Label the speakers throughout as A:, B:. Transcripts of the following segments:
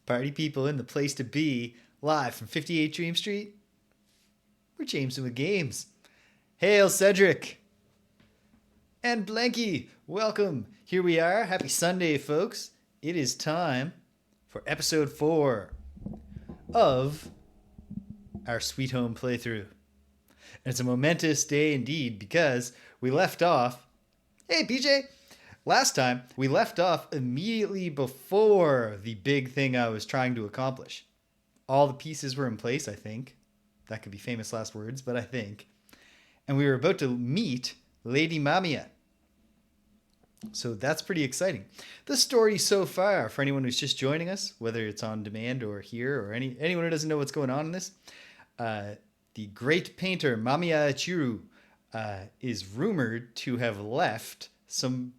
A: Party people in the place to be, live from 58 Dream Street. We're Jameson with Games. Hail Cedric! And Blanky, welcome. Here we are. Happy Sunday, folks. It is time for episode 4 of our Sweet Home playthrough. And it's a momentous day indeed because we left off... Hey, PJ! Last time, we left off immediately before the big thing I was trying to accomplish. All the pieces were in place, I think. That could be famous last words, but I think. And we were about to meet Lady Mamiya. So that's pretty exciting. The story so far, for anyone who's just joining us, whether it's on demand or here, or anyone who doesn't know what's going on in this, the great painter Mamiya is rumored to have left some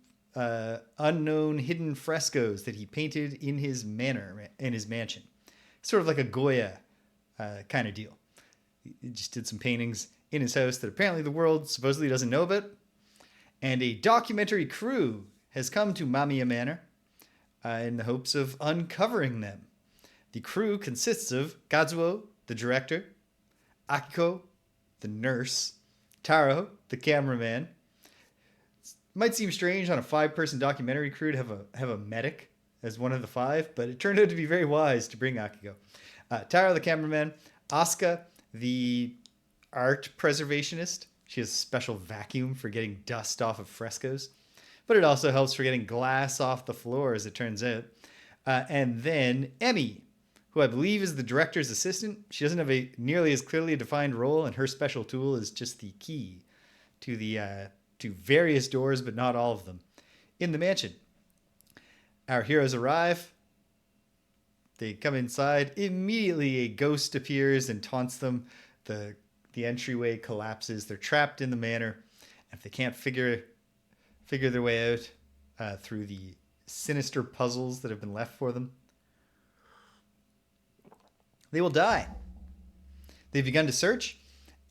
A: unknown hidden frescoes that he painted in his mansion. Sort of like a Goya kind of deal. He just did some paintings in his house that apparently the world supposedly doesn't know about. And a documentary crew has come to Mamiya Manor in the hopes of uncovering them. The crew consists of Kazuo, the director, Akiko, the nurse, Taro, the cameraman. Might seem strange on a 5-person documentary crew to have a medic as one of the 5, but it turned out to be very wise to bring Akiko. Taro, the cameraman, Asuka, the art preservationist. She has a special vacuum for getting dust off of frescoes, but it also helps for getting glass off the floor, as it turns out. And then Emmy, who I believe is the director's assistant. She doesn't have a nearly as clearly defined role, and her special tool is just the key to to various doors, but not all of them, in the mansion. Our heroes arrive. They come inside. Immediately, a ghost appears and taunts them. The entryway collapses. They're trapped in the manor. If they can't figure their way out through the sinister puzzles that have been left for them, they will die. They've begun to search.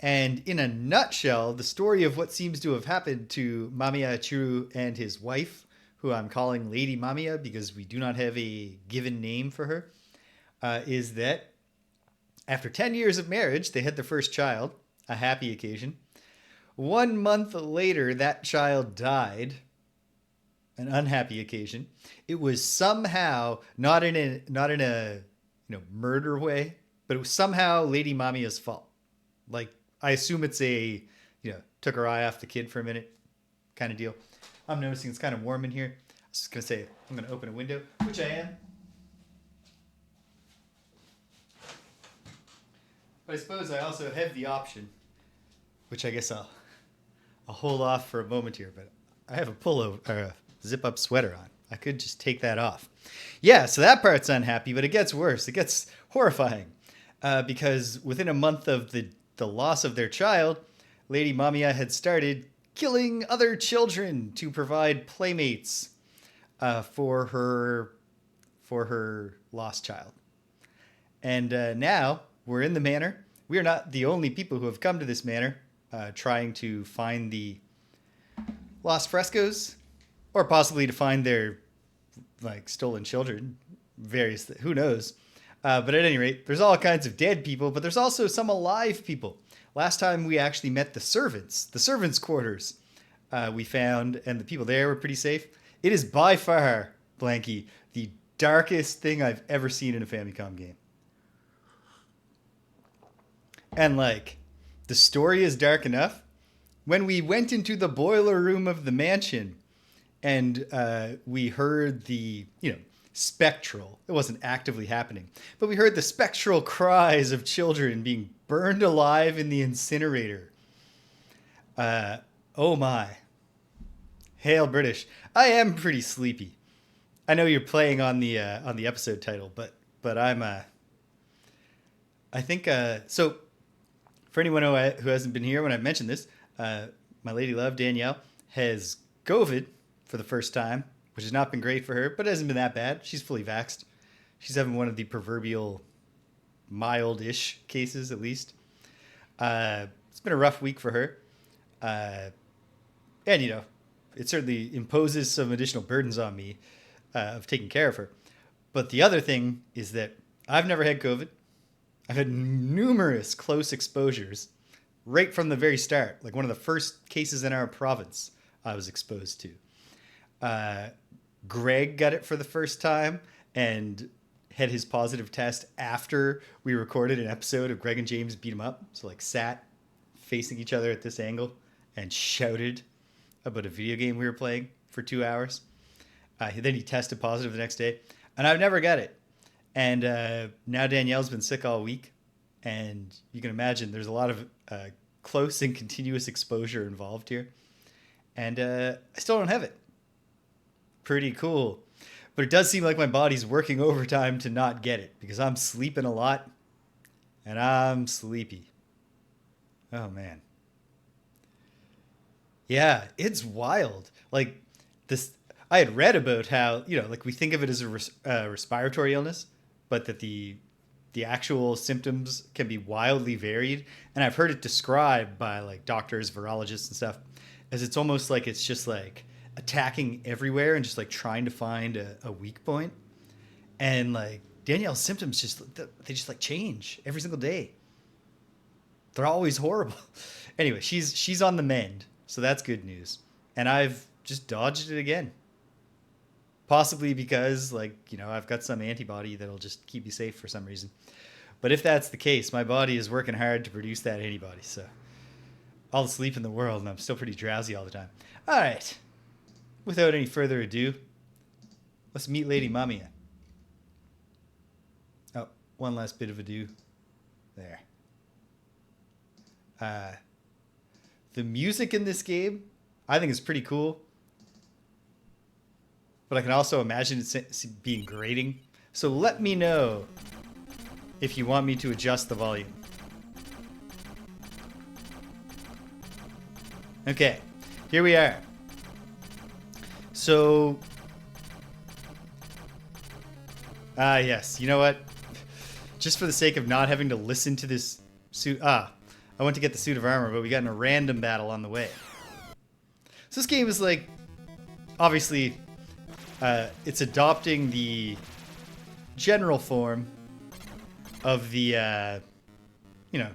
A: And in a nutshell, the story of what seems to have happened to Mamiya Chiru and his wife, who I'm calling Lady Mamiya because we do not have a given name for her, is that after 10 years of marriage, they had their first child, a happy occasion. 1 month later, that child died, an unhappy occasion. It was somehow not in a murder way, but it was somehow Lady Mamiya's fault. Like, I assume it's took her eye off the kid for a minute kind of deal. I'm noticing it's kind of warm in here. I was just going to say, I'm going to open a window, which I am. But I suppose I also have the option, which I guess I'll hold off for a moment here, but I have a pullover, or a zip-up sweater on. I could just take that off. Yeah, so that part's unhappy, but it gets worse. It gets horrifying. Because within a month of the loss of their child, Lady Mamiya had started killing other children to provide playmates for her lost child. And now we're in the manor. We are not the only people who have come to this manor trying to find the lost frescoes, or possibly to find their stolen children. Who knows? But at any rate, there's all kinds of dead people, but there's also some alive people. Last time we actually met the servants' quarters we found, and the people there were pretty safe. It is by far, Blanky, the darkest thing I've ever seen in a Famicom game. And the story is dark enough. When we went into the boiler room of the mansion and we heard the, spectral. It wasn't actively happening, but we heard the spectral cries of children being burned alive in the incinerator. Oh my. Hail British. I am pretty sleepy. I know you're playing on the episode title, but I'm I think so for anyone who hasn't been here when I mentioned this, my lady love Danielle has COVID for the first time, which has not been great for her, but it hasn't been that bad. She's fully vaxxed. She's having one of the proverbial mild-ish cases, at least. It's been a rough week for her. And, it certainly imposes some additional burdens on me of taking care of her. But the other thing is that I've never had COVID. I've had numerous close exposures right from the very start. Like one of the first cases in our province I was exposed to. Greg got it for the first time and had his positive test after we recorded an episode of Greg and James Beat 'em Up. So like sat facing each other at this angle and shouted about a video game we were playing for 2 hours. Then he tested positive the next day. And I've never got it. And now Danielle's been sick all week. And you can imagine there's a lot of close and continuous exposure involved here. And I still don't have it. Pretty cool. But it does seem like my body's working overtime to not get it. Because I'm sleeping a lot. And I'm sleepy. Oh, man. Yeah, it's wild. Like, this... I had read about how, like we think of it as a respiratory illness, but that the actual symptoms can be wildly varied. And I've heard it described by like doctors, virologists and stuff as it's almost like it's just like attacking everywhere and just like trying to find a weak point. And like Danielle's symptoms they just like change every single day. They're always horrible. Anyway, she's on the mend. So that's good news. And I've just dodged it again. Possibly because, I've got some antibody that'll just keep me safe for some reason. But if that's the case, my body is working hard to produce that antibody. So, all the sleep in the world, and I'm still pretty drowsy all the time. All right. Without any further ado, let's meet Lady Mamiya. Oh, one last bit of ado. There. The music in this game, I think is pretty cool. But I can also imagine it being grating. So let me know if you want me to adjust the volume. Okay, here we are. So, yes, you know what? Just for the sake of not having to listen to this suit, I went to get the suit of armor, but we got in a random battle on the way. So this game is like, obviously, it's adopting the general form of the,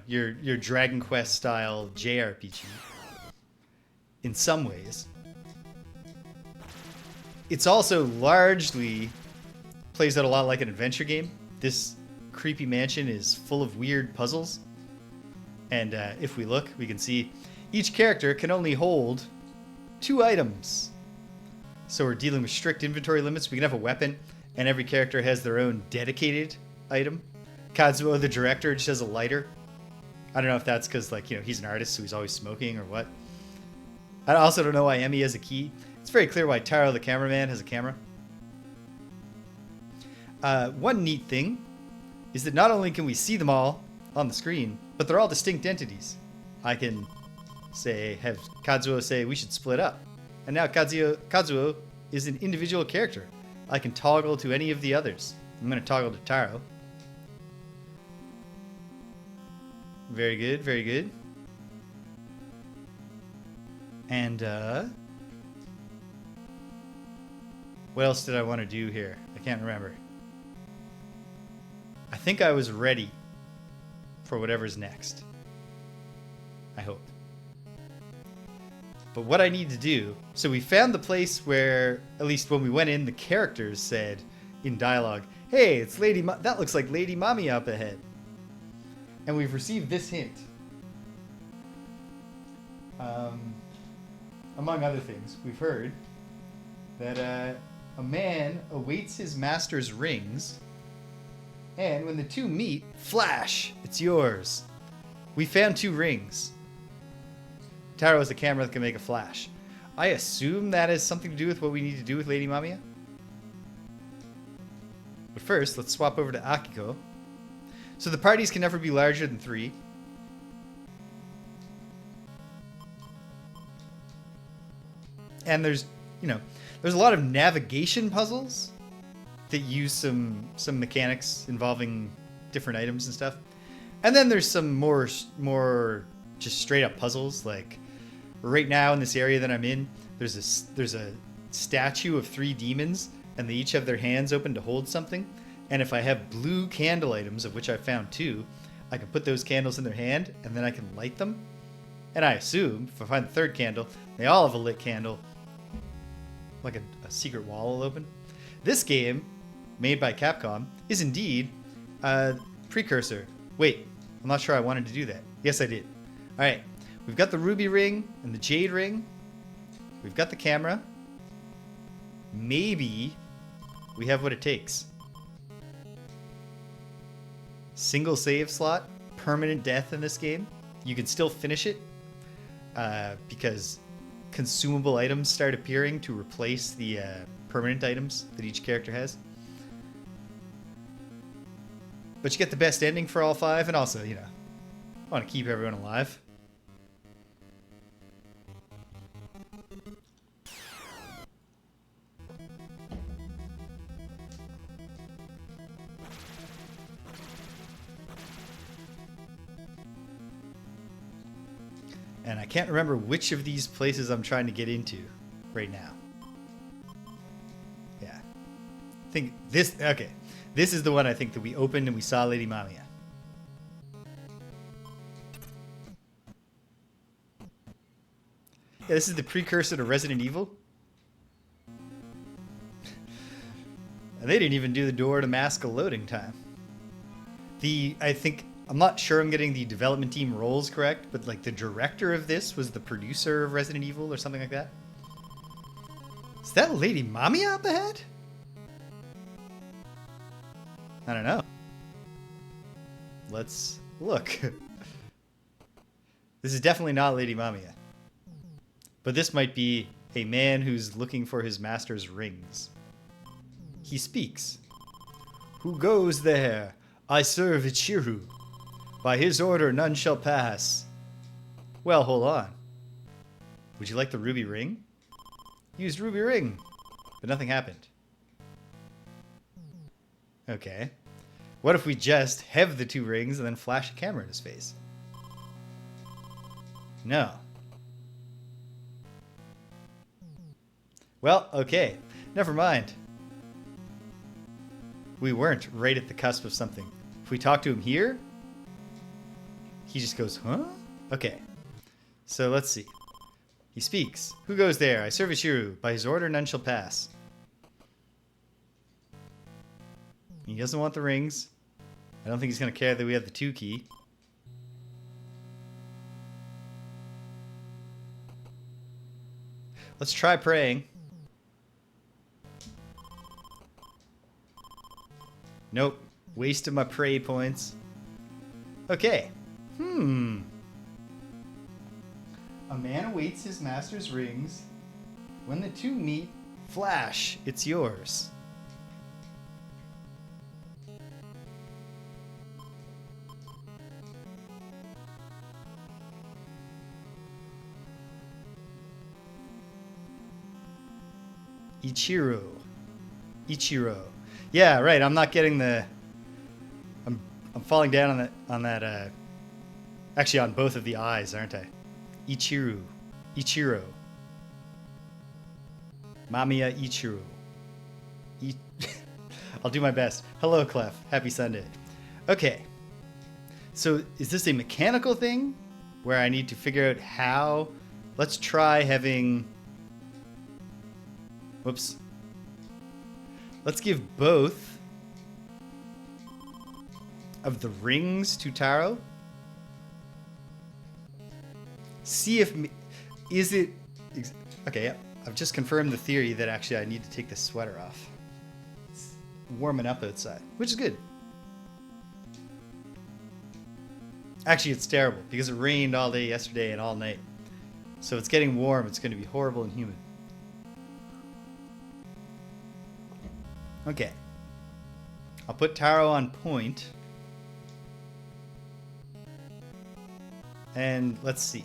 A: your Dragon Quest style JRPG in some ways. It's also largely plays out a lot like an adventure game. This creepy mansion is full of weird puzzles. And if we look, we can see each character can only hold 2 items. So we're dealing with strict inventory limits. We can have a weapon, and every character has their own dedicated item. Kazuo, the director, just has a lighter. I don't know if that's because, he's an artist, so he's always smoking or what. I also don't know why Emmy has a key. It's very clear why Taro, the cameraman, has a camera. One neat thing is that not only can we see them all on the screen, but they're all distinct entities. I can have Kazuo say, we should split up. And now Kazuo is an individual character. I can toggle to any of the others. I'm going to toggle to Taro. Very good, very good. And, what else did I want to do here? I can't remember. I think I was ready for whatever's next. I hope. But what I need to do... So we found the place where, at least when we went in, the characters said in dialogue, hey, it's that looks like Lady Mamiya up ahead. And we've received this hint. Among other things, we've heard that a man awaits his master's rings, and when the two meet, flash, it's yours. We found 2 rings. Taro has a camera that can make a flash. I assume that has something to do with what we need to do with Lady Mamiya. But first, let's swap over to Akiko. So the parties can never be larger than 3. And there's a lot of navigation puzzles that use some mechanics involving different items and stuff. And then there's some more just straight up puzzles. Like right now in this area that I'm in, there's a statue of 3 demons, and they each have their hands open to hold something. And if I have blue candle items, of which I found 2, I can put those candles in their hand, and then I can light them. And I assume, if I find the 3rd candle, they all have a lit candle, like a secret wall will open. This game, made by Capcom, is indeed a precursor. Wait, I'm not sure I wanted to do that. Yes, I did. All right, we've got the ruby ring and the jade ring. We've got the camera. Maybe we have what it takes. Single save slot, permanent death in this game. You can still finish it because consumable items start appearing to replace the permanent items that each character has. But you get the best ending for all 5, and also, you know, I want to keep everyone alive. And I can't remember which of these places I'm trying to get into right now. Yeah. I think this, okay. This is the one I think that we opened and we saw Lady Mamiya. Yeah, this is the precursor to Resident Evil. And they didn't even do the door to mask a loading time. I'm not sure I'm getting the development team roles correct, but like the director of this was the producer of Resident Evil or something like that. Is that Lady Mamiya up ahead? I don't know. Let's look. This is definitely not Lady Mamiya. But this might be a man who's looking for his master's rings. He speaks. Who goes there? I serve Ichiru. By his order, none shall pass. Well, hold on. Would you like the ruby ring? Used ruby ring, but nothing happened. Okay. What if we just have the 2 rings and then flash a camera in his face? No. Well, okay. Never mind. We weren't right at the cusp of something. If we talk to him here, he just goes, huh? Okay. So let's see. He speaks. Who goes there? I serve Ichiru. By his order, none shall pass. He doesn't want the rings. I don't think he's going to care that we have the 2 key. Let's try praying. Nope. Wasted my pray points. Okay. A man awaits his master's rings. When the 2 meet, flash, it's yours. Ichiro. Yeah, right. I'm not getting the. I'm falling down on that. Actually, on both of the eyes, aren't I? Ichiro. Mamiya Ichiro. I'll do my best. Hello, Clef. Happy Sunday. Okay. So, is this a mechanical thing where I need to figure out how? Let's try having. Whoops. Let's give both of the rings to Taro. See if... Is it... Okay, I've just confirmed the theory that actually I need to take the sweater off. It's warming up outside, which is good. Actually, it's terrible because it rained all day yesterday and all night. So it's getting warm. It's going to be horrible and humid. Okay. I'll put Taro on point. And let's see.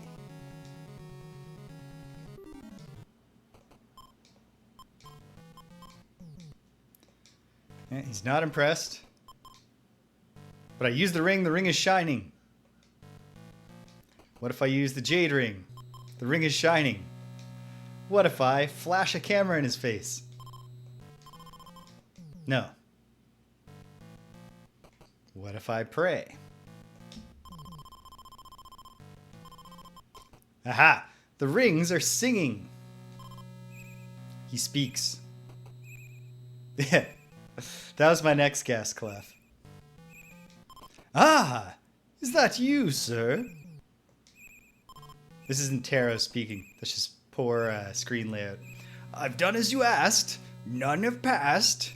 A: Yeah, he's not impressed. But I used the ring is shining. What if I use the jade ring? The ring is shining. What if I flash a camera in his face? No. What if I pray? Aha! The rings are singing. He speaks. Yeah. That was my next guess, Clef. Ah! Is that you, sir? This isn't tarot speaking. That's just poor screen layout. I've done as you asked. None have passed.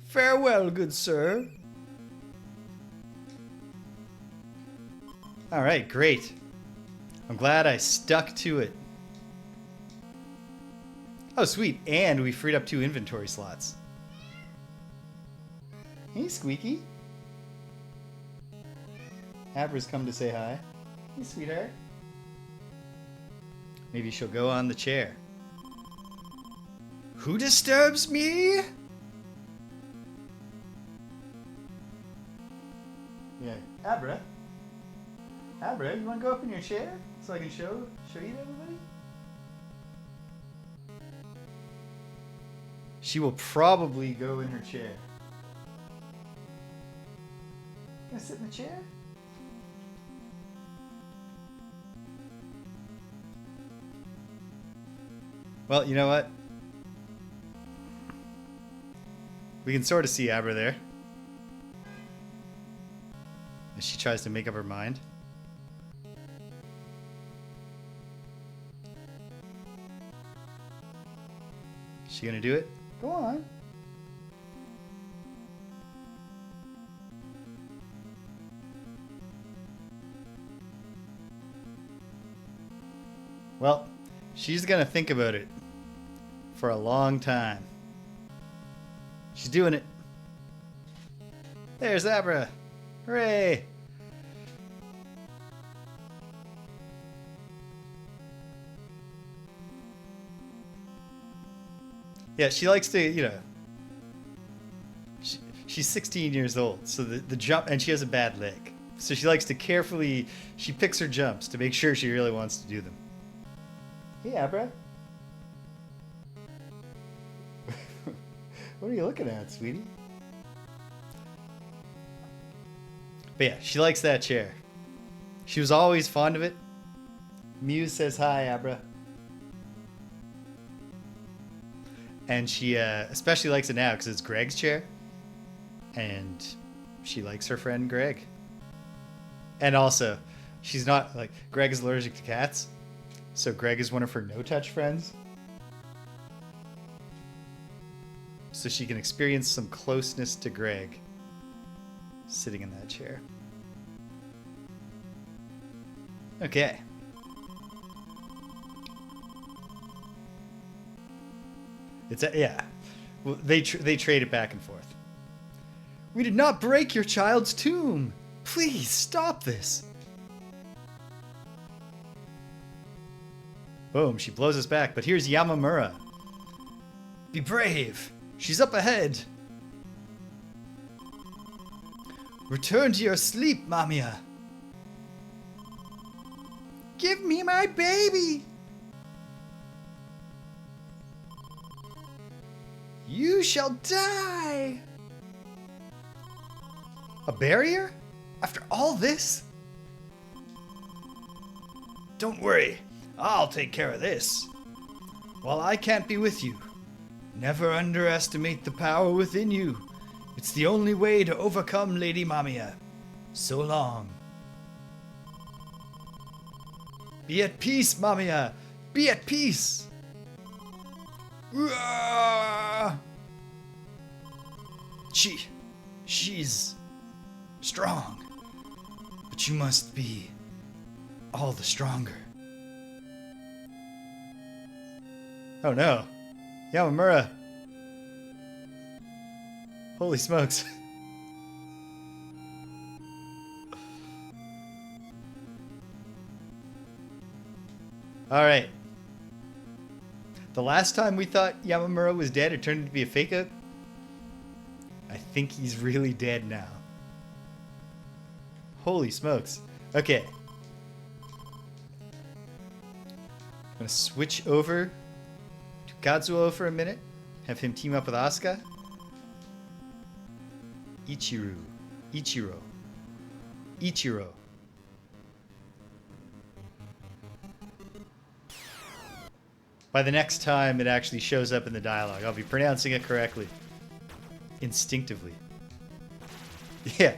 A: Farewell, good sir. Alright, great. I'm glad I stuck to it. Oh, sweet. And we freed up 2 inventory slots. Hey, Squeaky. Abra's come to say hi. Hey, sweetheart. Maybe she'll go on the chair. Who disturbs me? Yeah, Abra. Abra, you want to go up in your chair so I can show you to everybody? She will probably go in her chair. Gonna sit in the chair? Well, you know what? We can sort of see Abra there. As she tries to make up her mind. Is she gonna do it? Go on. Well, she's gonna think about it for a long time. She's doing it. There's Abra. Hooray! Yeah, she likes to, you know. She's 16 years old, so the jump, and she has a bad leg. So she likes to carefully, she picks her jumps to make sure she really wants to do them. Hey, Abra. What are you looking at, sweetie? But yeah, she likes that chair. She was always fond of it. Muse says hi, Abra. And she especially likes it now because it's Greg's chair. And she likes her friend Greg. And also, she's not, like, Greg is allergic to cats. So Greg is one of her no-touch friends. So she can experience some closeness to Greg sitting in that chair. Okay. Yeah. Well, they trade it back and forth. We did not break your child's tomb. Please stop this. Boom, she blows us back. But here's Yamamura. Be brave. She's up ahead. Return to your sleep, Mamiya. Give me my baby. You shall die. A barrier? After all this? Don't worry. I'll take care of this. While I can't be with you, never underestimate the power within you. It's the only way to overcome Lady Mamiya. So long. Be at peace, Mamiya. Be at peace. She's strong, but you must be all the stronger. Oh no. Yamamura. Holy smokes. Alright. The last time we thought Yamamura was dead, it turned out to be a fake out. I think he's really dead now. Holy smokes. Okay. I'm gonna switch over to Kazuo for a minute. Have him team up with Asuka. Ichiru. Ichiro. Ichiro. By the next time it actually shows up in the dialogue, I'll be pronouncing it correctly. Instinctively. Yeah.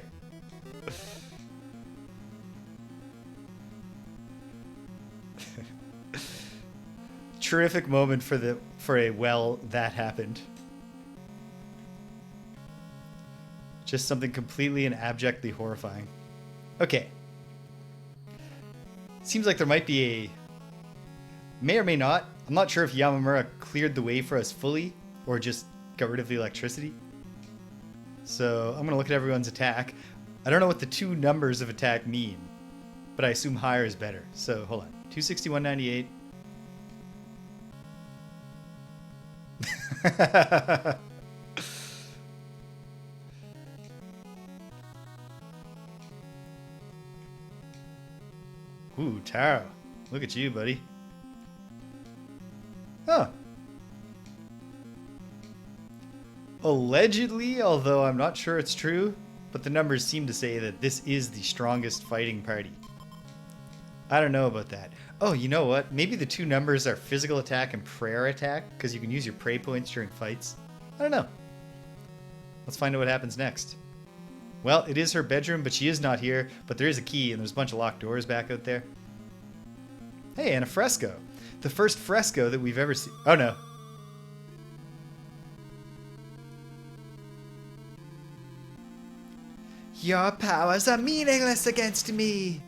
A: Terrific moment for a well, that happened. Just something completely and abjectly horrifying. Okay. Seems like there might be a... May or may not. I'm not sure if Yamamura cleared the way for us fully or just got rid of the electricity. So I'm going to look at everyone's attack. I don't know what the two numbers of attack mean, but I assume higher is better. So hold on. 261.98. Ooh, Taro. Look at you, buddy. Huh. Allegedly, although I'm not sure it's true, but the numbers seem to say that this is the strongest fighting party. I don't know about that. Oh, you know what? Maybe the two numbers are physical attack and prayer attack, because you can use your prey points during fights. I don't know. Let's find out what happens next. Well, it is her bedroom, but she is not here. But there is a key, and there's a bunch of locked doors back out there. Hey, and a fresco. The first fresco that we've ever seen. Oh, no. Your powers are meaningless against me.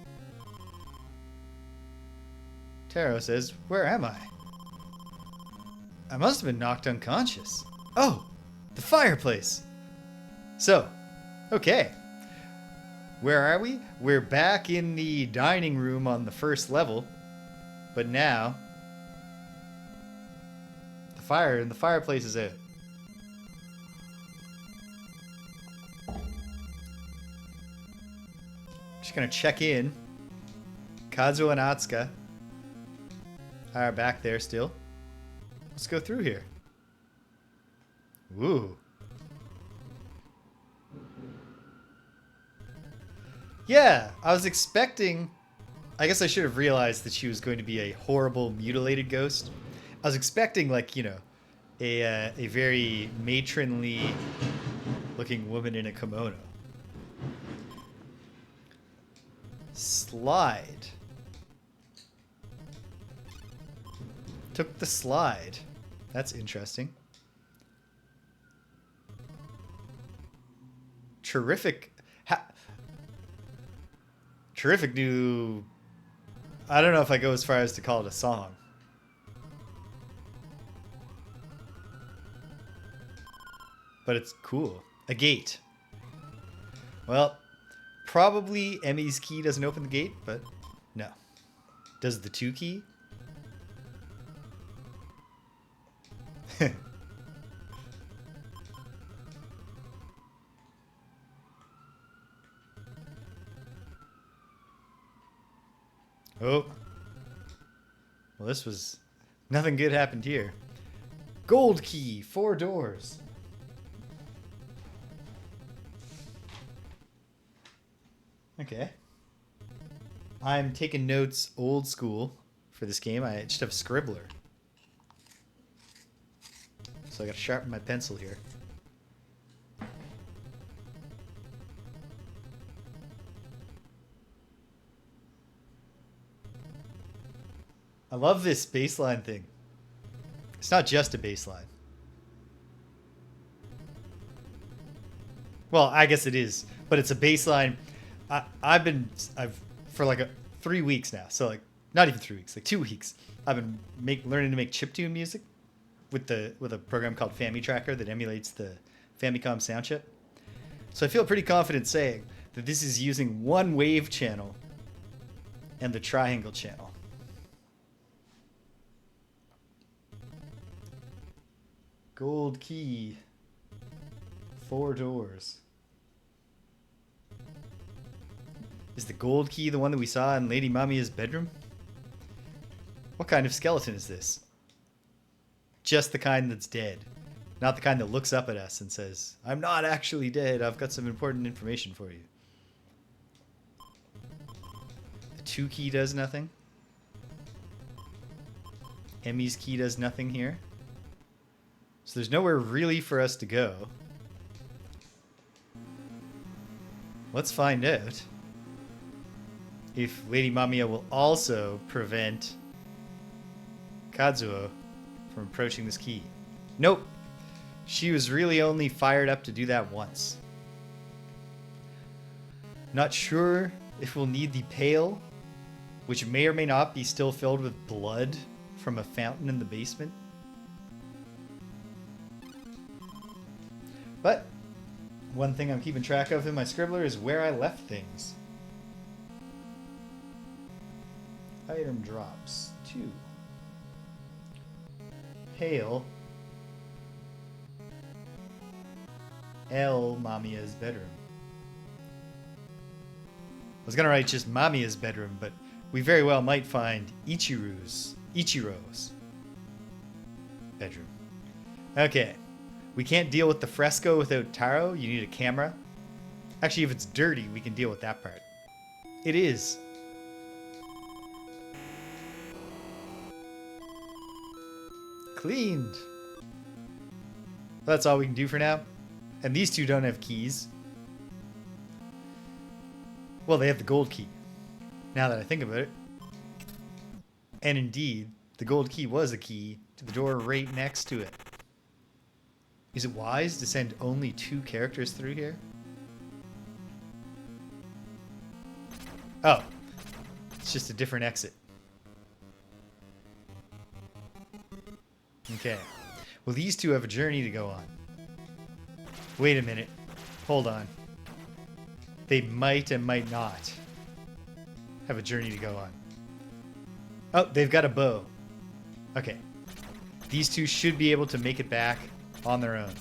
A: Taro says, where am I? I must have been knocked unconscious. Oh, the fireplace. So, okay. Where are we? We're back in the dining room on the first level. But now, the fireplace is out. Just gonna check in. Kazuo and Atsuka are back there still. Let's go through here. Woo. Yeah, I was expecting... I guess I should have realized that she was going to be a horrible, mutilated ghost. I was expecting, like, you know, a very matronly looking woman in a kimono. Slide. Took the slide. That's interesting. Terrific. Terrific new... I don't know if I go as far as to call it a song. But it's cool. A gate. Well, probably Emmy's key doesn't open the gate, but no. Does the 2 key? Oh. Well, this was... Nothing good happened here. Gold key, 4 doors. Okay. I'm taking notes old school for this game. I just have a scribbler. So I gotta sharpen my pencil here. I love this baseline thing. It's not just a baseline. Well, I guess it is, but it's a baseline. I've for like 3 weeks now. So like not even 3 weeks, like 2 weeks. I've been learning to make chiptune music with a program called FamiTracker that emulates the Famicom sound chip. So I feel pretty confident saying that this is using one wave channel and the triangle channel. Gold key. 4 doors. Is the gold key the one that we saw in Lady Mamiya's bedroom? What kind of skeleton is this? Just the kind that's dead. Not the kind that looks up at us and says, I'm not actually dead. I've got some important information for you. The 2 key does nothing. Emmy's key does nothing here. So there's nowhere really for us to go. Let's find out if Lady Mamiya will also prevent Kazuo from approaching this key. Nope. She was really only fired up to do that once. Not sure if we'll need the pail, which may or may not be still filled with blood from a fountain in the basement. But one thing I'm keeping track of in my scribbler is where I left things. Item drops. 2. Pail. L. Mamiya's bedroom. I was gonna write just Mamiya's bedroom, but we very well might find Ichiro's bedroom. Okay. We can't deal with the fresco without Taro. You need a camera. Actually, if it's dirty, we can deal with that part. It is. Cleaned. That's all we can do for now. And these 2 don't have keys. Well, they have the gold key. Now that I think about it. And indeed, the gold key was a key to the door right next to it. Is it wise to send only 2 characters through here? Oh. It's just a different exit. Okay. Well, these 2 have a journey to go on. Wait a minute. Hold on. They might and might not have a journey to go on. Oh, they've got a bow. Okay. These 2 should be able to make it back on their own.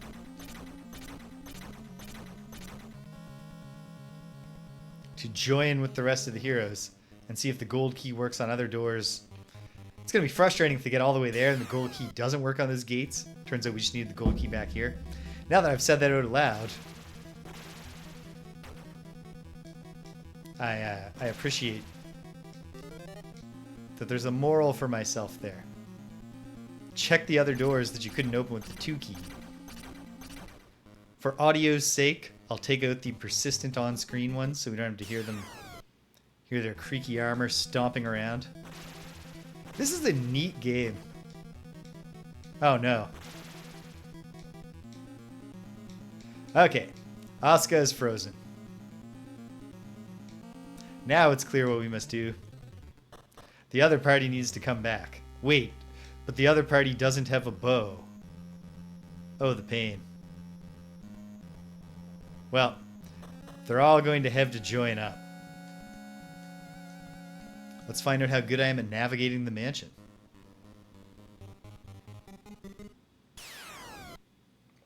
A: To join with the rest of the heroes and see if the gold key works on other doors. It's going to be frustrating if they get all the way there and the gold key doesn't work on those gates. Turns out we just need the gold key back here. Now that I've said that out loud, I appreciate that there's a moral for myself there. Check the other doors that you couldn't open with the 2 key. For audio's sake, I'll take out the persistent on-screen ones so we don't have to hear their creaky armor stomping around. This is a neat game. Oh no. Okay. Asuka is frozen. Now it's clear what we must do. The other party needs to come back. Wait, but the other party doesn't have a bow. Oh, the pain. Well, they're all going to have to join up. Let's find out how good I am at navigating the mansion.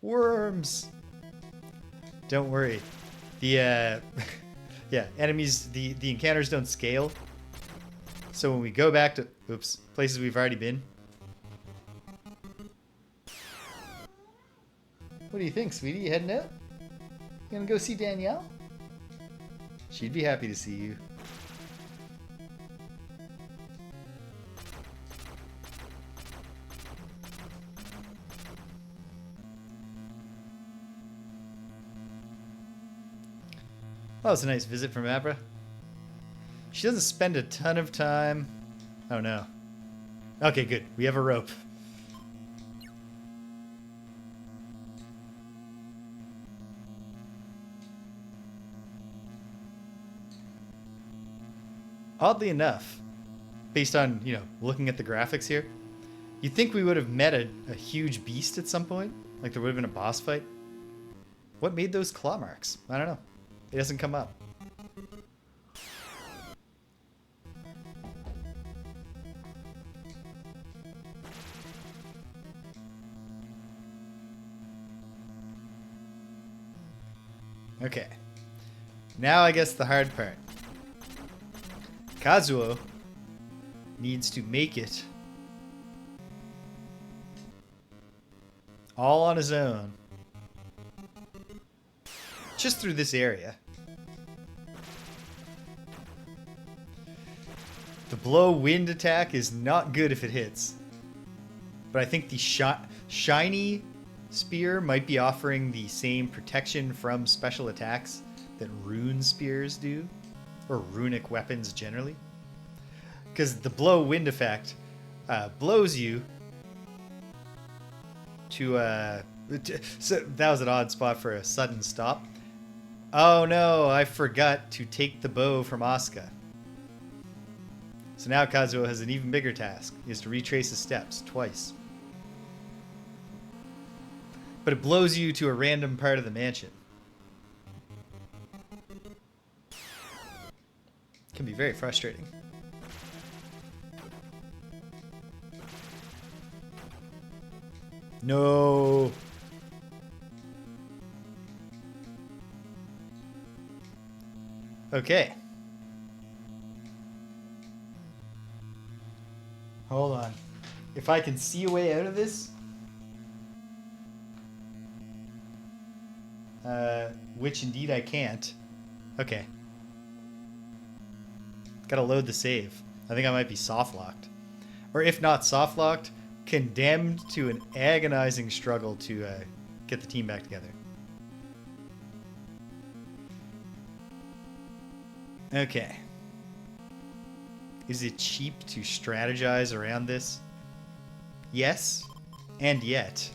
A: Worms! Don't worry. The, yeah, enemies, the encounters don't scale. So when we go back to, oops, places we've already been. What do you think, sweetie? You heading out? You gonna go see Danielle? She'd be happy to see you. Well, it's a nice visit from Abra. She doesn't spend a ton of time. Oh no. Okay, good. We have a rope. Oddly enough, based on, looking at the graphics here, you'd think we would have met a huge beast at some point. Like there would have been a boss fight. What made those claw marks? I don't know. It doesn't come up. Okay. Now I guess the hard part. Kazuo needs to make it All on his own. Just through this area. The blow wind attack is not good if it hits. But I think the shiny spear might be offering the same protection from special attacks that rune spears do. Or runic weapons generally. Because the blow wind effect blows you to... so that was an odd spot for a sudden stop. Oh no, I forgot to take the bow from Asuka. So now Kazuo has an even bigger task. He has to retrace his steps twice. But it blows you to a random part of the mansion. Can be very frustrating. No. Okay. Hold on. If I can see a way out of this. Which indeed I can't. Okay. Gotta load the save. I think I might be soft locked. Or if not soft locked, condemned to an agonizing struggle to get the team back together. Okay. Is it cheap to strategize around this? Yes, and yet.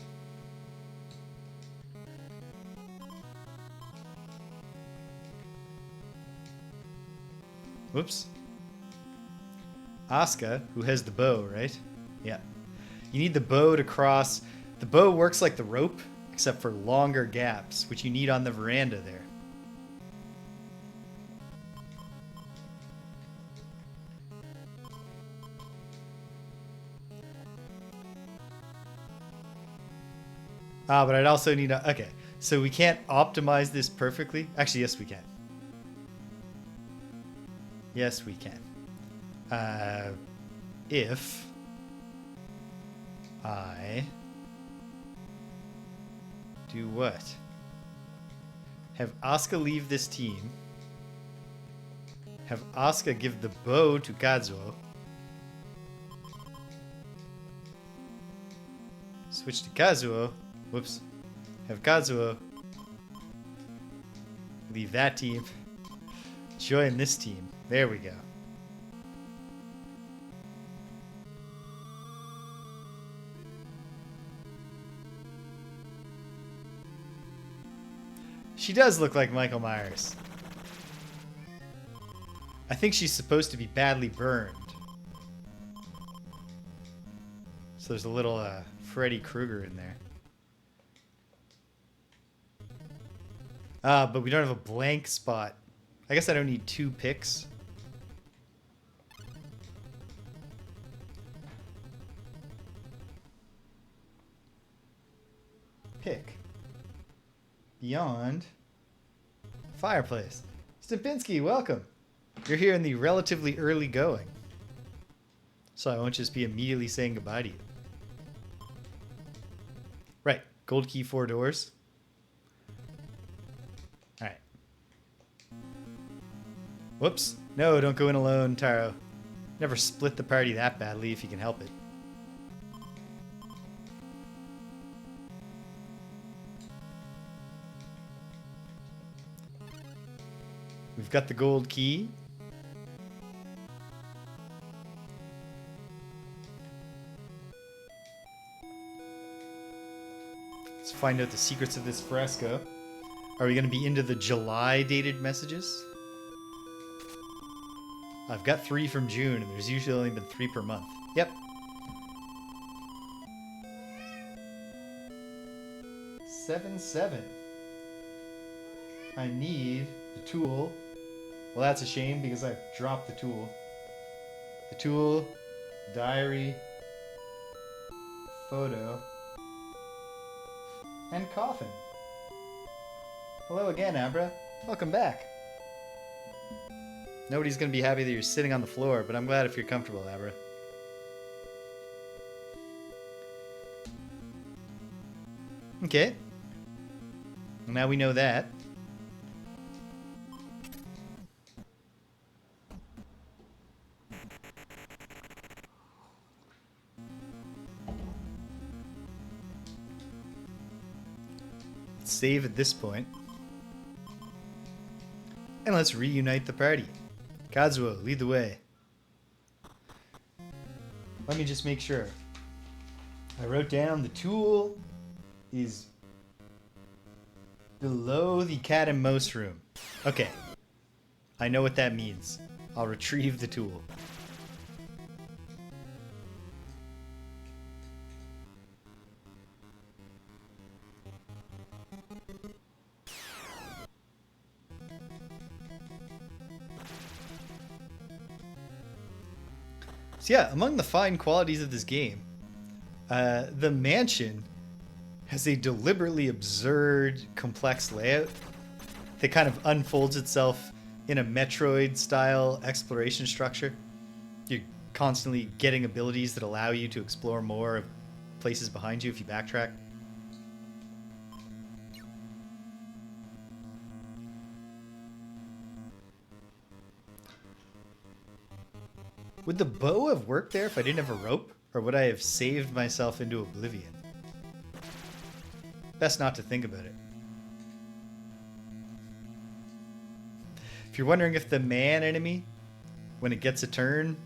A: Whoops. Asuka, who has the bow, right? Yeah. You need the bow to cross. The bow works like the rope, except for longer gaps, which you need on the veranda there. But I'd also need a... Okay, so we can't optimize this perfectly. Actually, yes, we can. Yes, we can. If I do what? Have Asuka leave this team. Have Asuka give the bow to Kazuo. Switch to Kazuo. Whoops. Have Kazuo leave that team. Join this team. There we go. She does look like Michael Myers. I think she's supposed to be badly burned. So there's a little Freddy Krueger in there. But we don't have a blank spot. I guess I don't need 2 picks. Pick. Beyond. Fireplace. Stupinski, welcome. You're here in the relatively early going. So I won't just be immediately saying goodbye to you. Right. Gold key 4 doors. Alright. Whoops. No, don't go in alone, Taro. Never split the party that badly if you can help it. We've got the gold key. Let's find out the secrets of this fresco. Are we going to be into the July dated messages? I've got 3 from June, and there's usually only been 3 per month. Yep. Seven. I need the tool. Well, that's a shame because I dropped the tool. The tool, diary, photo, and coffin. Hello again, Abra. Welcome back. Nobody's going to be happy that you're sitting on the floor, but I'm glad if you're comfortable, Abra. Okay. Now we know that. Let's save at this point. And let's reunite the party. Kazuo, lead the way. Let me just make sure. I wrote down the tool is below the cat and mouse room. Okay. I know what that means. I'll retrieve the tool. So yeah, among the fine qualities of this game, the mansion has a deliberately absurd, complex layout that kind of unfolds itself in a Metroid-style exploration structure. You're constantly getting abilities that allow you to explore more of places behind you if you backtrack. Would the bow have worked there if I didn't have a rope? Or would I have saved myself into oblivion? Best not to think about it. If you're wondering if the man enemy, when it gets a turn,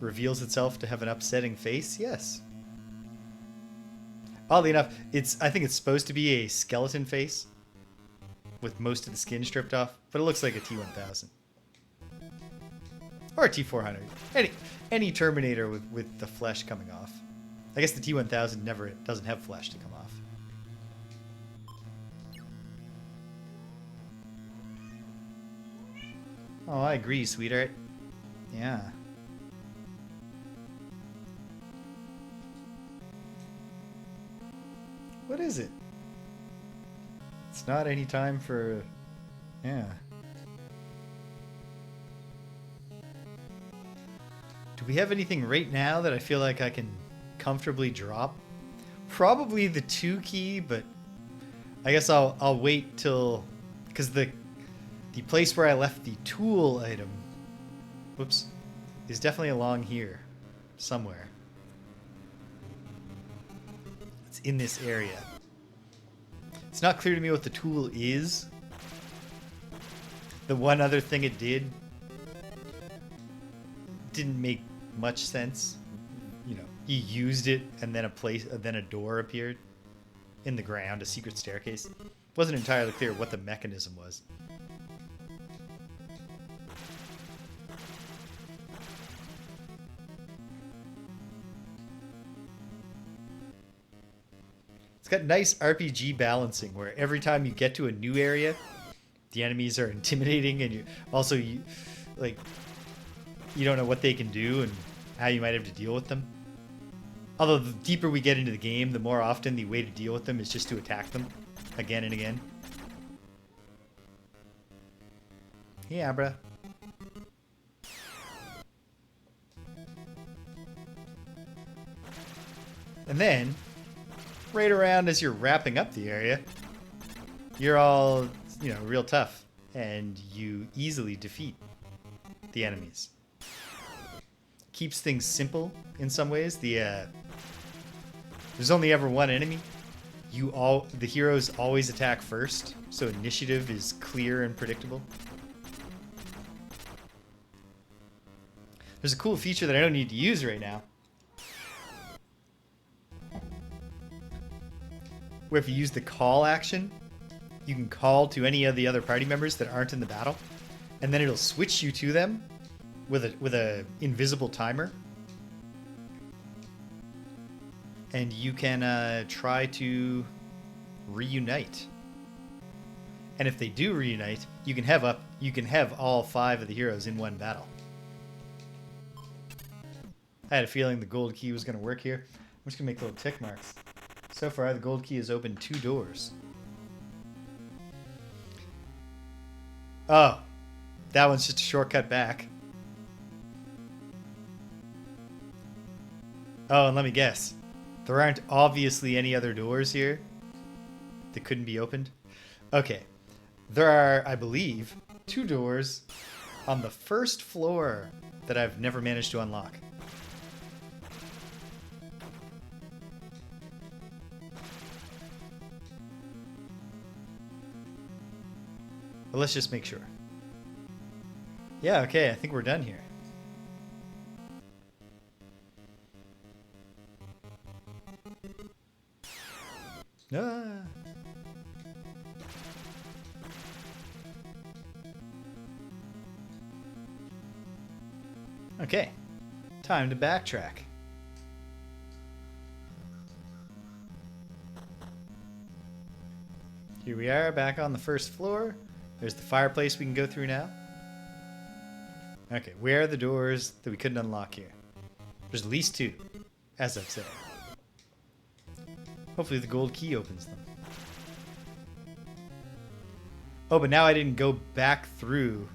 A: reveals itself to have an upsetting face, yes. Oddly enough, I think it's supposed to be a skeleton face with most of the skin stripped off, but it looks like a T-1000. Or a T-400. Any Terminator with the flesh coming off. I guess the T-1000 doesn't have flesh to come off. Oh, I agree, sweetheart. Yeah. What is it? It's not any time for... Yeah. Do we have anything right now that I feel like I can comfortably drop? Probably the 2 key, but I guess I'll wait till... Because the place where I left the tool item... Whoops. Is definitely along here. Somewhere. It's in this area. It's not clear to me what the tool is. The one other thing it did didn't make much sense. You know, you used it and then a door appeared in the ground, a secret staircase. Wasn't entirely clear what the mechanism was. It's got nice RPG balancing where every time you get to a new area, the enemies are intimidating, and you don't know what they can do and how you might have to deal with them. Although the deeper we get into the game, the more often the way to deal with them is just to attack them again and again. Hey, Abra. And then, right around as you're wrapping up the area, you're all, real tough, and you easily defeat the enemies. Keeps things simple in some ways. There's only ever one enemy. The heroes always attack first, so initiative is clear and predictable. There's a cool feature that I don't need to use right now, where if you use the call action, you can call to any of the other party members that aren't in the battle, and then it'll switch you to them with a invisible timer, and you can try to reunite. And if they do reunite, you can have all 5 of the heroes in one battle. I had a feeling the gold key was going to work here. I'm just going to make little tick marks. So far, the gold key has opened 2 doors. Oh, that one's just a shortcut back. Oh, and let me guess. There aren't obviously any other doors here. that couldn't be opened. Okay. There are, I believe, 2 doors on the first floor that I've never managed to unlock. But let's just make sure. Yeah, okay, I think we're done here. Ah. Okay, time to backtrack. Here we are, back on the first floor. There's the fireplace we can go through now. Okay, where are the doors that we couldn't unlock here? There's at least 2, as I've said. Hopefully the gold key opens them. Oh, but now I didn't go back through.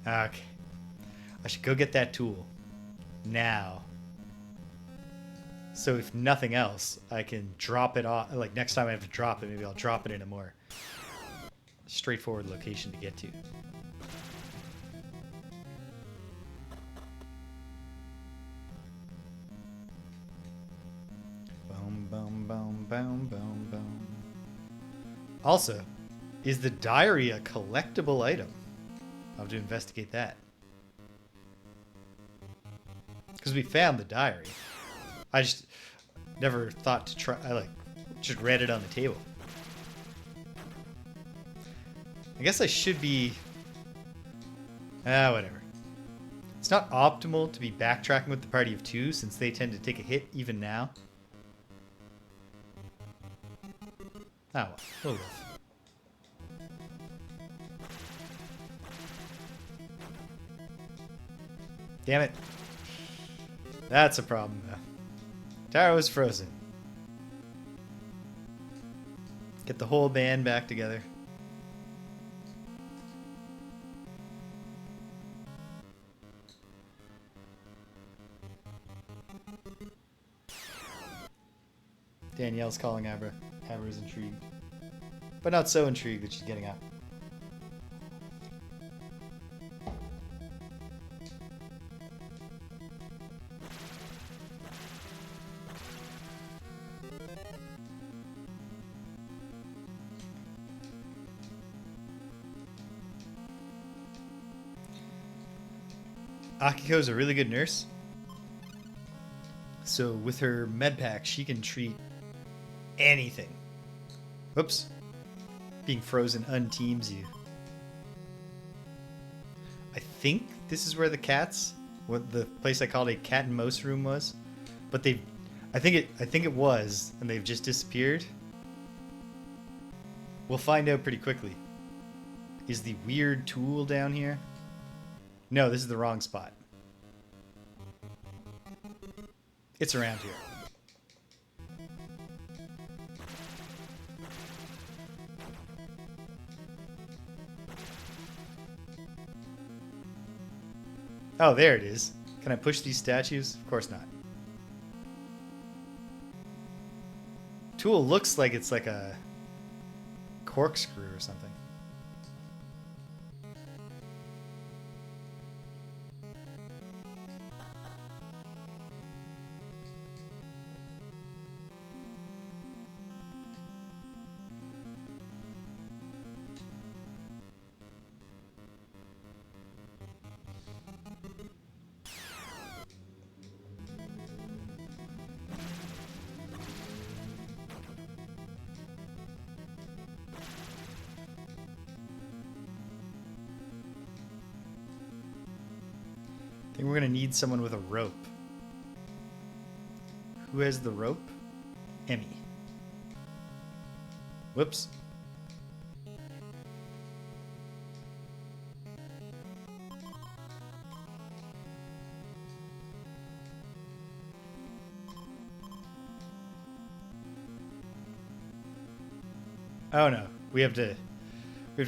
A: Okay. I should go get that tool. Now. So if nothing else, I can drop it off. Like next time I have to drop it, maybe I'll drop it in a more straightforward location to get to. Boom, boom, boom, boom, boom, boom. Also, is the diary a collectible item? I'll have to investigate that. Because we found the diary. I just never thought to try. I just read it on the table. I guess I should be. Whatever. It's not optimal to be backtracking with the party of 2 since they tend to take a hit even now. Oh well, we'll live. Damn it. That's a problem now. Tara was frozen. Get the whole band back together. Danielle's calling Abra. Abra's intrigued. But not so intrigued that she's getting up. Akiko's a really good nurse. So with her med pack, she can treat anything. Whoops. Being frozen unteams you. I think this is where the cats, what the place I called a cat and mouse room was. But I think it was, and they've just disappeared. We'll find out pretty quickly. Is the weird tool down here? No, this is the wrong spot. It's around here. Oh, there it is. Can I push these statues? Of course not. Tool looks like it's like a corkscrew or something. I think we're gonna need someone with a rope. Who has the rope? Emmy. Whoops. Oh no, we have to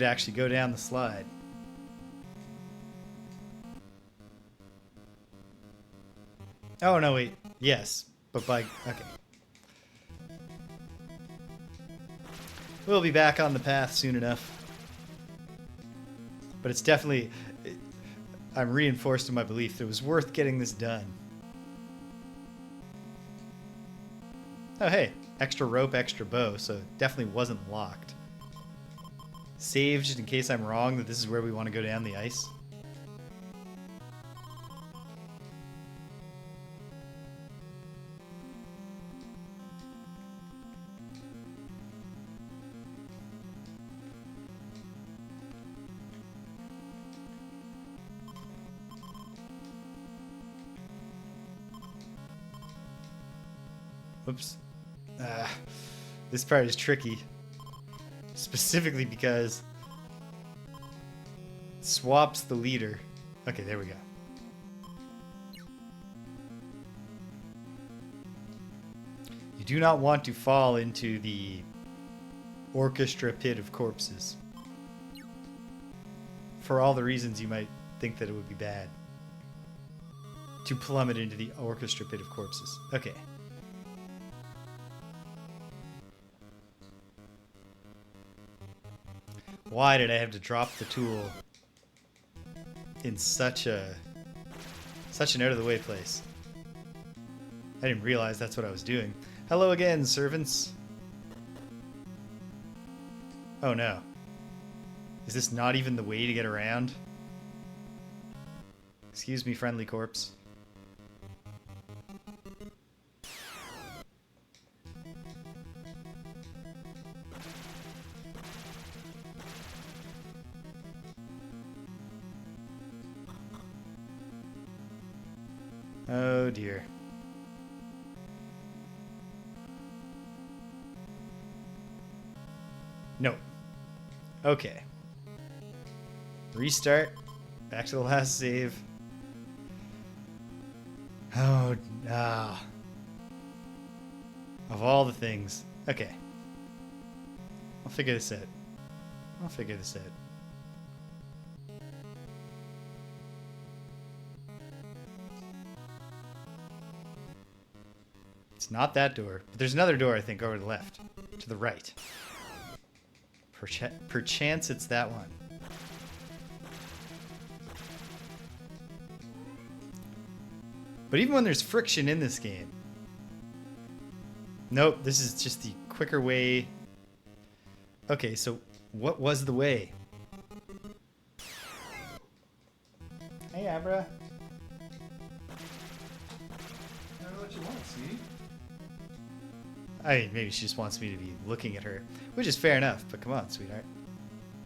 A: actually go down the slide. Oh no, wait. Yes, but by okay. We'll be back on the path soon enough. But it's definitely... I'm reinforced in my belief that it was worth getting this done. Oh, hey. Extra rope, extra bow, so it definitely wasn't locked. Save just in case I'm wrong that this is where we want to go down the ice. Whoops. This part is tricky. Specifically because it swaps the leader. Okay, there we go. You do not want to fall into the orchestra pit of corpses. For all the reasons you might think that it would be bad. To plummet into the orchestra pit of corpses. Okay. Why did I have to drop the tool in such an out-of-the-way place? I didn't realize that's what I was doing. Hello again, servants. Oh no. Is this not even the way to get around? Excuse me, friendly corpse. Oh dear. No. Okay. Restart. Back to the last save. Oh, no. Of all the things. Okay. I'll figure this out. I'll figure this out. It's not that door. But there's another door, I think, over to the left. To the right. Perchance it's that one. But even when there's friction in this game... Nope, this is just the quicker way. Okay, so what was the way? Hey, Abra.
B: I don't know what you want, sweetie.
A: I mean, maybe she just wants me to be looking at her, which is fair enough, but come on, sweetheart.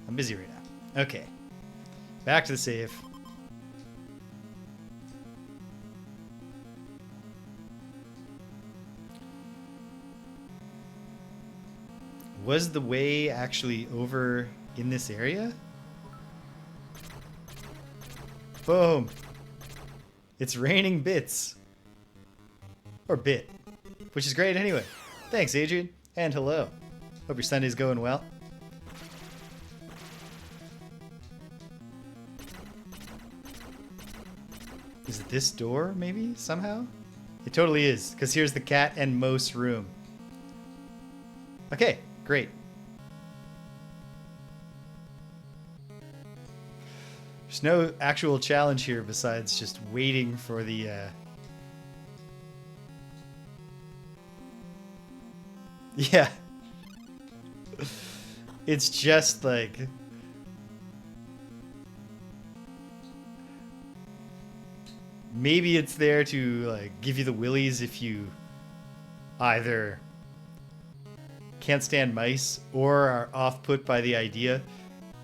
A: I'm busy right now. Okay. Back to the save. Was the way actually over in this area? Boom. It's raining bits. Or bit. Which is great anyway. Thanks, Adrian. And hello. Hope your Sunday's going well. Is it this door, maybe, somehow? It totally is, because here's the cat and mouse room. Okay, great. There's no actual challenge here besides just waiting for the... Yeah. It's just like... Maybe it's there to like give you the willies if you either can't stand mice or are off-put by the idea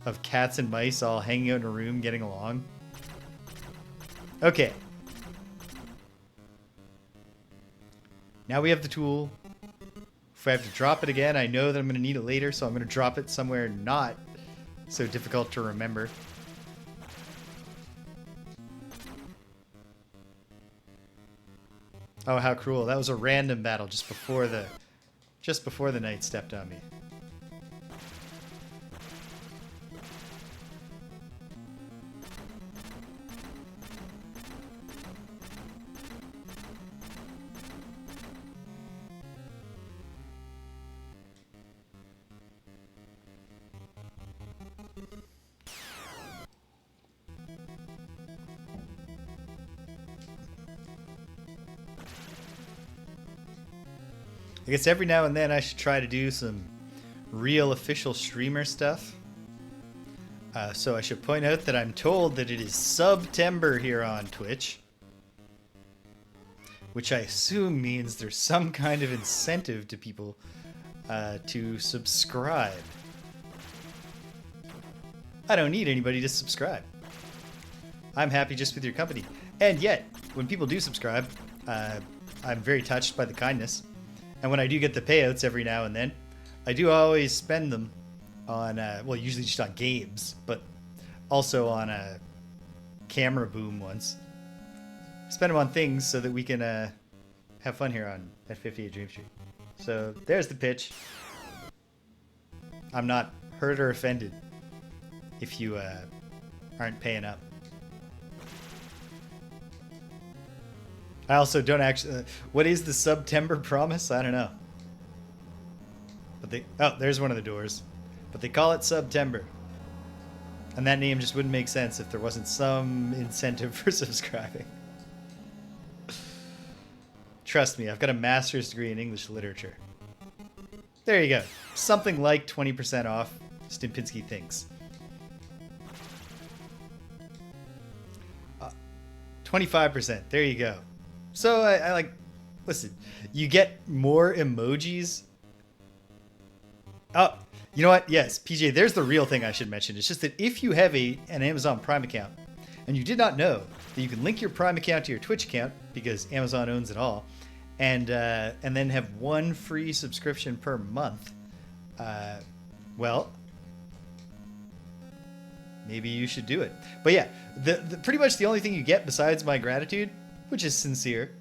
A: of cats and mice all hanging out in a room getting along. Okay. Now we have the tool. If I have to drop it again, I know that I'm going to need it later, so I'm going to drop it somewhere not so difficult to remember. Oh, how cruel. That was a random battle just before the knight stepped on me. I guess every now and then I should try to do some real official streamer stuff. So I should point out that I'm told that it is September here on Twitch, which I assume means there's some kind of incentive to people to subscribe. I don't need anybody to subscribe. I'm happy just with your company. And yet, when people do subscribe, I'm very touched by the kindness. And when I do get the payouts every now and then, I do always spend them on, well, usually just on games, but also on a camera boom once. Spend them on things so that we can have fun here at 58 Dream Street. So there's the pitch. I'm not hurt or offended if you aren't paying up. I also don't actually... what is the September promise? I don't know. But oh, there's one of the doors. But they call it September. And that name just wouldn't make sense if there wasn't some incentive for subscribing. Trust me, I've got a master's degree in English literature. There you go. Something like 20% off Stimpinski thinks. 25%. There you go. So I like... Listen, you get more emojis. Oh, you know what? Yes, PJ, there's the real thing I should mention. It's just that if you have an Amazon Prime account and you did not know that you can link your Prime account to your Twitch account because Amazon owns it all, and then have one free subscription per month, well, maybe you should do it. But yeah, the pretty much the only thing you get besides my gratitude, which is sincere,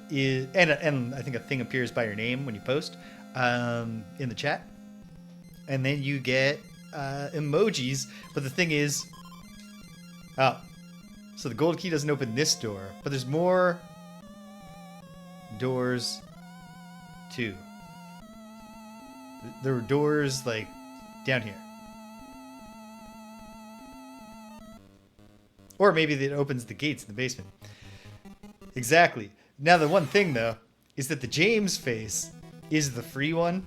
A: is and I think a thing appears by your name when you post in the chat, and then you get emojis. But the thing is, oh, so the gold key doesn't open this door, but there's more doors too. There were doors like down here. Or maybe it opens the gates in the basement. Exactly. Now the one thing though is that the James face is the free one,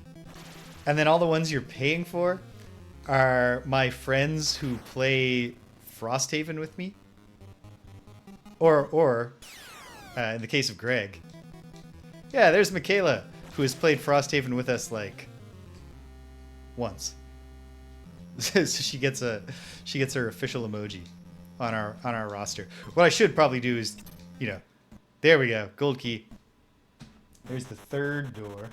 A: and then all the ones you're paying for are my friends who play Frosthaven with me. Or in the case of Greg. Yeah, there's Michaela, who has played Frosthaven with us like once. So she gets her official emoji on our roster. What I should probably do is, you know, there we go, gold key. There's the third door.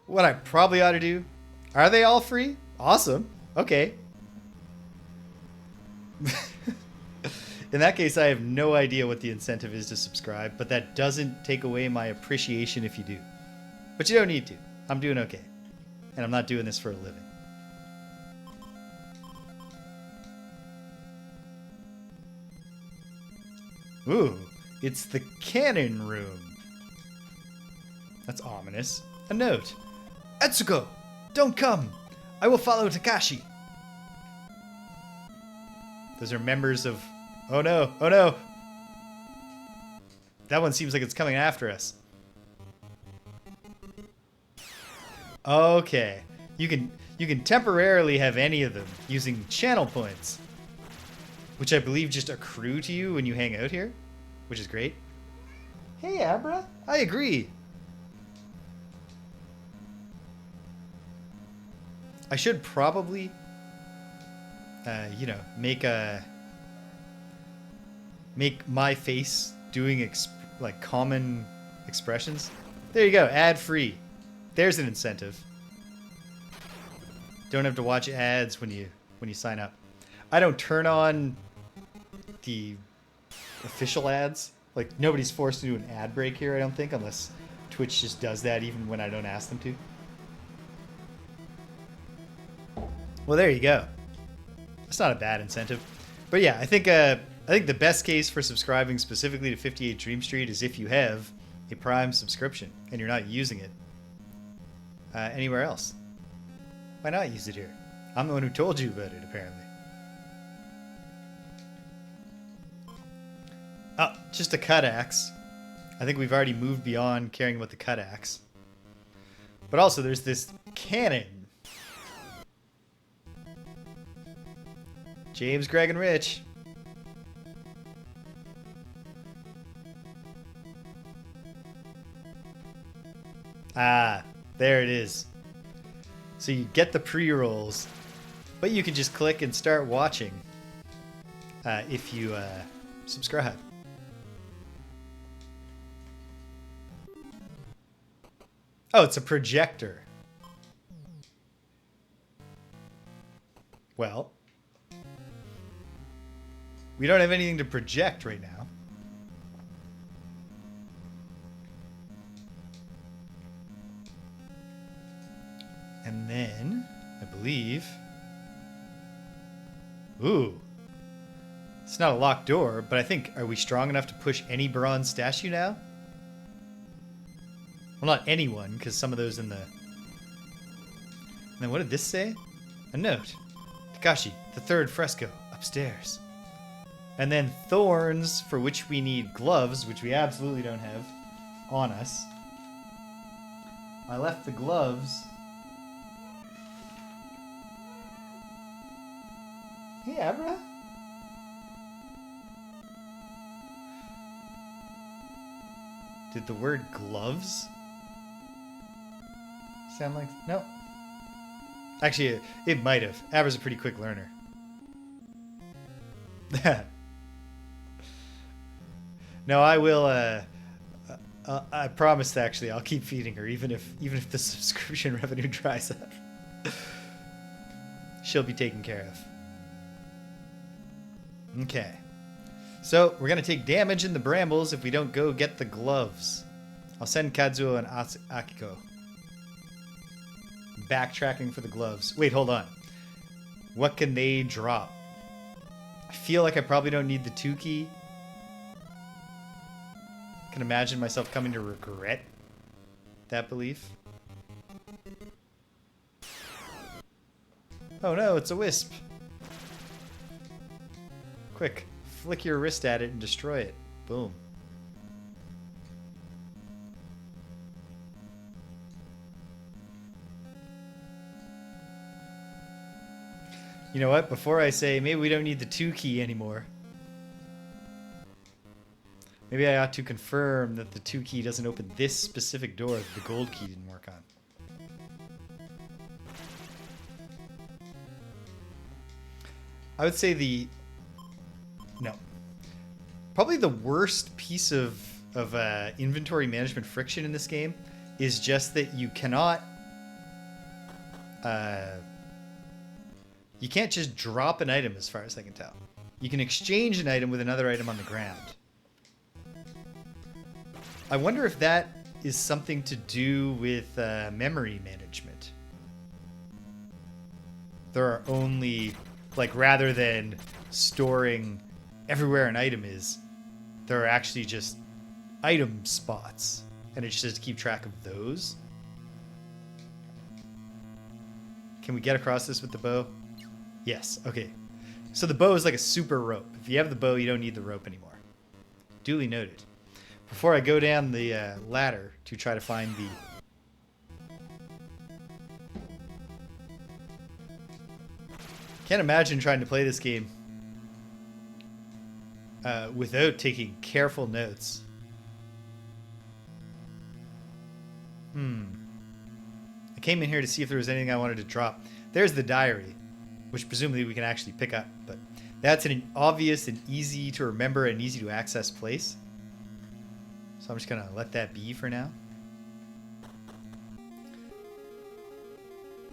A: What I probably ought to do, are they all free? Awesome. Okay. In that case, I have no idea what the incentive is to subscribe, but that doesn't take away my appreciation if you do. But you don't need to. I'm doing okay. And I'm not doing this for a living. Ooh, it's the cannon room. That's ominous. A note. Etsuko, don't come. I will follow Takashi. Those are members of... Oh no, oh no. That one seems like it's coming after us. Okay. You can temporarily have any of them using channel points, which I believe just accrue to you when you hang out here, which is great. Hey, Abra. I agree. I should probably, you know, make my face doing like common expressions. There you go, ad free. There's an incentive. Don't have to watch ads when you sign up. I don't turn on the official ads. Like, nobody's forced to do an ad break here, I don't think, unless Twitch just does that even when I don't ask them to. Well, there you go. That's not a bad incentive. But yeah, I think the best case for subscribing specifically to 58 Dream Street is if you have a Prime subscription and you're not using it anywhere else. Why not use it here? I'm the one who told you about it, apparently. Oh, just a cut axe. I think we've already moved beyond caring about the cut axe. But also there's this cannon. James, Greg, and Rich. Ah, there it is. So you get the pre-rolls, but you can just click and start watching if you subscribe. Oh, it's a projector. Well, we don't have anything to project right now. And then, I believe... Ooh. It's not a locked door, but I think... Are we strong enough to push any bronze statue now? Well, not anyone, because some of those in the... And then what did this say? A note. Takashi, the third fresco, upstairs. And then thorns, for which we need gloves, which we absolutely don't have on us. I left the gloves... Hey, Abra? Did the word gloves sound like... No. Actually, it might have. Abra's a pretty quick learner. No, I will... I promise, actually, I'll keep feeding her, even if the subscription revenue dries up. She'll be taken care of. Okay. So, we're going to take damage in the brambles if we don't go get the gloves. I'll send Kazuo and Akiko. Backtracking for the gloves. Wait, hold on. What can they drop? I feel like I probably don't need the 2 key. I can imagine myself coming to regret that belief. Oh no, it's a wisp. Quick, flick your wrist at it and destroy it. Boom. You know what? Before I say maybe we don't need the 2 key anymore, maybe I ought to confirm that the 2 key doesn't open this specific door that the gold key didn't work on. I would say no. Probably the worst piece of inventory management friction in this game is just that you cannot... you can't just drop an item as far as I can tell. You can exchange an item with another item on the ground. I wonder if that is something to do with memory management. There are only... Like, rather than storing everywhere an item is, there are actually just item spots. And it's just to keep track of those. Can we get across this with the bow? Yes, okay. So the bow is like a super rope. If you have the bow, you don't need the rope anymore. Duly noted. Before I go down the ladder to try to find the... Can't imagine trying to play this game without taking careful notes. I came in here to see if there was anything I wanted to drop. There's the diary, which presumably we can actually pick up, but that's an obvious and easy to remember and easy to access place. So I'm just gonna let that be for now.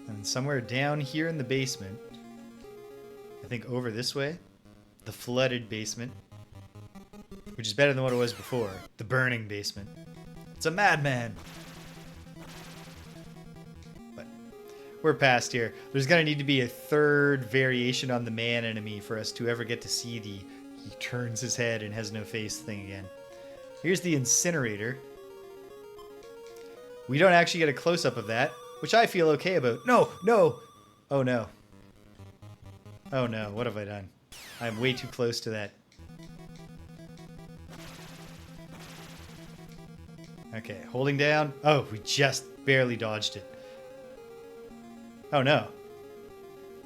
A: And somewhere down here in the basement, I think over this way, the flooded basement, which is better than what it was before, the burning basement. It's a madman. But we're past here. There's gonna need to be a third variation on the man enemy for us to ever get to see the he turns his head and has no face thing again. Here's the incinerator. We don't actually get a close-up of that, which I feel okay about. No, no. Oh no. Oh no, what have I done? I'm way too close to that. Okay, holding down. Oh, we just barely dodged it. Oh, no.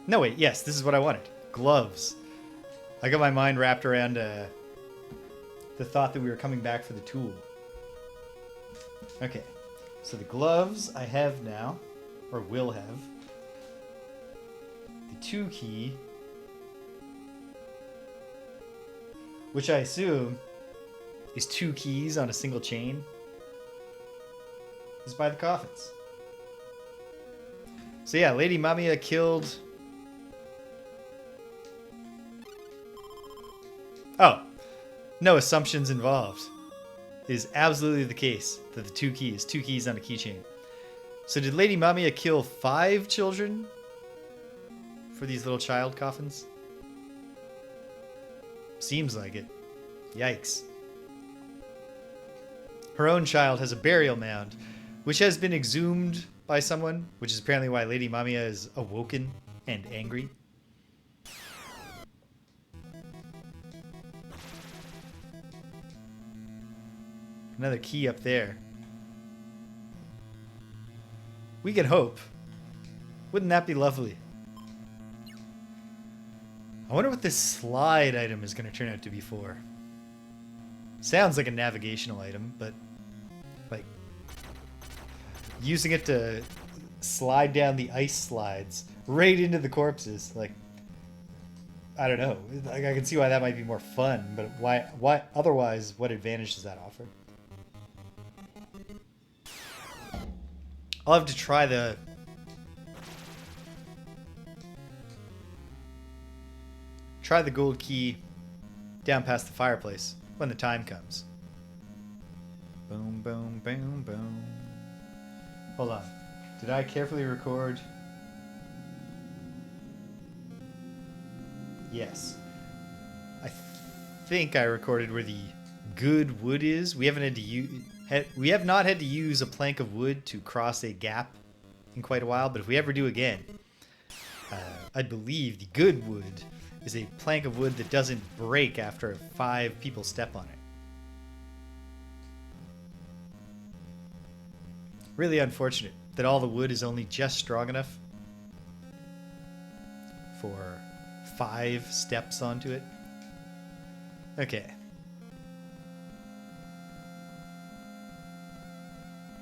A: No, wait, yes, this is what I wanted. Gloves. I got my mind wrapped around the thought that we were coming back for the tool. Okay, so the gloves I have now, or will have. The 2 key, which I assume is 2 keys on a single chain, is by the coffins. So yeah, Lady Mamiya killed... Oh, no assumptions involved. It is absolutely the case that the 2 keys on a keychain. So did Lady Mamiya kill 5 children for these little child coffins? Seems like it. Yikes. Her own child has a burial mound, which has been exhumed by someone, which is apparently why Lady Mamiya is awoken and angry. Another key up there. We can hope. Wouldn't that be lovely? I wonder what this slide item is going to turn out to be for. Sounds like a navigational item, but like using it to slide down the ice slides right into the corpses, like I don't know. Like, I can see why that might be more fun, but why otherwise what advantage does that offer? I'll have to try the gold key down past the fireplace when the time comes. Boom, boom, boom, boom. Hold on. Did I carefully record? Yes. I think I recorded where the good wood is. We haven't had to use... We have not had to use a plank of wood to cross a gap in quite a while, but if we ever do again, I believe the good wood is a plank of wood that doesn't break after 5 people step on it. Really unfortunate that all the wood is only just strong enough for 5 steps onto it. Okay.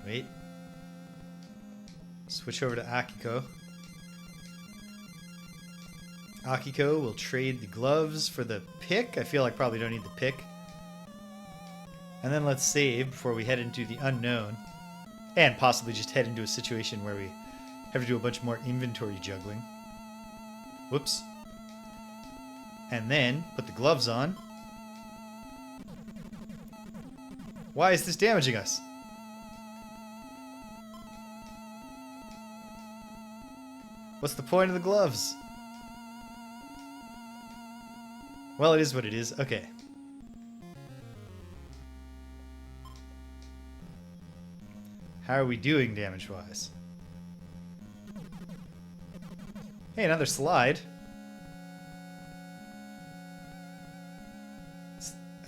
A: Wait. Switch over to Akiko. Akiko will trade the gloves for the pick. I feel like probably don't need the pick. And then let's save before we head into the unknown. And possibly just head into a situation where we have to do a bunch more inventory juggling. Whoops. And then put the gloves on. Why is this damaging us? What's the point of the gloves? Well, it is what it is. Okay. How are we doing damage-wise? Hey, another slide.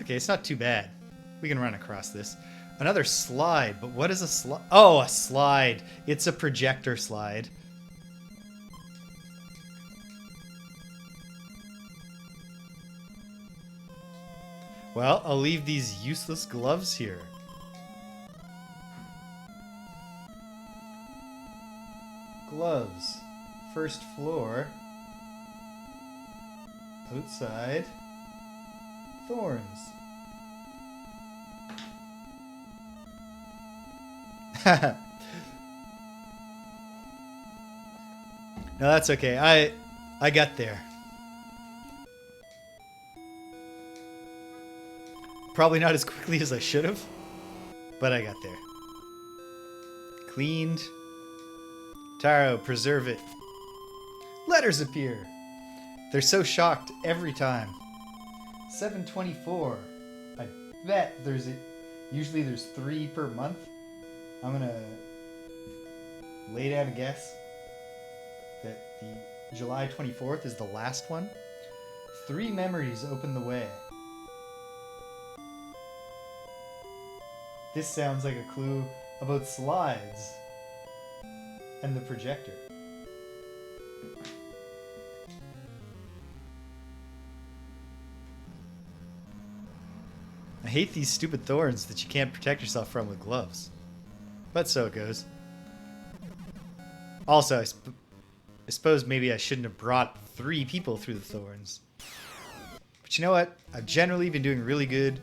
A: Okay, it's not too bad. We can run across this. Another slide, but what is a slide? Oh, a slide. It's a projector slide. Well, I'll leave these useless gloves here. Gloves. First floor. Outside. Thorns. No, that's okay. I got there. Probably not as quickly as I should have, but I got there. Cleaned. Taro, preserve it. Letters appear. They're so shocked every time. 724. I bet usually there's 3 per month. I'm gonna lay down a guess that the July 24th is the last one. 3 memories open the way. This sounds like a clue about slides and the projector. I hate these stupid thorns that you can't protect yourself from with gloves. But so it goes. Also, I suppose maybe I shouldn't have brought 3 people through the thorns. But you know what? I've generally been doing really good.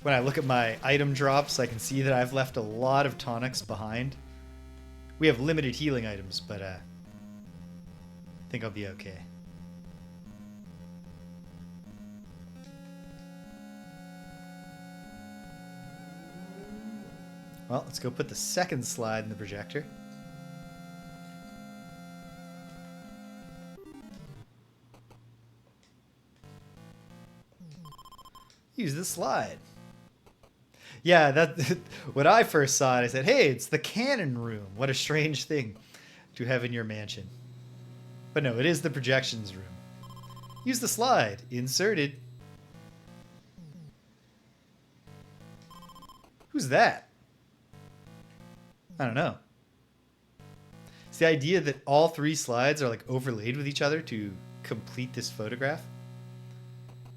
A: When I look at my item drops, I can see that I've left a lot of tonics behind. We have limited healing items, but I think I'll be okay. Well, let's go put the second slide in the projector. Use the slide. Yeah, that when I first saw it, I said, hey, it's the cannon room. What a strange thing to have in your mansion. But no, it is the projections room. Use the slide. Inserted. Who's that? I don't know. It's the idea that all 3 slides are like overlaid with each other to complete this photograph.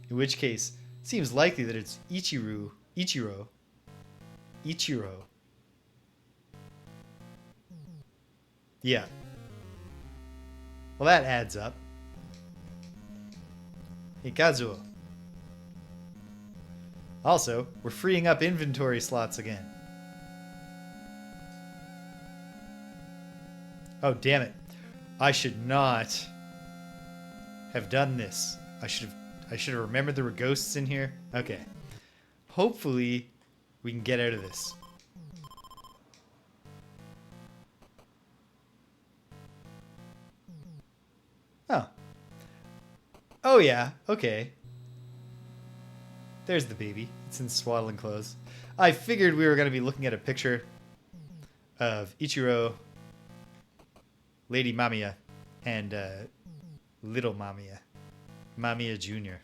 A: In which case, it seems likely that it's Ichiro. Yeah. Well, that adds up. Hey, Kazuo. Also, we're freeing up inventory slots again. Oh, damn it. I should not have done this. I should have remembered there were ghosts in here. Okay. Hopefully, we can get out of this. Oh. Oh, yeah. Okay. There's the baby. It's in swaddling clothes. I figured we were going to be looking at a picture of Ichiro, Lady Mamiya, and Little Mamiya. Mamiya Jr.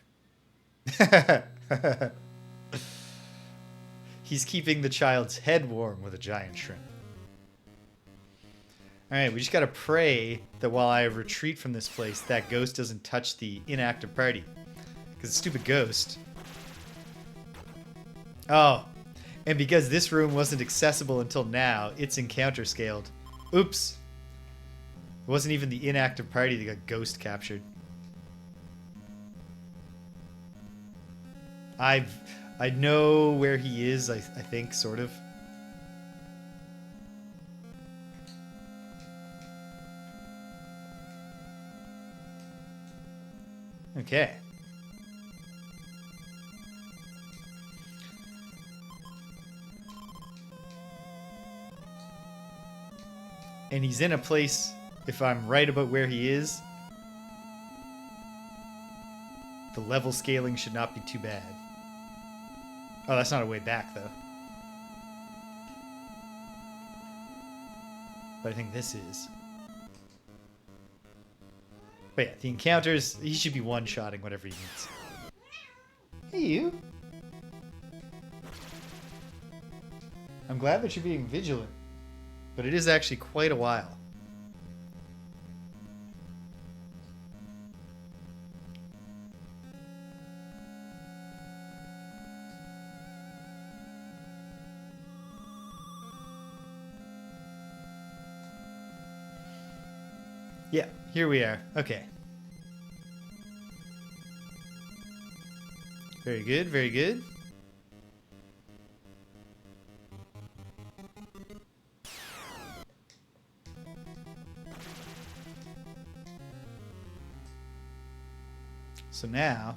A: He's keeping the child's head warm with a giant shrimp. Alright, we just gotta pray that while I retreat from this place, that ghost doesn't touch the inactive party. Because it's a stupid ghost. Oh, and because this room wasn't accessible until now, it's encounter scaled. Oops. It wasn't even the inactive party that got ghost captured. I know where he is, I think, sort of. Okay. And he's in a place, if I'm right about where he is, the level scaling should not be too bad. Oh, that's not a way back, though. But I think this is. But yeah, the encounters, he should be one-shotting whatever he needs. Hey, you. I'm glad that you're being vigilant, but it is actually quite a while. Yeah, here we are. Okay. Very good, very good. So now,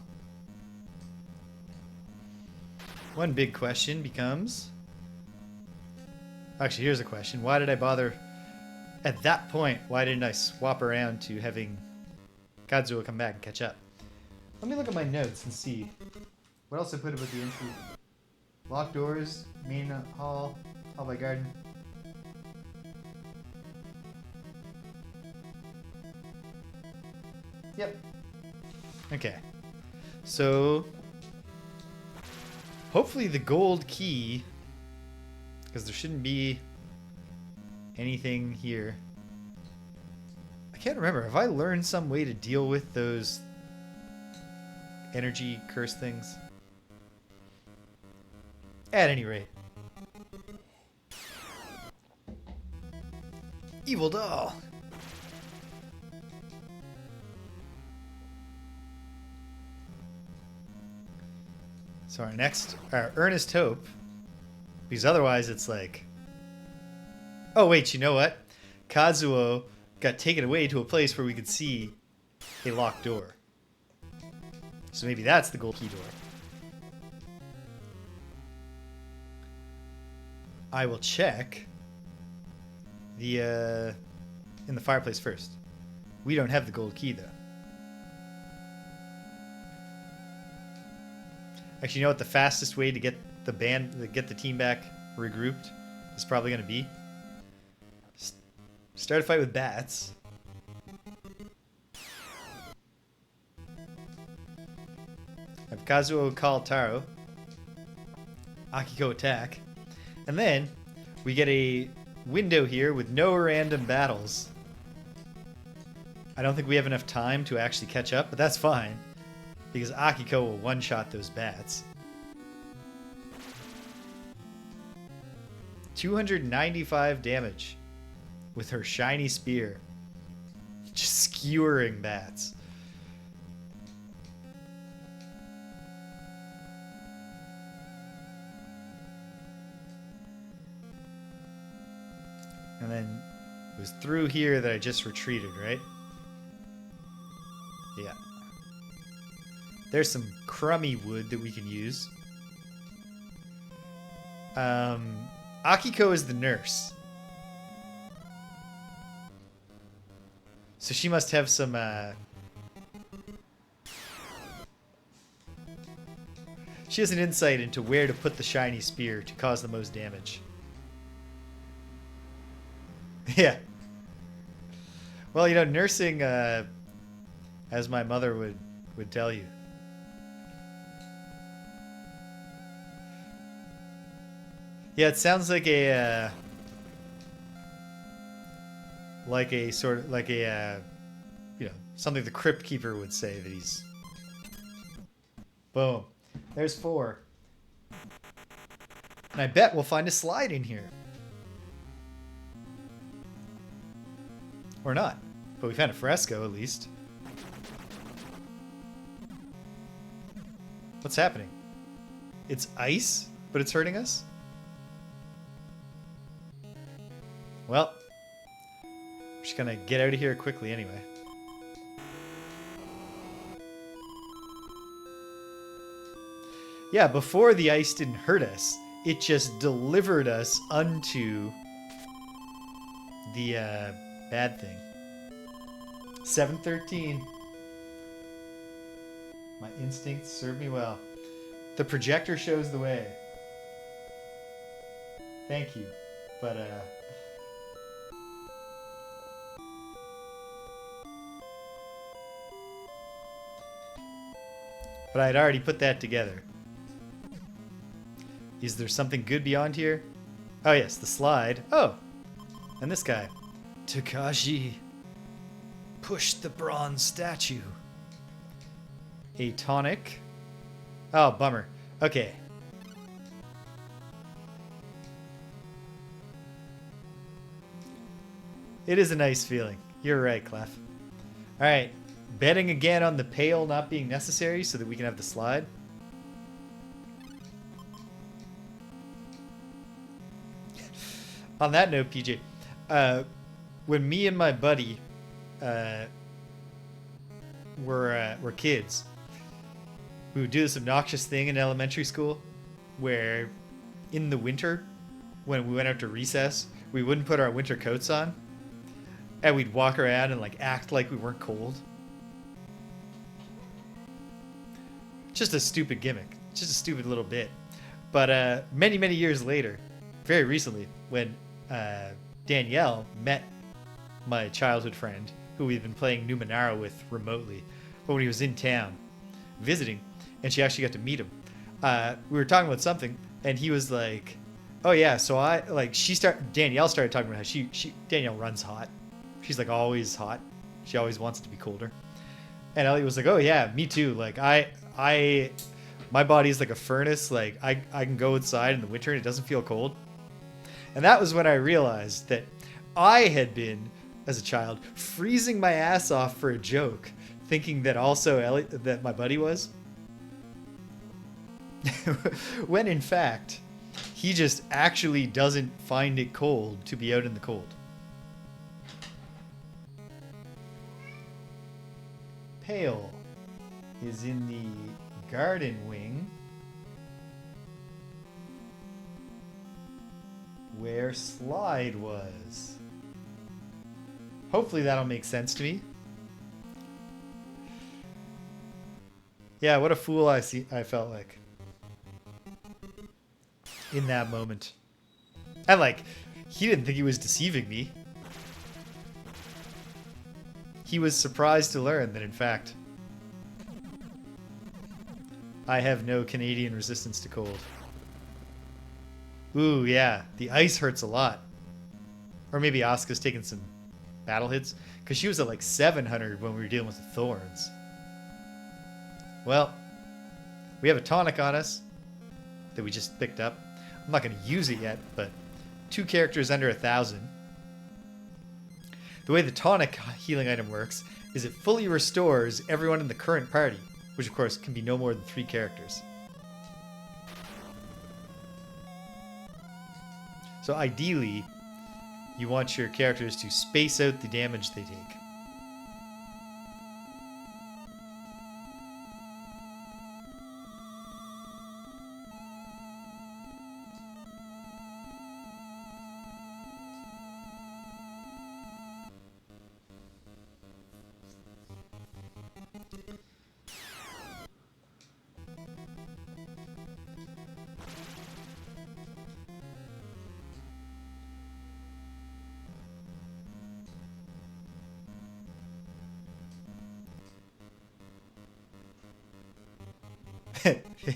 A: one big question becomes... Actually, here's a question. Why did I bother... At that point, why didn't I swap around to having Kazuo come back and catch up? Let me look at my notes and see what else I put about the entry. Locked doors, main hall, hall by garden. Yep. Okay. So, hopefully the gold key, because there shouldn't be anything here. I can't remember. Have I learned some way to deal with those energy curse things? At any rate. Evil doll. So our next, our earnest hope, because otherwise it's like, oh wait, you know what? Kazuo got taken away to a place where we could see a locked door. So maybe that's the gold key door. I will check the in the fireplace first. We don't have the gold key though. Actually, you know what the fastest way to get the team back regrouped is probably going to be? Start a fight with bats. Have Kazuo call Taro. Akiko attack. And then we get a window here with no random battles. I don't think we have enough time to actually catch up, but that's fine. Because Akiko will one-shot those bats. 295 damage with her shiny spear. Just skewering bats. And then it was through here that I just retreated, right? Yeah. There's some crummy wood that we can use. Akiko is the nurse. So she must have some... She has an insight into where to put the shiny spear to cause the most damage. Yeah. Well, you know, nursing, as my mother would tell you. Yeah, it sounds like a sort of like a you know, something the Crypt Keeper would say that he's. Boom. There's 4. And I bet we'll find a slide in here. Or not. But we found a fresco at least. What's happening? It's ice, but it's hurting us? Well, I'm just gonna get out of here quickly anyway. Yeah, before the ice didn't hurt us, it just delivered us unto the bad thing. 713. My instincts serve me well. The projector shows the way. Thank you. But I'd already put that together. Is there something good beyond here? Oh yes, the slide. Oh! And this guy. Takashi. Push the bronze statue. A tonic. Oh, bummer. Okay. It is a nice feeling. You're right, Clef. Alright. Betting again on the pail not being necessary so that we can have the slide. On that note, PJ, when me and my buddy were kids, we would do this obnoxious thing in elementary school where in the winter, when we went out to recess, we wouldn't put our winter coats on and we'd walk around and like act like we weren't cold. Just a stupid gimmick. Just a stupid little bit. But many, many years later, very recently, when Danielle met my childhood friend, who we've been playing Numenera with remotely, but when he was in town visiting, and she actually got to meet him, we were talking about something, and he was like, "Oh yeah, so I like." Danielle started talking about how Danielle runs hot. She's like always hot. She always wants it to be colder. And Elliot was like, "Oh yeah, me too. Like my body's like a furnace. Like I can go outside in the winter and it doesn't feel cold." And that was when I realized that I had been, as a child, freezing my ass off for a joke, thinking that also Elliot, that my buddy was. When in fact, he just actually doesn't find it cold to be out in the cold. Pale is in the garden wing, where Slide was. Hopefully that'll make sense to me. Yeah, what a fool I felt like in that moment. And like, he didn't think he was deceiving me. He was surprised to learn that in fact I have no Canadian resistance to cold. Ooh, yeah, the ice hurts a lot. Or maybe Asuka's taking some battle hits, because she was at like 700 when we were dealing with the thorns. Well, we have a tonic on us that we just picked up. I'm not going to use it yet, but 2 characters under 1,000. The way the tonic healing item works is it fully restores everyone in the current party, which of course can be no more than 3 characters. So ideally, you want your characters to space out the damage they take.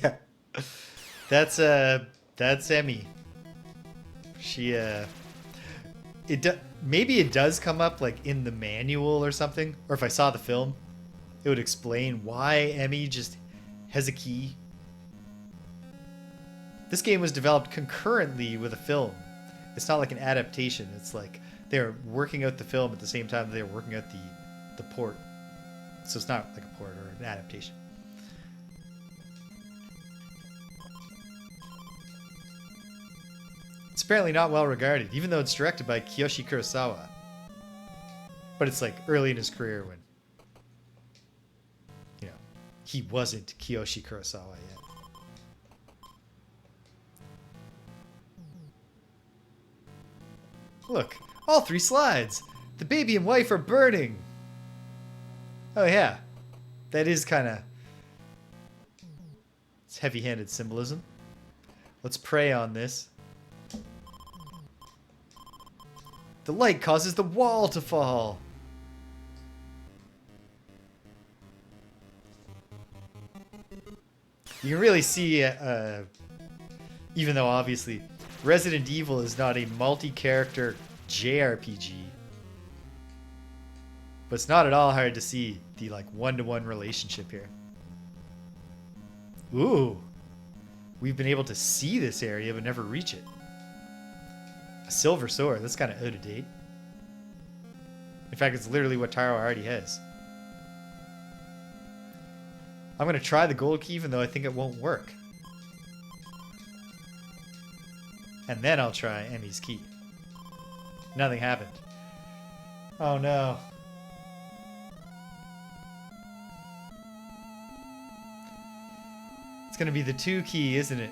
A: Yeah, that's Emmy. She maybe it does come up like in the manual or something, or if I saw the film, it would explain why Emmy just has a key. This game was developed concurrently with a film. It's not like an adaptation. It's like they're working out the film at the same time they're working out the port. So it's not like a port or an adaptation. It's apparently not well regarded, even though it's directed by Kiyoshi Kurosawa. But it's like early in his career when, you know, he wasn't Kiyoshi Kurosawa yet. Look, all 3 slides. The baby and wife are burning. Oh yeah, that is kind of, it's heavy-handed symbolism. Let's pray on this. The light causes the wall to fall. You can really see, even though obviously Resident Evil is not a multi-character JRPG, but it's not at all hard to see the like one-to-one relationship here. Ooh, we've been able to see this area but never reach it. A silver sword, that's kind of out of date. In fact, it's literally what Taro already has. I'm going to try the gold key even though I think it won't work. And then I'll try Emmy's key. Nothing happened. Oh no. It's going to be the 2 key, isn't it?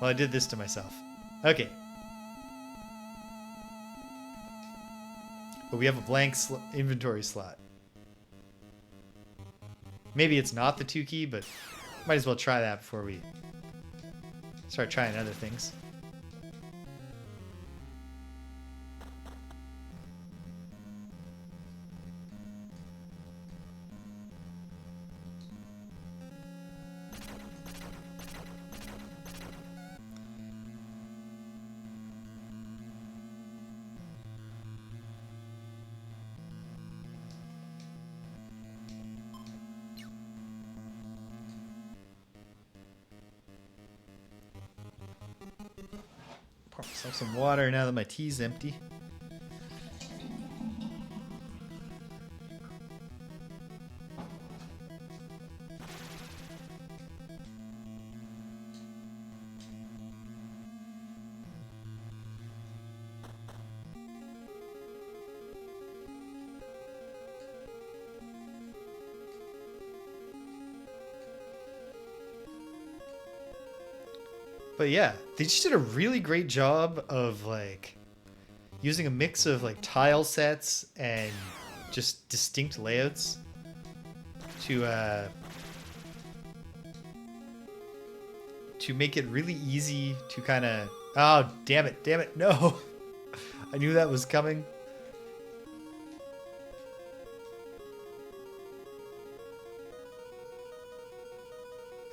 A: Well, I did this to myself. Okay. But we have a blank inventory slot. Maybe it's not the 2 key, but might as well try that before we start trying other things. Pour myself some water now that my tea's empty. But yeah, they just did a really great job of like using a mix of like tile sets and just distinct layouts to make it really easy to kind of... Oh, damn it, no. I knew that was coming.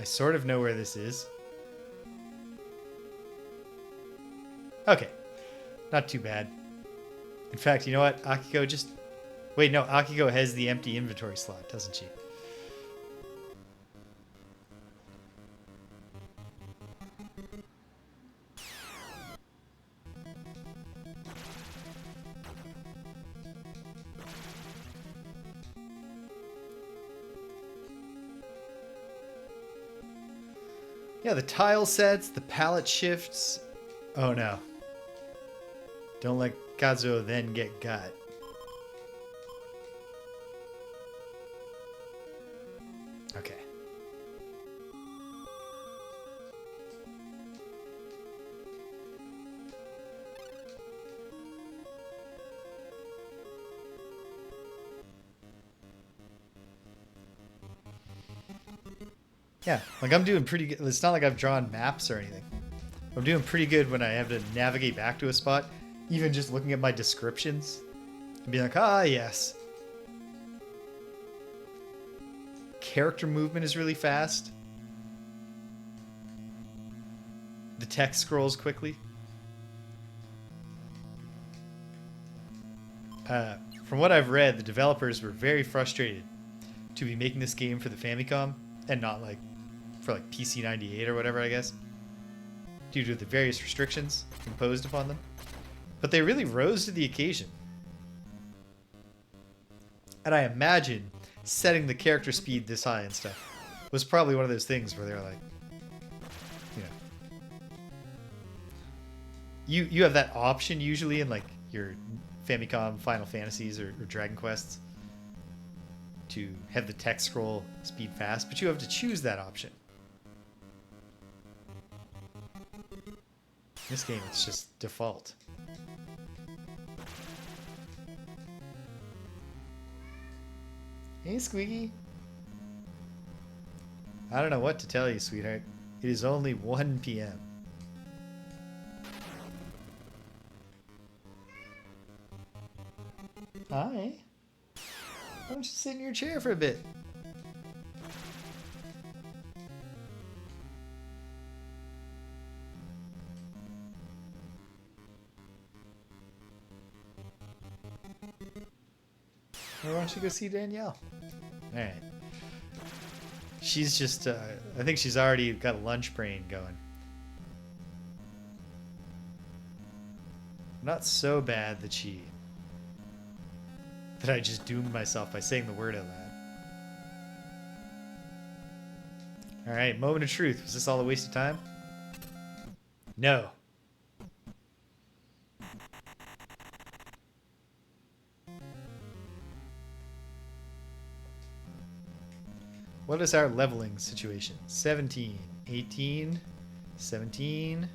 A: I sort of know where this is. Okay, not too bad. In fact, you know what? Akiko just... Wait, no, Akiko has the empty inventory slot, doesn't she? Yeah, the tile sets, the palette shifts. Oh no. Don't let Kazuo then get got. Okay. Yeah, like I'm doing pretty good. It's not like I've drawn maps or anything. I'm doing pretty good when I have to navigate back to a spot. Even just looking at my descriptions and being like, ah, yes. Character movement is really fast. The text scrolls quickly. From what I've read, the developers were very frustrated to be making this game for the Famicom and not like for like PC 98 or whatever, I guess, due to the various restrictions imposed upon them. But they really rose to the occasion. And I imagine setting the character speed this high and stuff was probably one of those things where they're like, you know, you have that option usually in like your Famicom Final Fantasies or Dragon Quests to have the text scroll speed fast, but you have to choose that option. In this game, it's just default. Hey, Squeaky. I don't know what to tell you, sweetheart. It is only 1 p.m. Hi. Why don't you sit in your chair for a bit? Or why don't you go see Danielle? Alright. She's just, I think she's already got lunch brain going. Not so bad that I just doomed myself by saying the word out loud. Alright, moment of truth. Was this all a waste of time? No. What is our leveling situation? 17, 18, 17,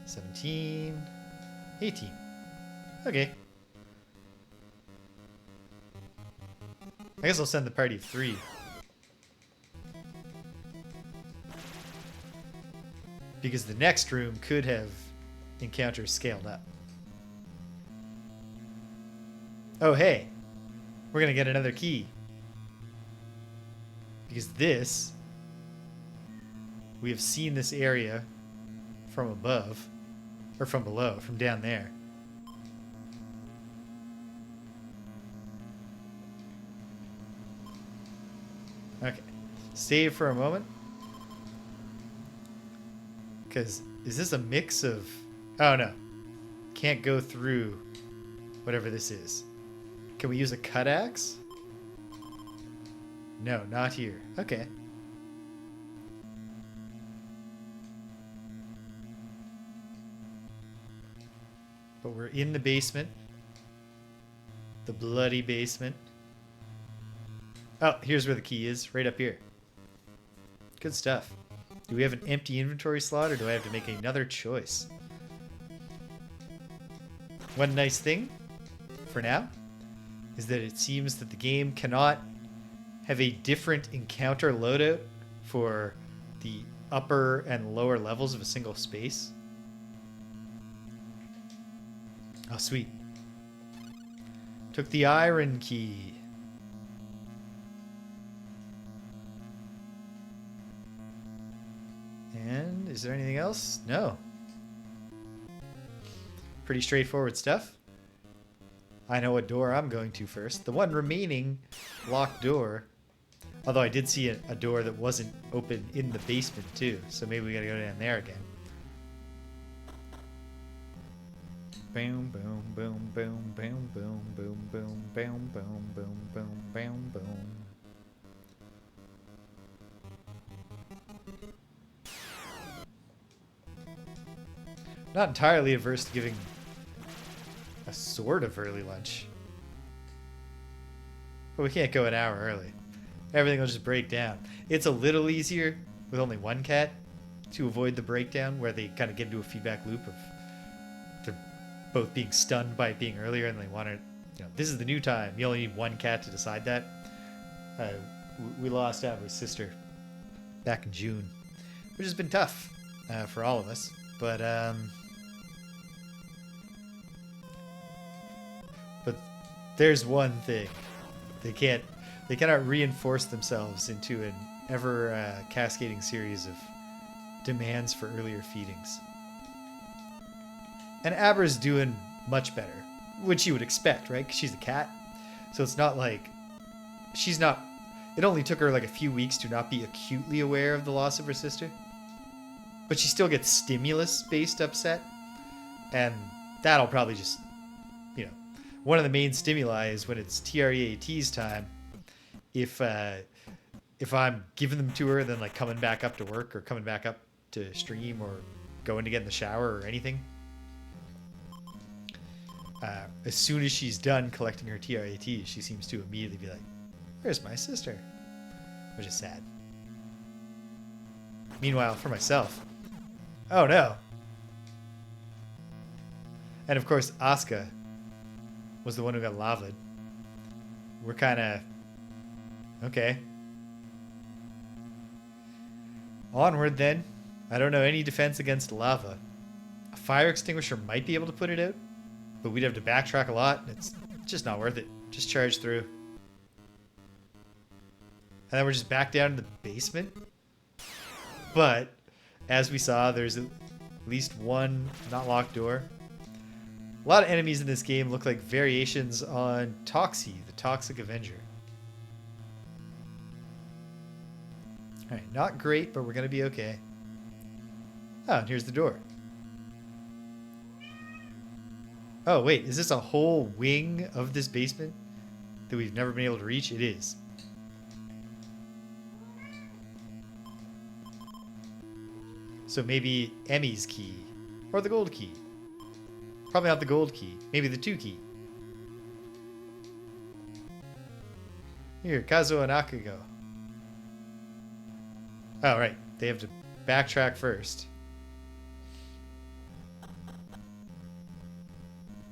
A: 17, 18. Okay. I guess I'll send the party of 3. Because the next room could have encounters scaled up. Oh, hey. We're going to get another key. Because this, we have seen this area from above, or from below, from down there. Okay, save for a moment. Because, is this a mix of... Oh no, can't go through whatever this is. Can we use a cut axe? No, not here. Okay. But we're in the basement. The bloody basement. Oh, here's where the key is. Right up here. Good stuff. Do we have an empty inventory slot, or do I have to make another choice? One nice thing, for now, is that it seems that the game cannot have a different encounter loadout for the upper and lower levels of a single space. Oh, sweet. Took the iron key. And is there anything else? No. Pretty straightforward stuff. I know what door I'm going to first. The one remaining locked door. Although I did see a door that wasn't open in the basement too. So maybe we gotta go down there again. Boom, boom, boom, boom, boom, boom, boom, boom, boom, boom, boom, boom, boom, boom. Not entirely averse to giving a sort of early lunch. But we can't go an hour early. Everything will just break down. It's a little easier with only one cat to avoid the breakdown where they kind of get into a feedback loop of they're both being stunned by it being earlier and they want to, you know, this is the new time. You only need one cat to decide that. We lost Abra's sister back in June, which has been tough for all of us. But there's one thing. They cannot reinforce themselves into an ever cascading series of demands for earlier feedings. And Abra's doing much better, which you would expect, right? 'Cause she's a cat. So it's not like she's not. It only took her like a few weeks to not be acutely aware of the loss of her sister. But she still gets stimulus-based upset. And that'll probably just, you know, one of the main stimuli is when it's TREAT's time. If I'm giving them to her, then like coming back up to work or coming back up to stream or going to get in the shower or anything. As soon as she's done collecting her TRATs, she seems to immediately be like, "Where's my sister?" Which is sad. Meanwhile, for myself, oh no. And of course, Asuka was the one who got lavaed. We're kind of okay. Onward then. I don't know any defense against lava. A fire extinguisher might be able to put it out, but we'd have to backtrack a lot. It's just not worth it. Just charge through. And then we're just back down to the basement. But as we saw, there's at least one not locked door. A lot of enemies in this game look like variations on Toxie, the Toxic Avenger. Alright, not great, but we're going to be okay. Oh, and here's the door. Oh, wait, is this a whole wing of this basement that we've never been able to reach? It is. So maybe Emmy's key. Or the gold key. Probably not the gold key. Maybe the 2 key. Here, Kazuo and Akugo. Oh, right. They have to backtrack first.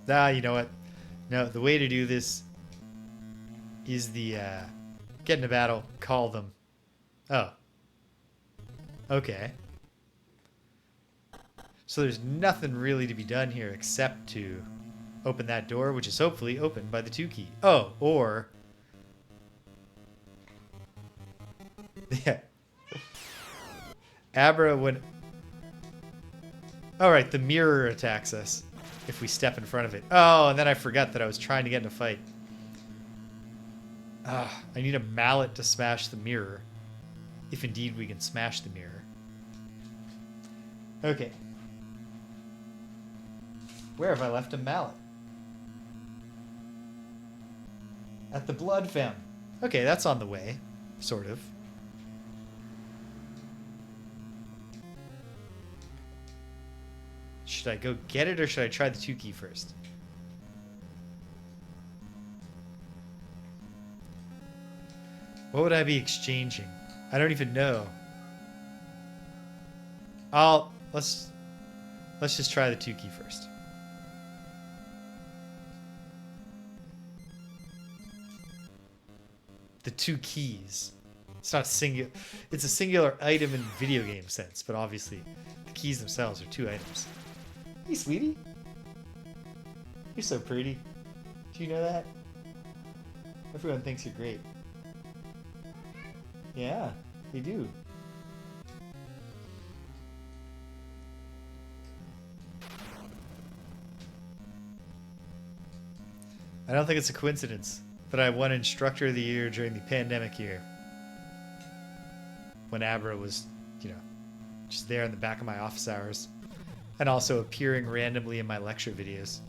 A: You know what? No, the way to do this is the get in a battle, call them. Oh. Okay. So there's nothing really to be done here except to open that door, which is hopefully opened by the 2 key. Oh, or... yeah. Abra would... oh, right, the mirror attacks us if we step in front of it. Oh, and then I forgot that I was trying to get in a fight. I need a mallet to smash the mirror. If indeed we can smash the mirror. Okay. Where have I left a mallet? At the blood fountain. Okay, that's on the way. Sort of. Should I go get it or should I try the 2 key first? What would I be exchanging? I don't even know. Let's just try the 2 key first. The 2 keys. It's not singular. It's a singular item in video game sense, but obviously the keys themselves are 2 items. Hey, sweetie. You're so pretty. Do you know that? Everyone thinks you're great. Yeah, they do. I don't think it's a coincidence that I won Instructor of the Year during the pandemic year. When Abra was, just there in the back of my office hours. And also appearing randomly in my lecture videos.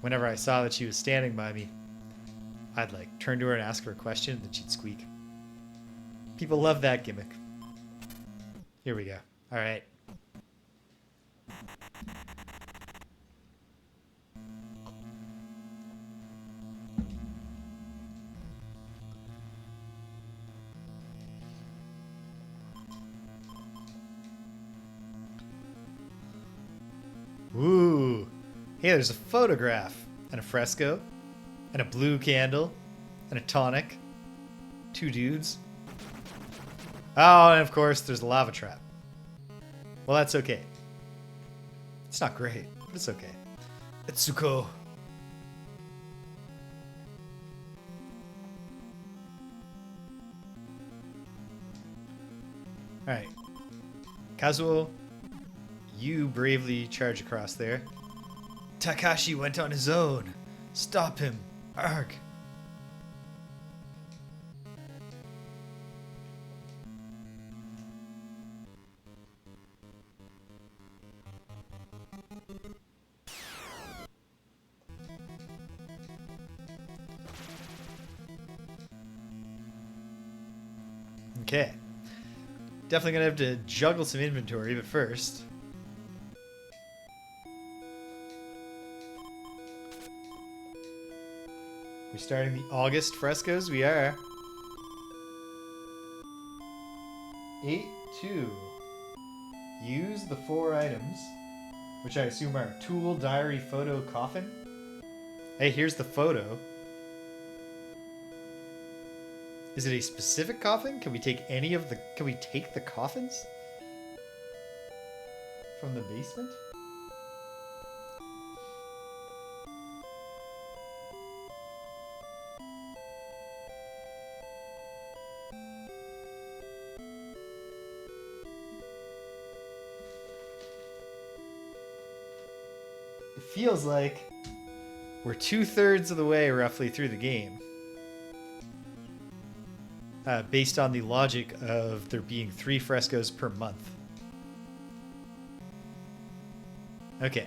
A: Whenever I saw that she was standing by me, I'd turn to her and ask her a question, and then she'd squeak. People love that gimmick. Here we go. All right. Ooh. Hey, there's a photograph and a fresco and a blue candle and a tonic. 2 dudes. Oh, and of course, there's a lava trap. Well, that's okay. It's not great, but it's okay. Etsuko. Alright. Kazuo, you bravely charge across there. Takashi went on his own. Stop him. Arg. Okay. Definitely gonna have to juggle some inventory, but first. We're starting the August frescoes. We are. 8-2. Use the 4 items, which I assume are tool, diary, photo, coffin. Hey, here's the photo. Is it a specific coffin? Can we take can we take the coffins? From the basement? It feels like we're 2/3 of the way roughly through the game. Based on the logic of there being 3 frescoes per month. Okay.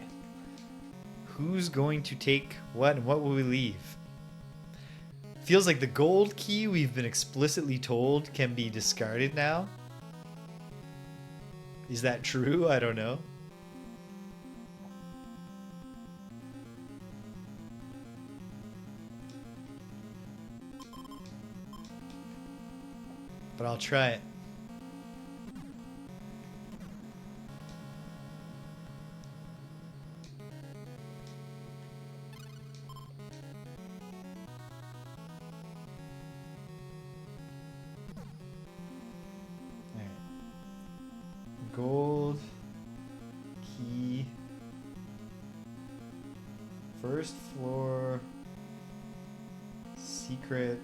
A: Who's going to take what and what will we leave? Feels like the gold key we've been explicitly told can be discarded now. Is that true? I don't know. But I'll try it. Alright. Gold key. First floor. Secret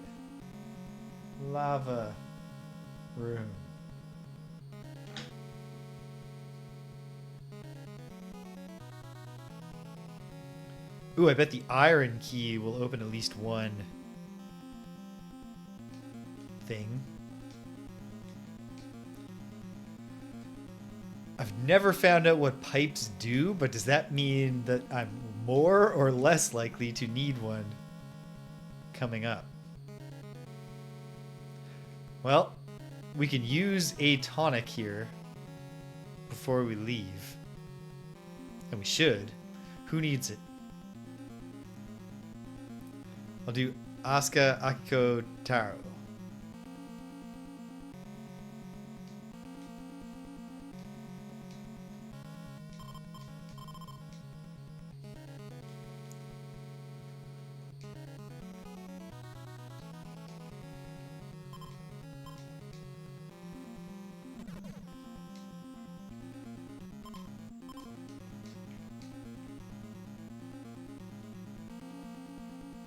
A: lava room. Ooh, I bet the iron key will open at least one thing. I've never found out what pipes do, but does that mean that I'm more or less likely to need one coming up? Well, we can use a tonic here before we leave. And we should. Who needs it? I'll do Asuka, Akiko, Taro.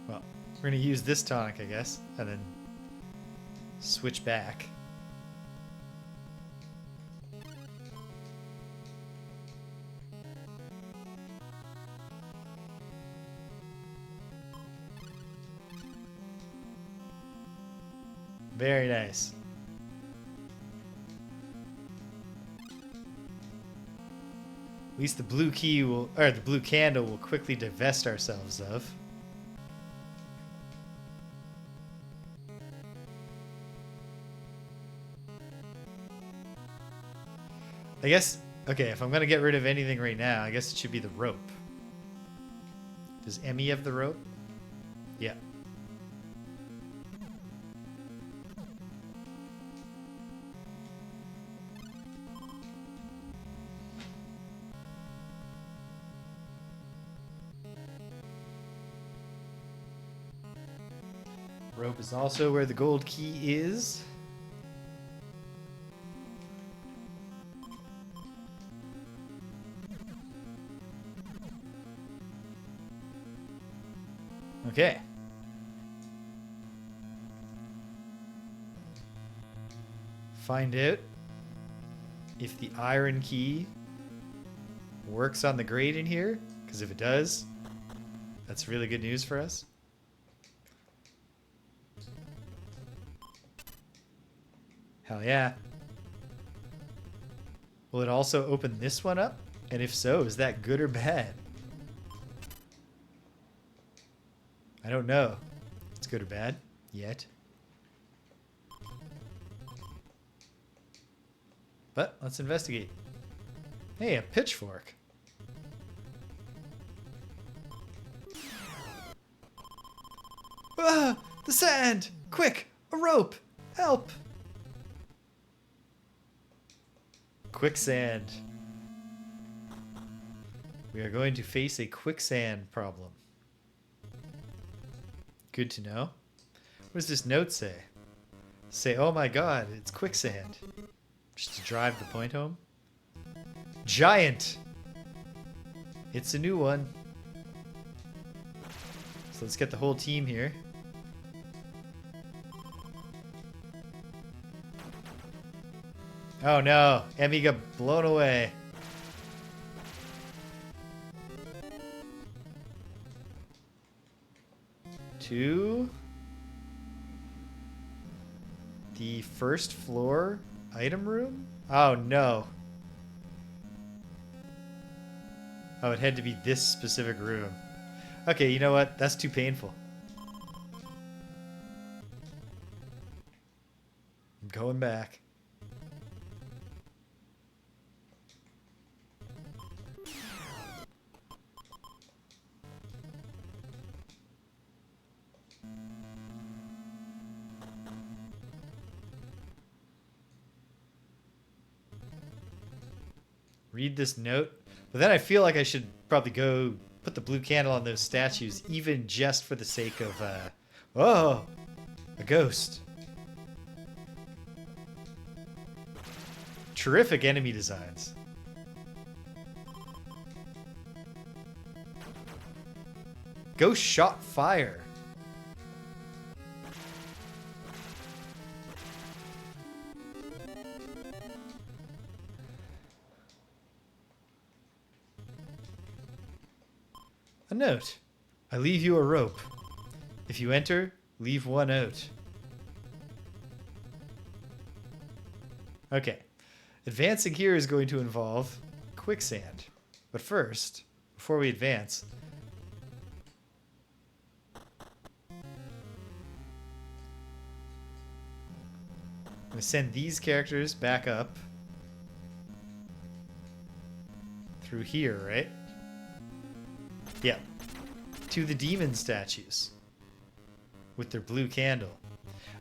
A: Well, we're going to use this tonic, I guess, and then switch back. Very nice. At least the blue key will, or the blue candle will quickly divest ourselves of. I guess, okay, if I'm going to get rid of anything right now, I guess it should be the rope. Does Emmy have the rope? Yeah. Rope is also where the gold key is. Okay. Find out if the iron key works on the grate in here, because if it does, that's really good news for us. Hell yeah. Will it also open this one up? And if so, is that good or bad? I don't know. It's good or bad yet. But let's investigate. Hey, a pitchfork. Ah! The sand! Quick! A rope! Help! Quicksand. We are going to face a quicksand problem. Good to know. What does this note say? Say, oh my god, it's quicksand. Just to drive the point home. Giant! It's a new one. So let's get the whole team here. Oh no, Emmy got blown away. To the first floor item room? Oh no. Oh, it had to be this specific room. Okay, you know what? That's too painful. I'm going back. Read this note. But then I feel like I should probably go put the blue candle on those statues, even just for the sake of, oh, a ghost. Terrific enemy designs. Ghost shot fire. A note. I leave you a rope. If you enter, leave one out. Okay. Advancing here is going to involve quicksand. But first, before we advance, I'm going to send these characters back up through here, right? Yeah. To the demon statues with their blue candle.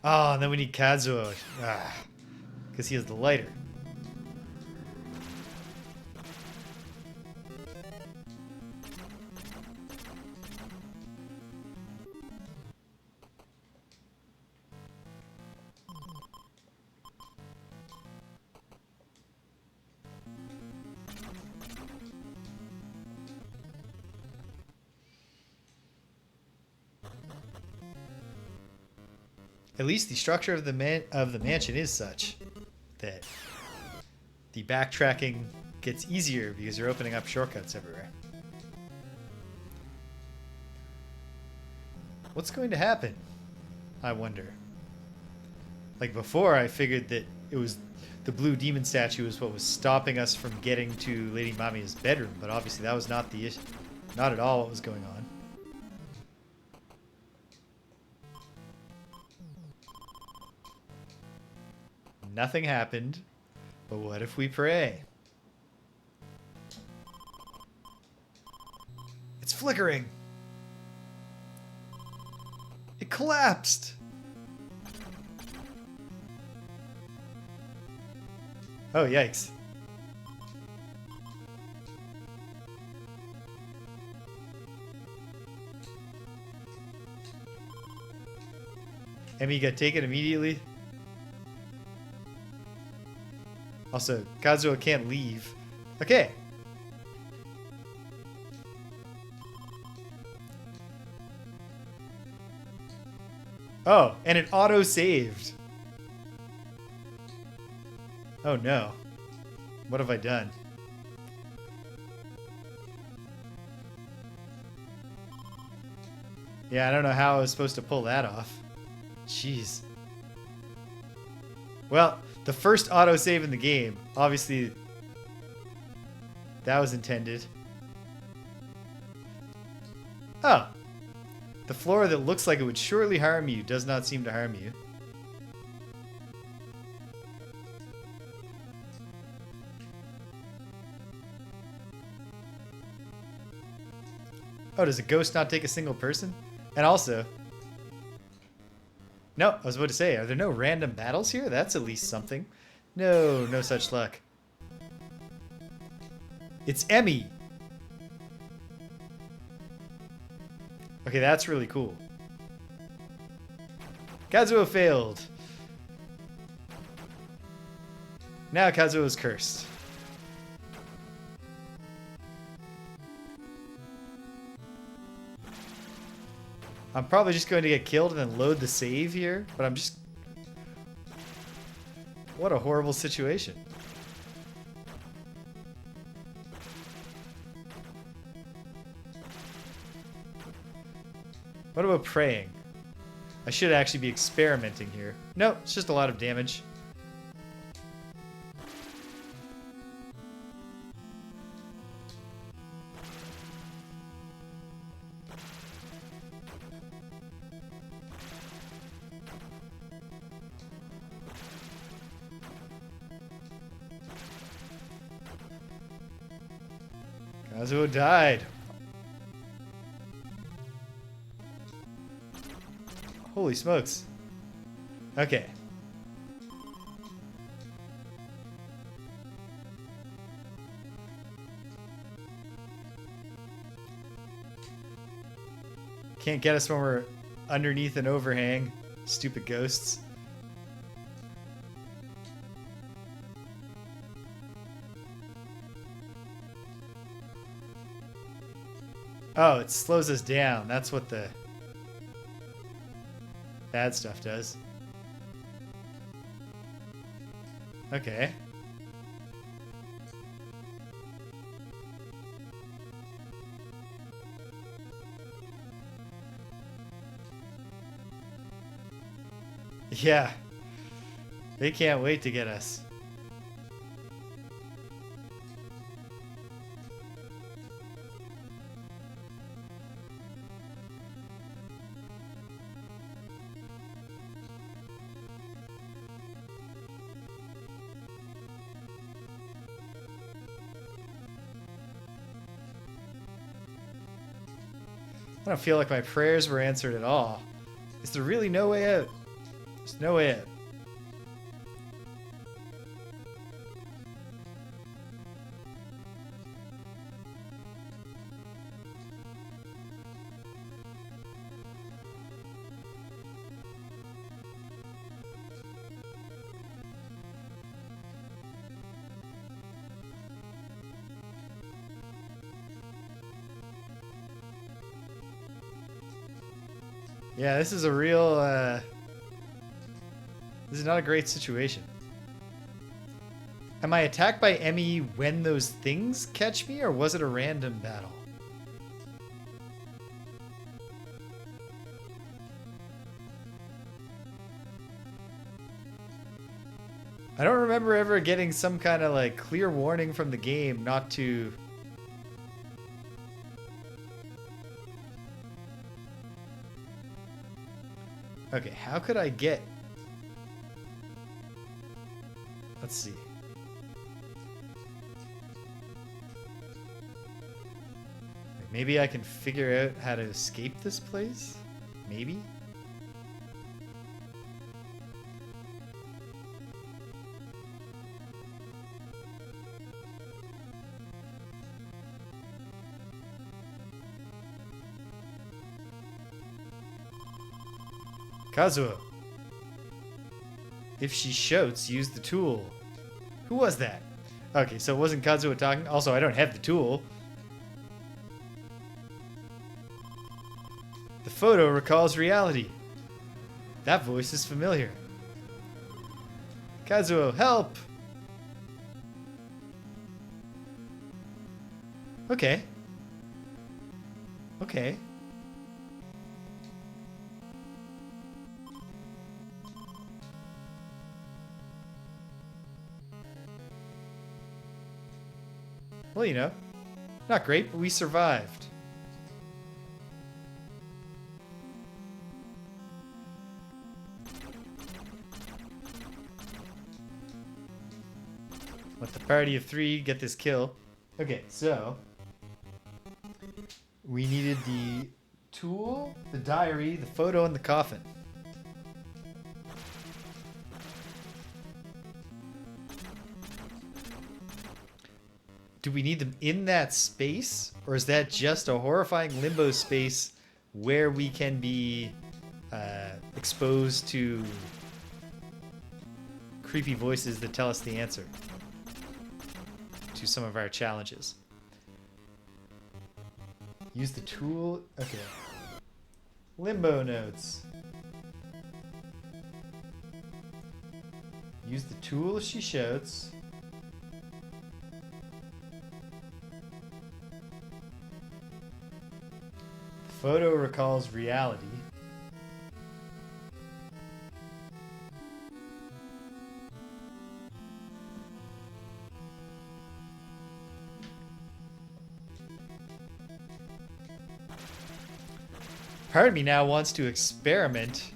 A: Oh, and then we need Kazuo. Because he has the lighter. At least the structure of the mansion is such that the backtracking gets easier because you're opening up shortcuts everywhere. What's going to happen? I wonder. Like before, I figured that it was the blue demon statue was what was stopping us from getting to Lady Mamiya's bedroom, but obviously that was not the issue. Not at all what was going on. Nothing happened, but what if we pray? It's flickering. It collapsed. Oh, yikes. Emmy got taken immediately. Also, Kazuo can't leave. Okay. Oh, and it auto-saved. Oh no. What have I done? Yeah, I don't know how I was supposed to pull that off. Jeez. Well, the first autosave in the game, obviously, that was intended. Oh. The floor that looks like it would surely harm you does not seem to harm you. Oh, does a ghost not take a single person? And also... No, I was about to say, are there no random battles here? That's at least something. No, no such luck. It's Emmy! Okay, that's really cool. Kazuo failed. Now Kazuo is cursed. I'm probably just going to get killed and then load the save here, but I'm just... What a horrible situation. What about praying? I should actually be experimenting here. No, it's just a lot of damage. Kazuo died. Holy smokes. Okay. Can't get us when we're underneath an overhang. Stupid ghosts. Oh, it slows us down. That's what the bad stuff does. Okay. Yeah. They can't wait to get us. I don't feel like my prayers were answered at all. Is there really no way out? There's no way out. Yeah, this is a real, this is not a great situation. Am I attacked by Emmy when those things catch me, or was it a random battle? I don't remember ever getting some kind of, like, clear warning from the game not to... Okay, how could I get... Let's see. Maybe I can figure out how to escape this place? Maybe? Kazuo. If she shouts, use the tool. Who was that? Okay, so it wasn't Kazuo talking. Also, I don't have the tool. The photo recalls reality. That voice is familiar. Kazuo, help! Okay. Okay. Well, you know, not great, but we survived. Let the party of 3 get this kill. Okay, so we needed the tool, the diary, the photo, and the coffin. Do we need them in that space? Or is that just a horrifying limbo space where we can be exposed to creepy voices that tell us the answer to some of our challenges? Use the tool. Okay. Limbo notes. Use the tool if she shouts. Photo recalls reality. Part of me now wants to experiment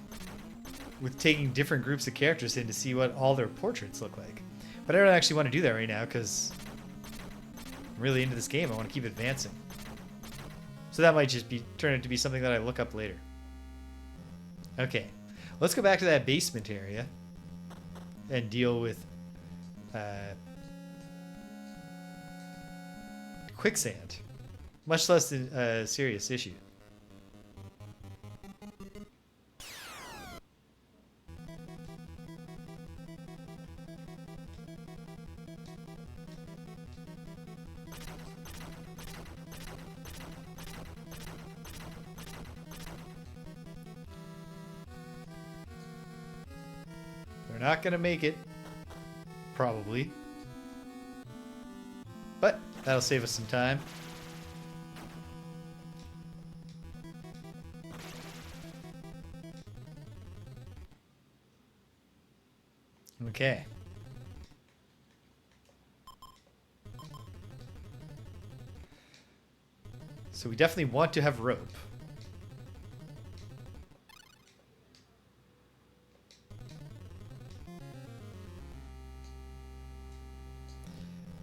A: with taking different groups of characters in to see what all their portraits look like. But I don't actually want to do that right now because I'm really into this game. I want to keep advancing. So that might just turn out to be something that I look up later. Okay, let's go back to that basement area and deal with quicksand. Much less a serious issue. We're not gonna make it, probably, but that'll save us some time. Okay. So we definitely want to have rope.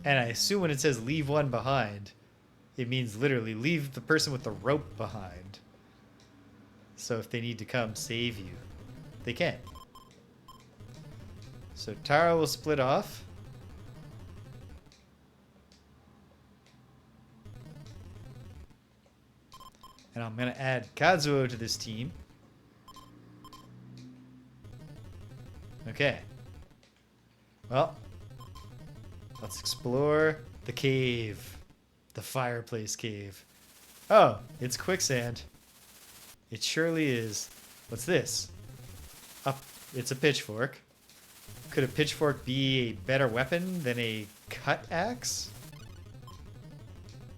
A: And I assume when it says leave one behind, it means literally leave the person with the rope behind. So if they need to come save you, they can. So Tara will split off. And I'm going to add Kazuo to this team. Okay. Well, let's explore the cave. The fireplace cave. Oh, it's quicksand. It surely is. What's this? It's a pitchfork. Could a pitchfork be a better weapon than a cut axe?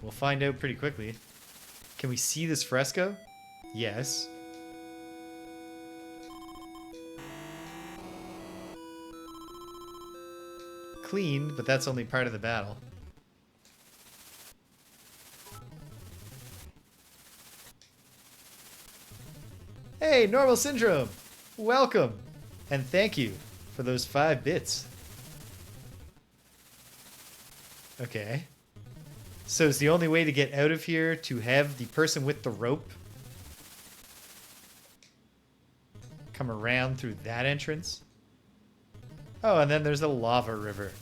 A: We'll find out pretty quickly. Can we see this fresco? Yes. Clean, but that's only part of the battle. Hey, Normal Syndrome! Welcome! And thank you for those 5 bits. Okay. So is the only way to get out of here to have the person with the rope come around through that entrance? Oh, and then there's a lava river.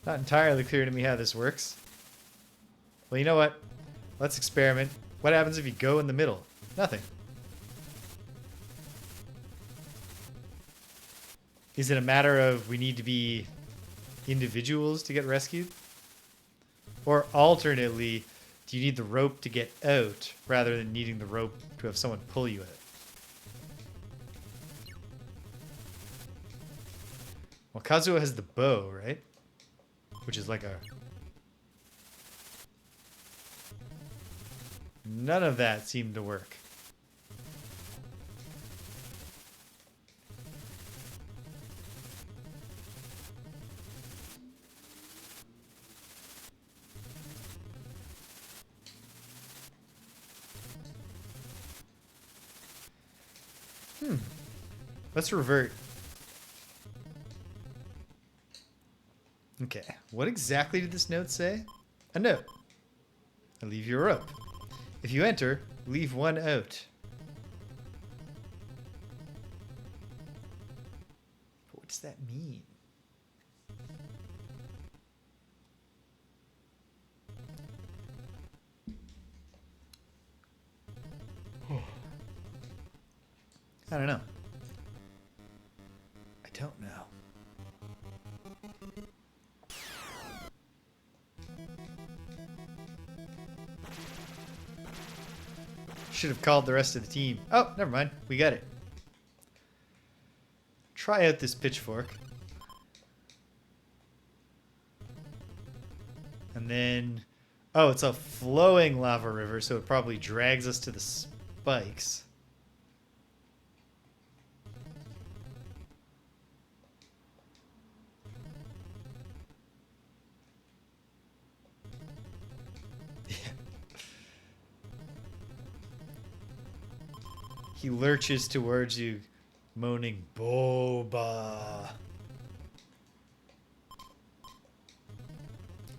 A: Not entirely clear to me how this works. Well, you know what? Let's experiment. What happens if you go in the middle? Nothing. Is it a matter of we need to be individuals to get rescued? Or alternately, do you need the rope to get out rather than needing the rope to have someone pull you out? Well, Kazuo has the bow, right? Which is like a... None of that seemed to work. Let's revert. Okay, what exactly did this note say? A note. I leave you a rope. If you enter, leave one out. But what does that mean? I don't know. I don't know. Should have called the rest of the team. Oh, never mind. We got it. Try out this pitchfork. And then... Oh, it's a flowing lava river, so it probably drags us to the spikes. He lurches towards you, moaning, "Boba."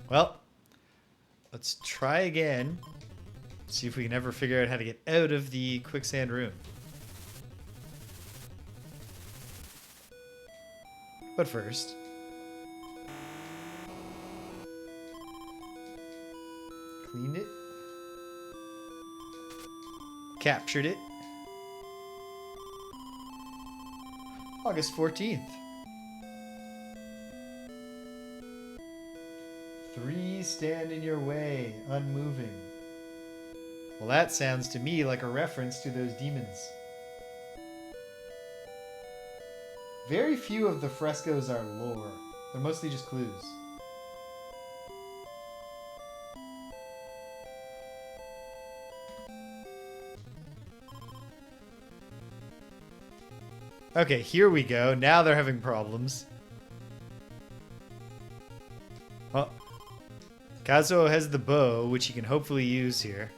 A: Well, let's try again. See if we can ever figure out how to get out of the quicksand room. But first... Cleaned it. Captured it. August 14th. 3 stand in your way, unmoving. Well, that sounds to me like a reference to those demons. Very few of the frescoes are lore. They're mostly just clues. Okay, here we go. Now they're having problems. Oh, Kazuo has the bow, which he can hopefully use here.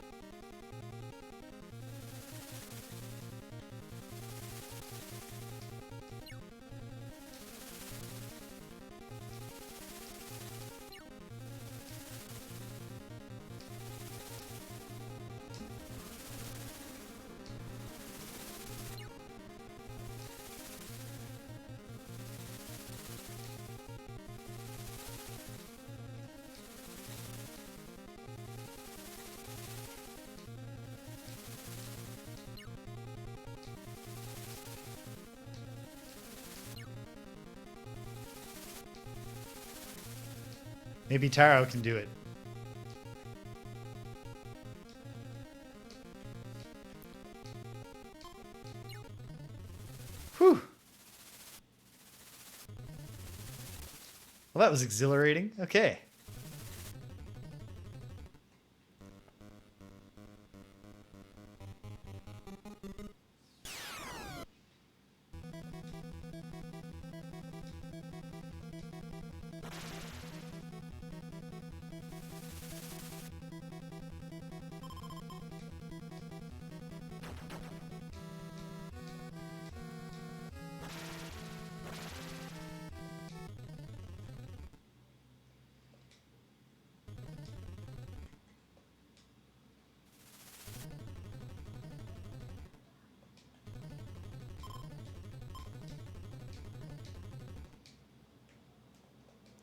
A: Maybe Taro can do it. Whew. Well, that was exhilarating. Okay.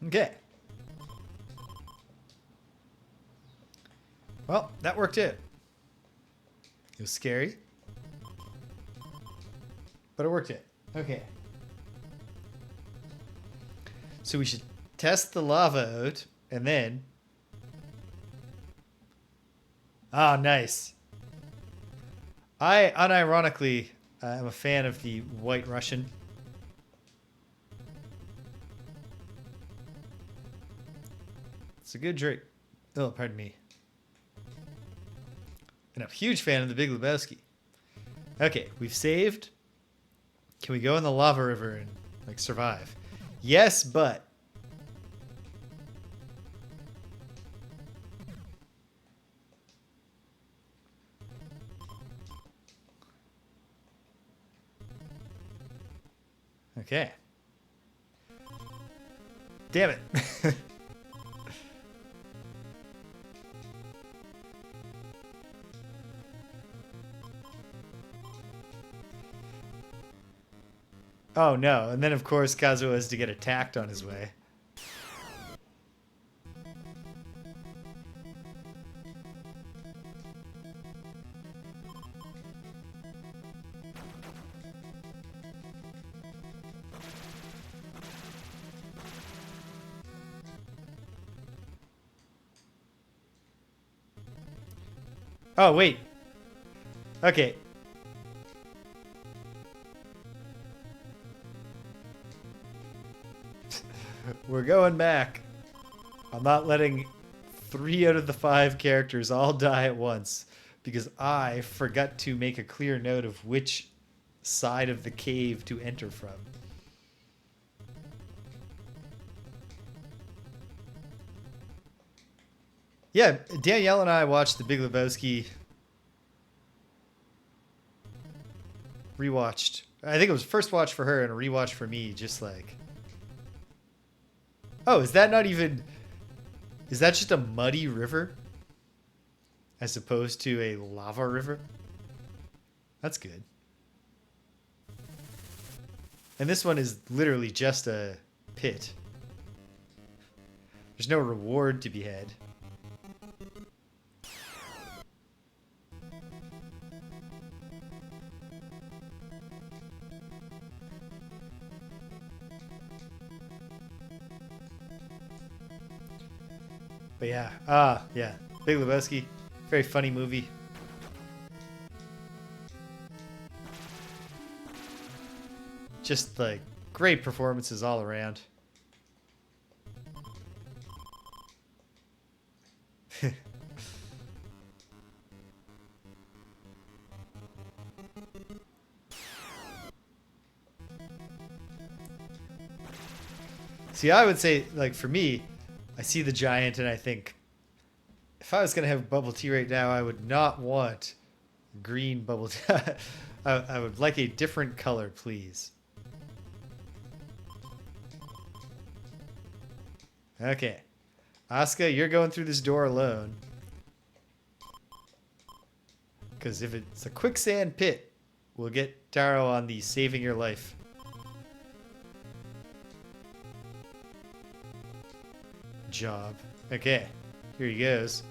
A: Okay. Well, that worked out. It was scary, but it worked out. Okay. So we should test the lava out, and then... Ah, nice. I, unironically, am a fan of the White Russian. It's a good drink. Oh, pardon me. And I'm a huge fan of the Big Lebowski. Okay, we've saved. Can we go in the lava river and, like, survive? Yes, but... Okay. Damn it. Oh no, and then of course Kazuo has to get attacked on his way. Oh, wait. Okay. We're going back. I'm not letting 3 out of the 5 characters all die at once because I forgot to make a clear note of which side of the cave to enter from. Yeah, Danielle and I watched The Big Lebowski. Rewatched. I think it was first watch for her and a rewatch for me, just like... Oh, is that not even... Is that just a muddy river? As opposed to a lava river? That's good. And this one is literally just a pit. There's no reward to be had. But yeah, yeah. Big Lebowski, very funny movie. Just like great performances all around. See, I would say, like, for me, I see the giant and I think, if I was going to have bubble tea right now, I would not want green bubble tea. I would like a different color, please. Okay. Asuka, you're going through this door alone. Because if it's a quicksand pit, we'll get Taro on the saving your life. Job. Okay. Here he goes.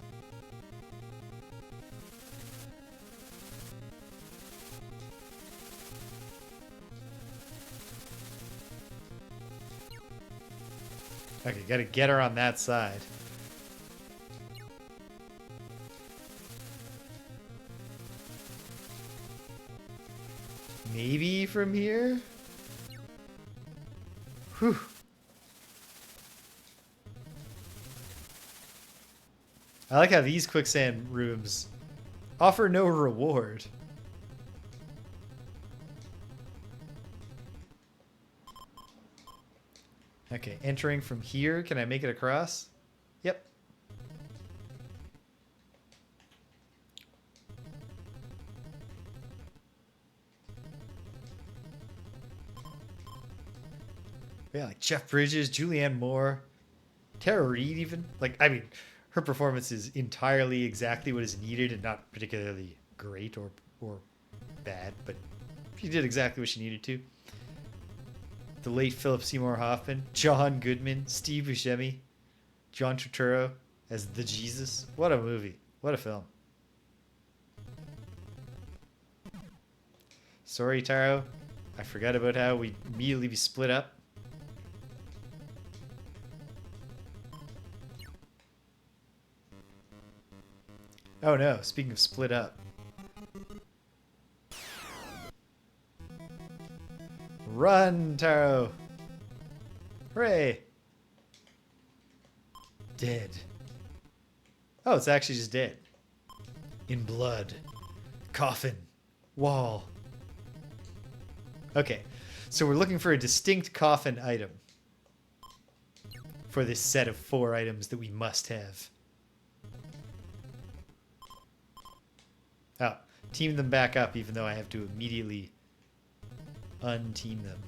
A: Okay, gotta get her on that side. Maybe from here? Whew. I like how these quicksand rooms offer no reward. Okay, entering from here. Can I make it across? Yep. Yeah, like Jeff Bridges, Julianne Moore, Tara Reid even. Like, I mean, her performance is entirely exactly what is needed and not particularly great or bad, but she did exactly what she needed to. The late Philip Seymour Hoffman, John Goodman, Steve Buscemi, John Turturro as the Jesus. What a movie. What a film. Sorry, Taro. I forgot about how we immediately be split up. Oh no, speaking of split up. Run, Taro! Hooray! Dead. Oh, it's actually just dead. In blood. Coffin. Wall. Okay, so we're looking for a distinct coffin item for this set of 4 items that we must have. Oh, team them back up even though I have to immediately unteam them.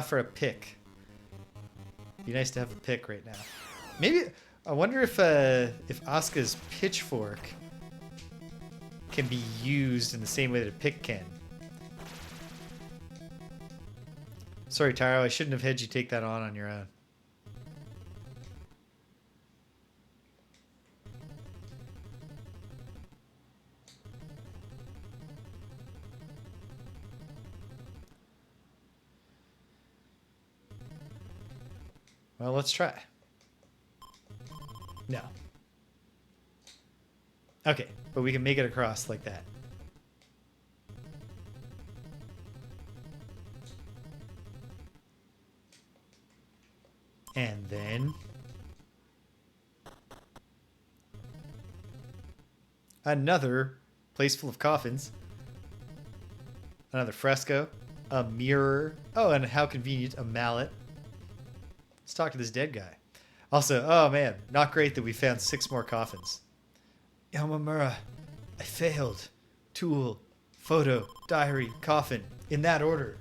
A: For a pick. Be nice to have a pick right now. Maybe I wonder if Asuka's pitchfork can be used in the same way that a pick can. Sorry, Taro, I shouldn't have had you take that on your own. Well, let's try. No. Okay, but we can make it across like that. And then another place full of coffins. Another fresco. A mirror. Oh, and how convenient, a mallet. Let's talk to this dead guy. Also, oh man, not great that we found 6 more coffins. Yamamura, I failed. Tool, photo, diary, coffin. In that order.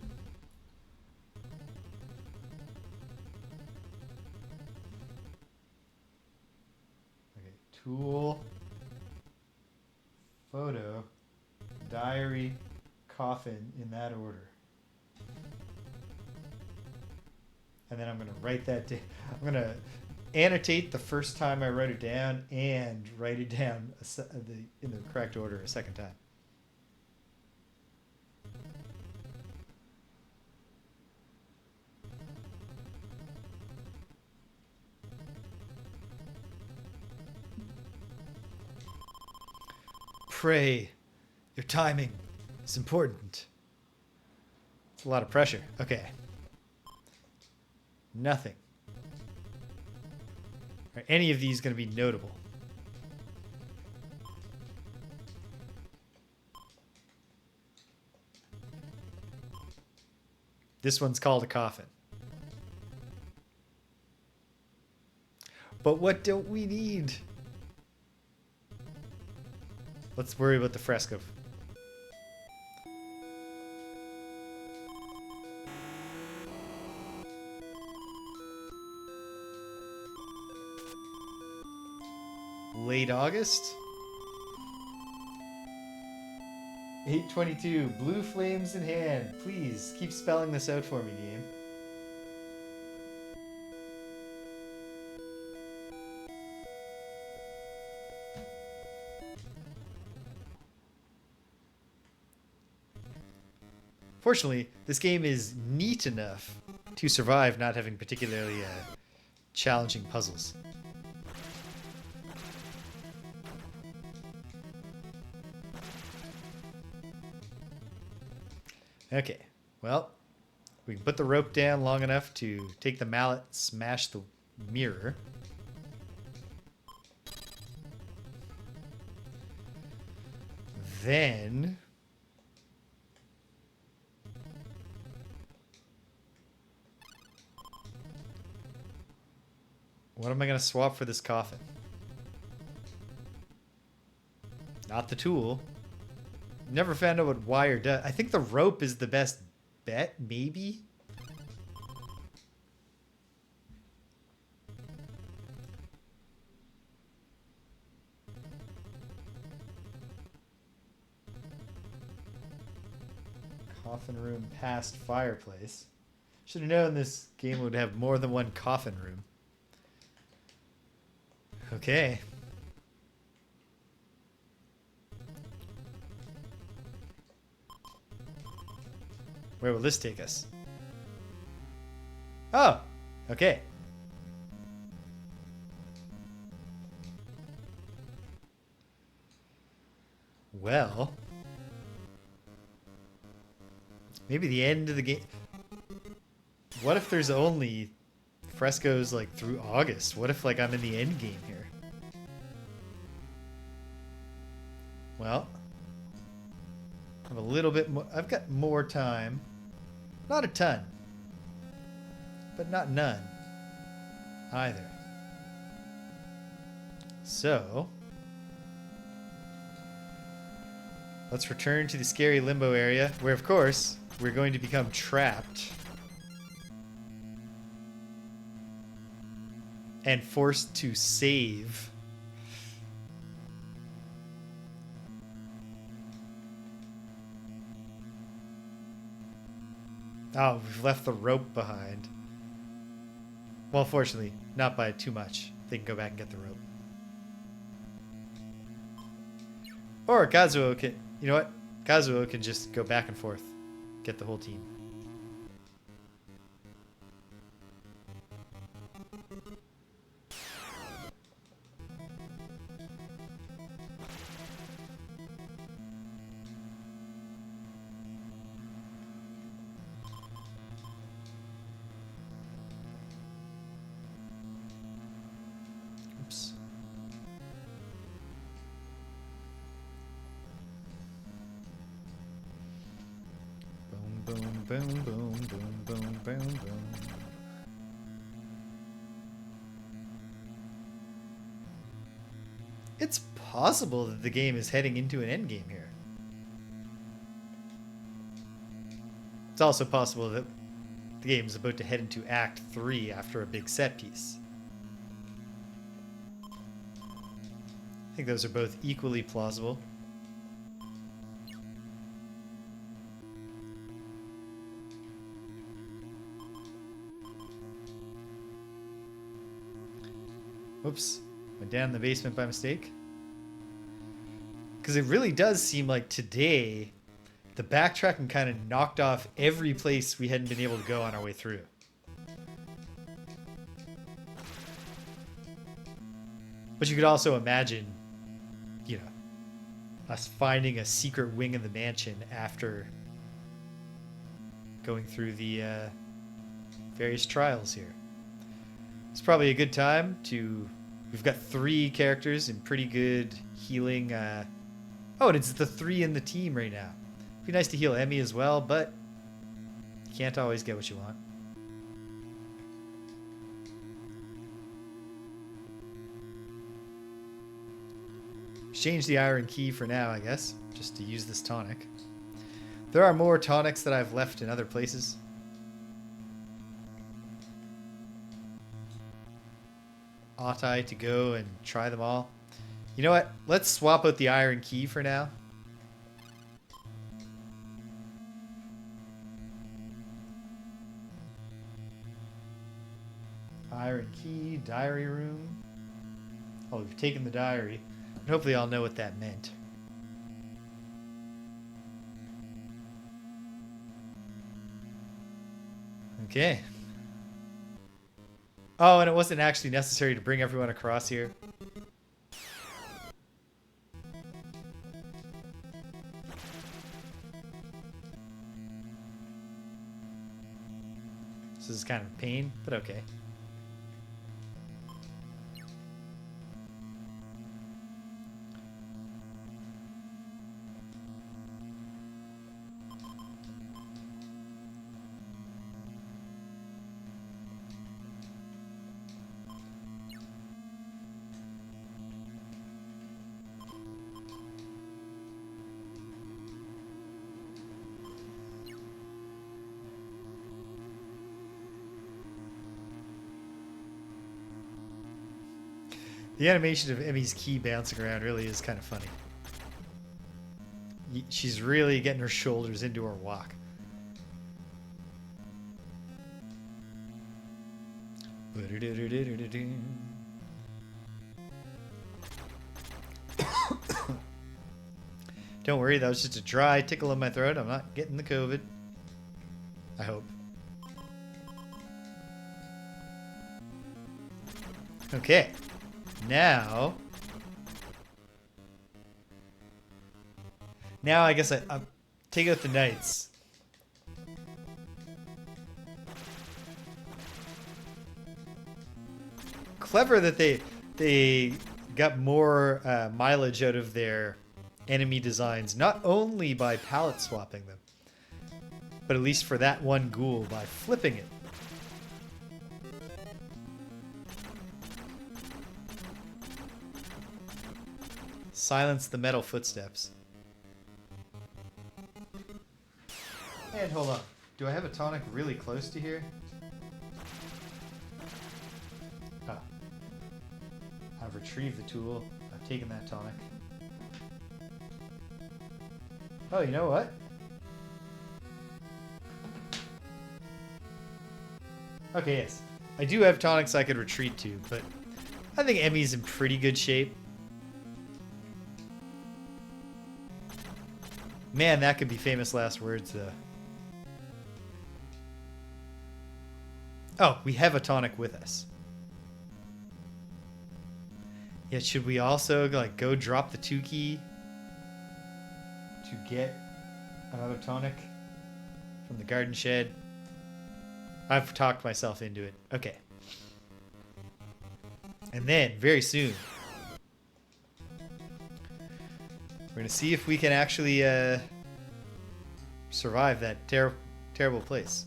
A: Okay, tool, photo, diary, coffin, in that order. And then I'm going to write that down. I'm going to annotate the first time I write it down and write it down in the correct order a second time. Pray. Your timing is important. It's a lot of pressure. Okay. Nothing. Are any of these going to be notable? This one's called a coffin. But what don't we need? Let's worry about the fresco. Late August? 8:22, blue flames in hand. Please keep spelling this out for me, game. Fortunately, this game is neat enough to survive not having particularly challenging puzzles. Okay, well, we can put the rope down long enough to take the mallet, smash the mirror. Then what am I going to swap for this coffin? Not the tool. Never found out what wire does. I think the rope is the best bet, maybe? Coffin room past fireplace. Should have known this game would have more than one coffin room. Okay. Where will this take us? Oh, okay. Well, maybe the end of the game. What if there's only frescoes like through August? What if like I'm in the end game here? Well, I have a little bit more. I've got more time. Not a ton, but not none either. So let's return to the scary limbo area where, of course, we're going to become trapped and forced to save. Oh, we've left the rope behind. Well, fortunately, not by too much. They can go back and get the rope. Or Kazuo can... You know what? Kazuo can just go back and forth. Get the whole team. Oops. Boom, boom, boom, boom, boom, boom, boom, boom. It's possible that the game is heading into an endgame here. It's also possible that the game is about to head into Act 3 after a big set piece. I think those are both equally plausible. Oops, went down in the basement by mistake. Because it really does seem like today, the backtracking kind of knocked off every place we hadn't been able to go on our way through. But you could also imagine, you know, us finding a secret wing in the mansion after going through the various trials here. It's probably a good time to... We've got 3 characters in pretty good healing. Oh, and it's the 3 in the team right now. It'd be nice to heal Emmy as well, but you can't always get what you want. Exchange the iron key for now, I guess, just to use this tonic. There are more tonics that I've left in other places. Ought I to go and try them all? You know what? Let's swap out the iron key for now. Iron key, diary room. Oh, we've taken the diary. And hopefully I'll know what that meant. Okay. Oh, and it wasn't actually necessary to bring everyone across here. This is kind of a pain, but okay. The animation of Emmy's key bouncing around really is kind of funny. She's really getting her shoulders into her walk. Don't worry, that was just a dry tickle in my throat. I'm not getting the COVID. I hope. Okay. Now I guess I'll take out the knights. Clever that they got more mileage out of their enemy designs, not only by palette swapping them, but at least for that one ghoul by flipping it. Silence the metal footsteps. And hold on. Do I have a tonic really close to here? Oh. I've retrieved the tool. I've taken that tonic. Oh, you know what? Okay, yes. I do have tonics I could retreat to, but I think Emmy's in pretty good shape. Man, that could be famous last words, though. Oh, we have a tonic with us. Yeah, should we also like go drop the 2 key to get another tonic from the garden shed? I've talked myself into it. Okay. And then, very soon, we're going to see if we can actually survive that terrible place.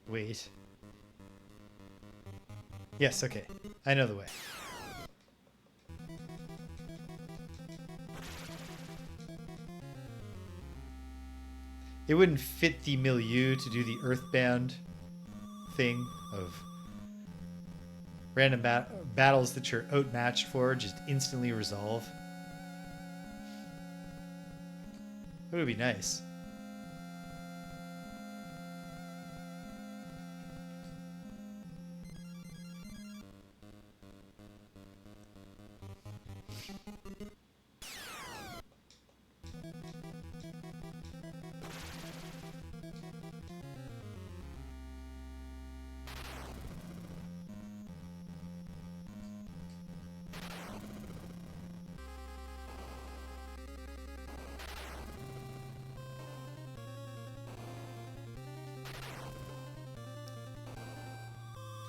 A: Wait. Yes, okay. I know the way. It wouldn't fit the milieu to do the earthbound thing of random battles that you're outmatched for just instantly resolve. It would be nice.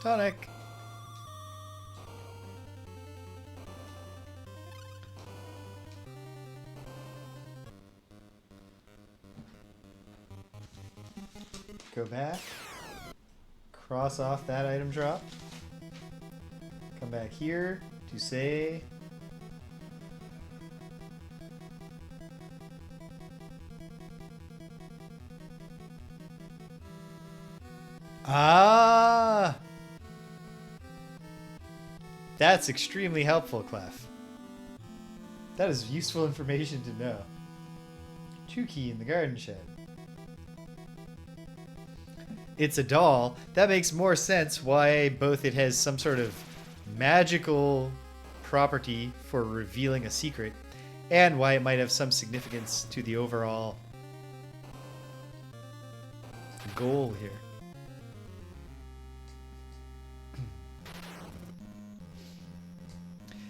A: Tonic. Go back. Cross off that item drop. Come back here to say... Ah! That's extremely helpful, Clef. That is useful information to know. 2 key in the garden shed. It's a doll. That makes more sense why both it has some sort of magical property for revealing a secret and why it might have some significance to the overall goal here.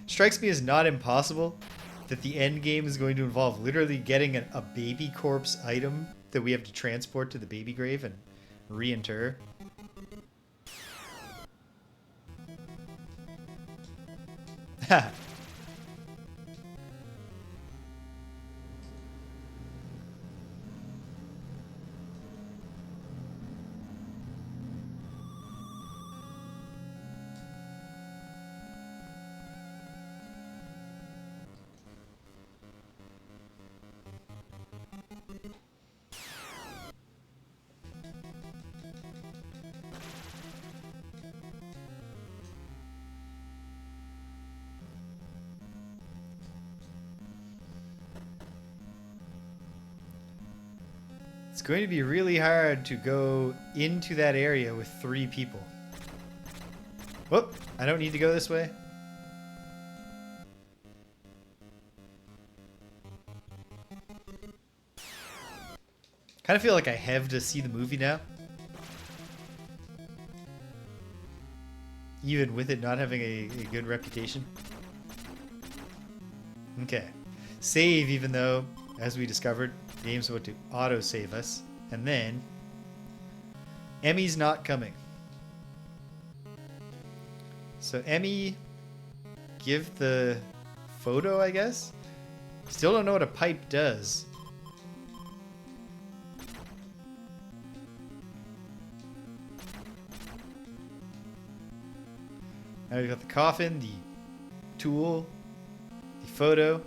A: Strikes me as not impossible that the end game is going to involve literally getting a baby corpse item that we have to transport to the baby grave and reinter. Ha! It's going to be really hard to go into that area with 3 people. Whoop! I don't need to go this way. Kind of feel like I have to see the movie now. Even with it not having a good reputation. Okay. Save, even though, as we discovered, the game's about to auto-save us. And then... Emmy's not coming. So Emmy... Give the photo, I guess? Still don't know what a pipe does. Now we've got the coffin, the tool, the photo,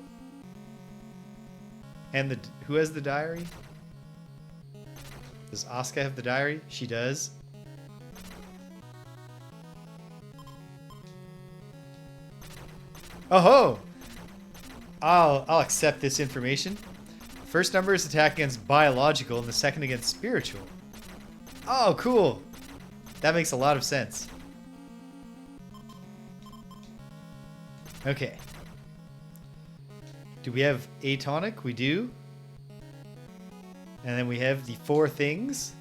A: and the... Who has the diary? Does Asuka have the diary? She does. Oh ho! I'll accept this information. First number is attack against biological and the second against spiritual. Oh, cool. That makes a lot of sense. Okay. Do we have a tonic? We do. And then we have the 4 things.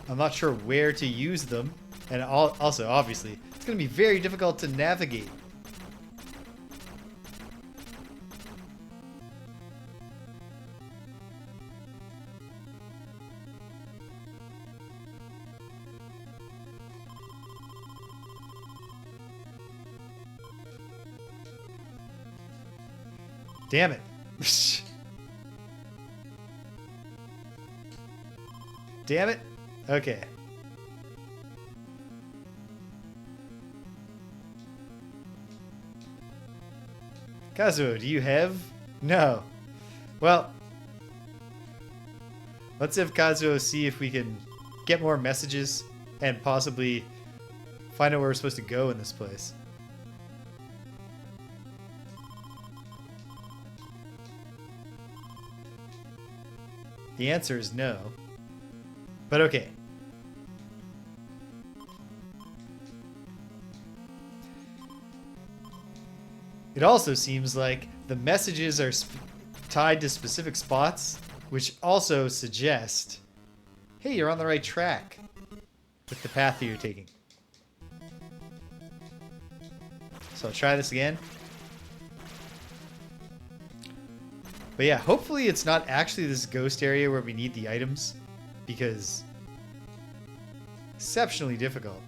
A: I'm not sure where to use them. And also, obviously, it's going to be very difficult to navigate. Damn it. Damn it. Okay. Kazuo, do you have? No. Well, let's have Kazuo see if we can get more messages and possibly find out where we're supposed to go in this place. The answer is no. But okay. It also seems like the messages are tied to specific spots, which also suggest, hey, you're on the right track with the path that you're taking. So I'll try this again. But yeah, hopefully it's not actually this ghost area where we need the items, because exceptionally difficult.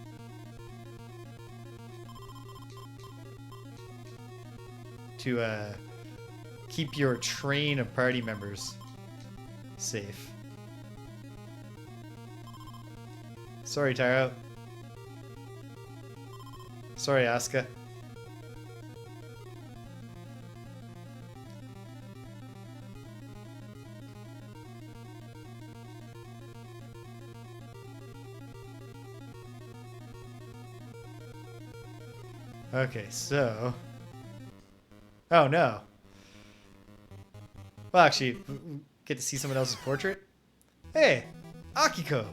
A: To keep your train of party members safe. Sorry, Tyro. Sorry, Asuka. Okay, so... Oh, no. Well, actually, get to see someone else's portrait? Hey, Akiko!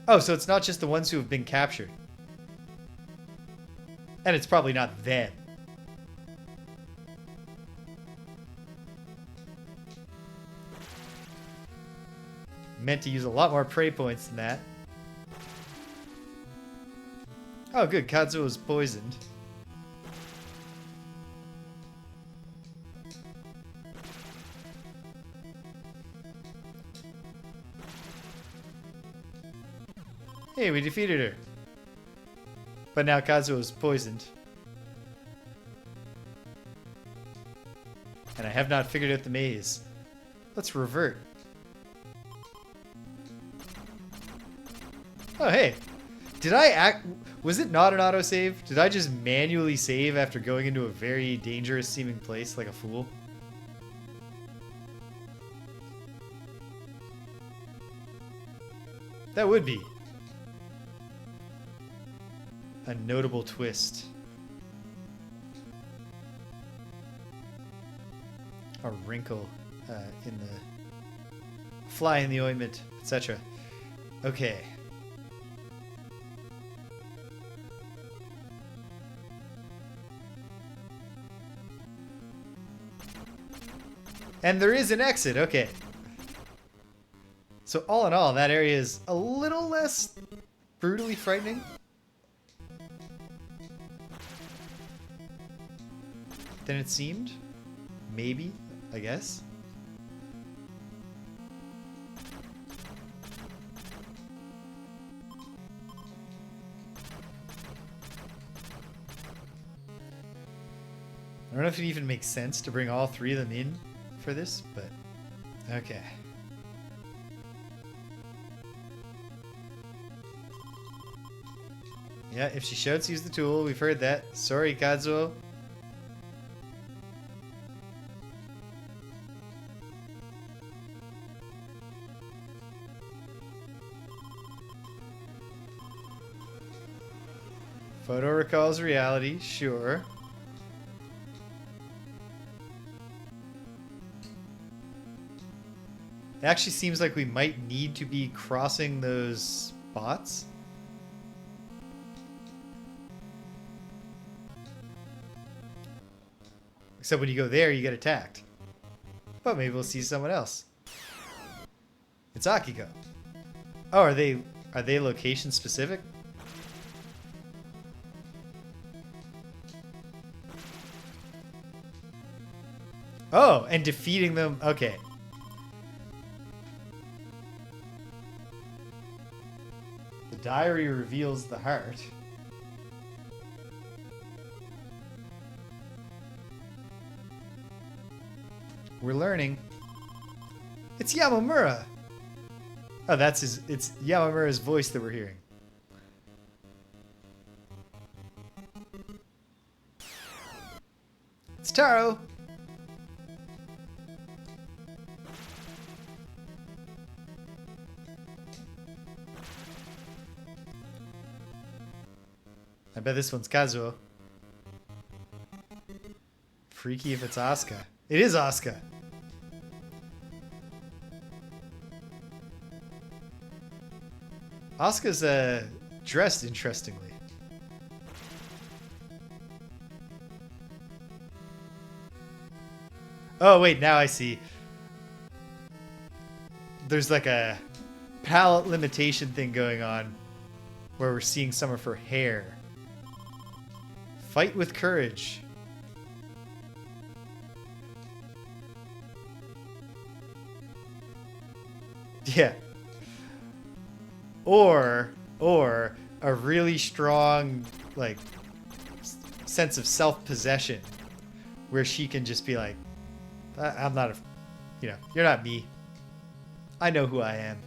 A: Oh, so it's not just the ones who have been captured. And it's probably not them. Meant to use a lot more prey points than that. Oh, good. Kazuo is poisoned. Hey, we defeated her. But now Kazuo is poisoned. And I have not figured out the maze. Let's revert. Oh, hey. Did I act... Was it not an autosave? Did I just manually save after going into a very dangerous seeming place like a fool? That would be a notable twist. A wrinkle in the fly in the ointment, etc. Okay. And there is an exit, okay. So all in all, that area is a little less brutally frightening. Than it seemed. Maybe, I guess. I don't know if it even makes sense to bring all three of them in for this, but okay. Yeah, if she shouts, use the tool. We've heard that. Sorry, Kazuo. Photo recalls reality, sure. It actually seems like we might need to be crossing those spots. Except when you go there, you get attacked. But maybe we'll see someone else. It's Akiko. Oh, are they location specific? Oh, and defeating them. Okay. The diary reveals the heart. We're learning. It's Yamamura. Oh, that's his. It's Yamamura's voice that we're hearing. It's Taro. I bet this one's Kazuo. Freaky if it's Asuka. It is Asuka. Asuka's dressed interestingly. Oh wait, now I see. There's like a palette limitation thing going on where we're seeing some of her hair. Fight with courage. Yeah. Or or a really strong, like, sense of self-possession where she can just be like, I'm not a, you're not me. I know who I am.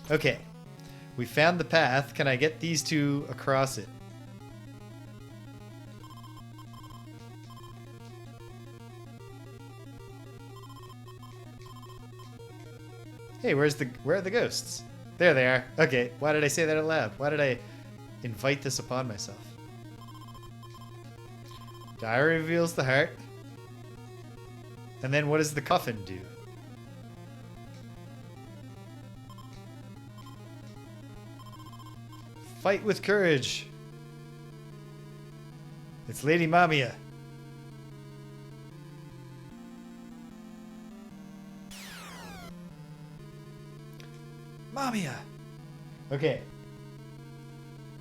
A: Okay, we found the path. Can I get these two across it? Hey, where are the ghosts? There they are. Okay, why did I say that out loud? Why did I invite this upon myself? Diary reveals the heart. And then what does the coffin do? Fight with courage. It's Lady Mamiya. Mamiya. Okay.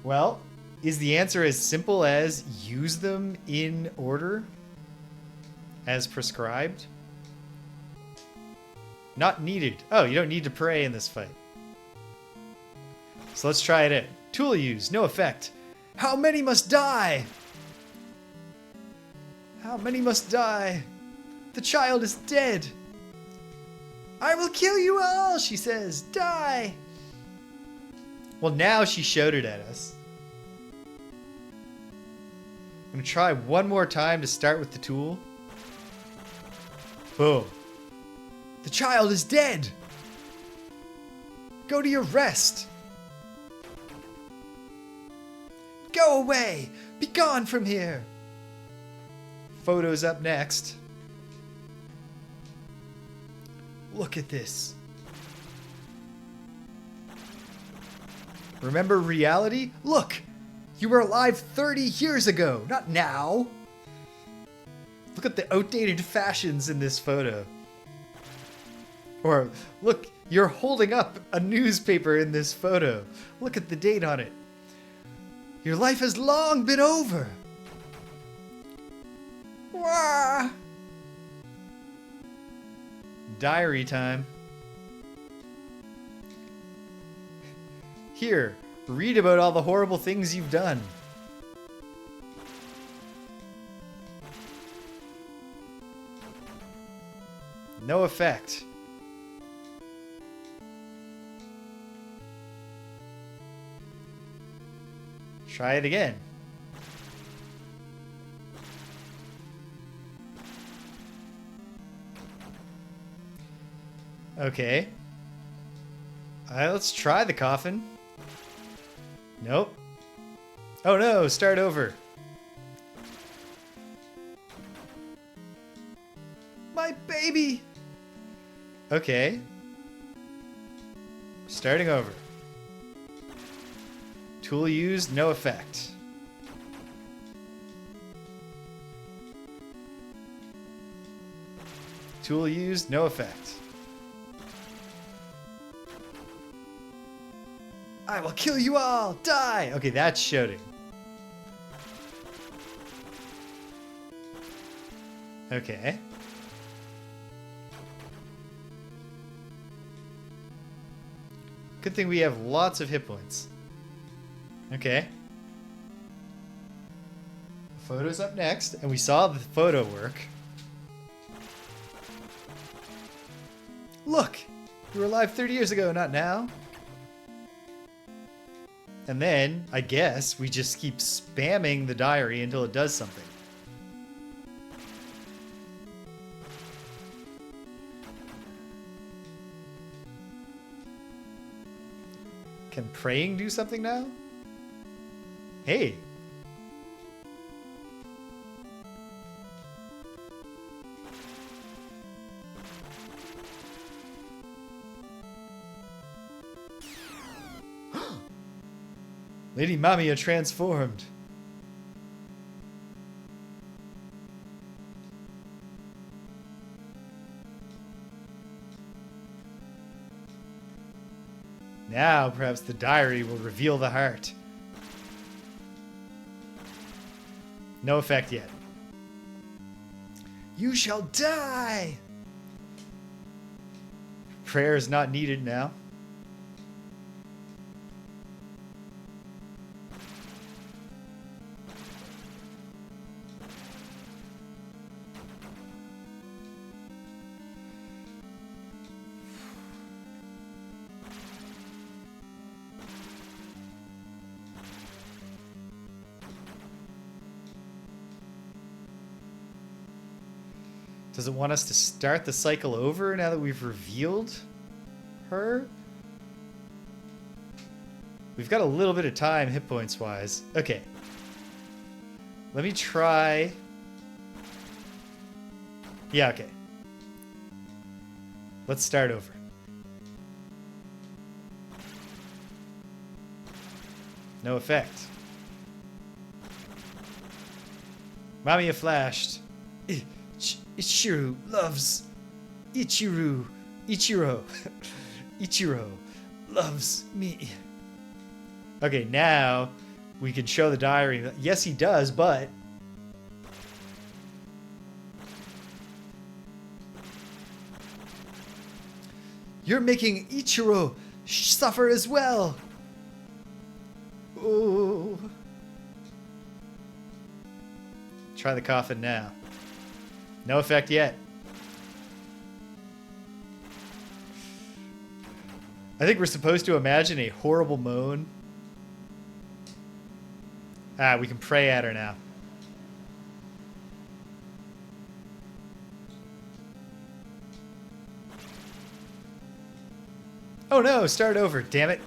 A: Well, is the answer as simple as use them in order as prescribed? Not needed. Oh, you don't need to pray in this fight. So let's try it out. Tool use, no effect. How many must die? How many must die? The child is dead. I will kill you all, she says. Die. Well, now she showed it at us. I'm going to try one more time to start with the tool. Boom. The child is dead. Go to your rest. Go away. Be gone from here. Photos up next. Look at this. Remember reality? Look! You were alive 30 years ago, not now. Look at the outdated fashions in this photo. Or, look, you're holding up a newspaper in this photo. Look at the date on it. Your life has long been over. Wah! Diary time. Here, read about all the horrible things you've done. No effect. Try it again. Okay. Let's try the coffin. Nope. Oh no, start over. My baby! Okay. Starting over. Tool used, no effect. Tool used, no effect. I will kill you all! Die! Okay, that's shouting. Okay. Good thing we have lots of hit points. Okay. Photo's up next, and we saw the photo work. Look! You were alive 30 years ago, not now. And then, I guess, we just keep spamming the diary until it does something. Can praying do something now? Hey! Lady Mamiya transformed. Now, perhaps the diary will reveal the heart. No effect yet. You shall die! Prayer is not needed now. Does it want us to start the cycle over now that we've revealed her? We've got a little bit of time hit points wise. Okay. Let me try. Yeah, okay. Let's start over. No effect. Mamiya flashed. Ichiro loves Ichiro. Ichiro loves me. Okay, now we can show the diary. Yes, he does, but you're making Ichiro suffer as well. Oh. Try the coffin now. No effect yet. I think we're supposed to imagine a horrible moan. Ah, we can pray at her now. Oh no, start over, damn it.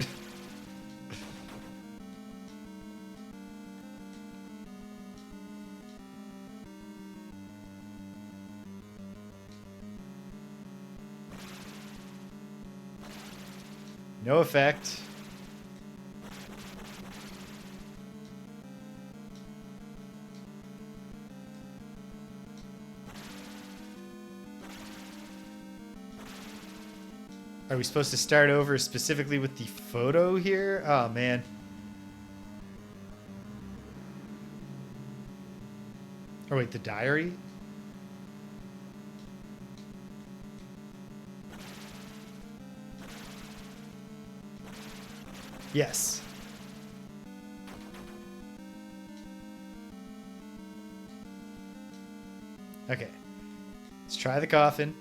A: No effect. Are we supposed to start over specifically with the photo here? Oh, man. Oh, wait, the diary? Yes. Okay. Let's try the coffin.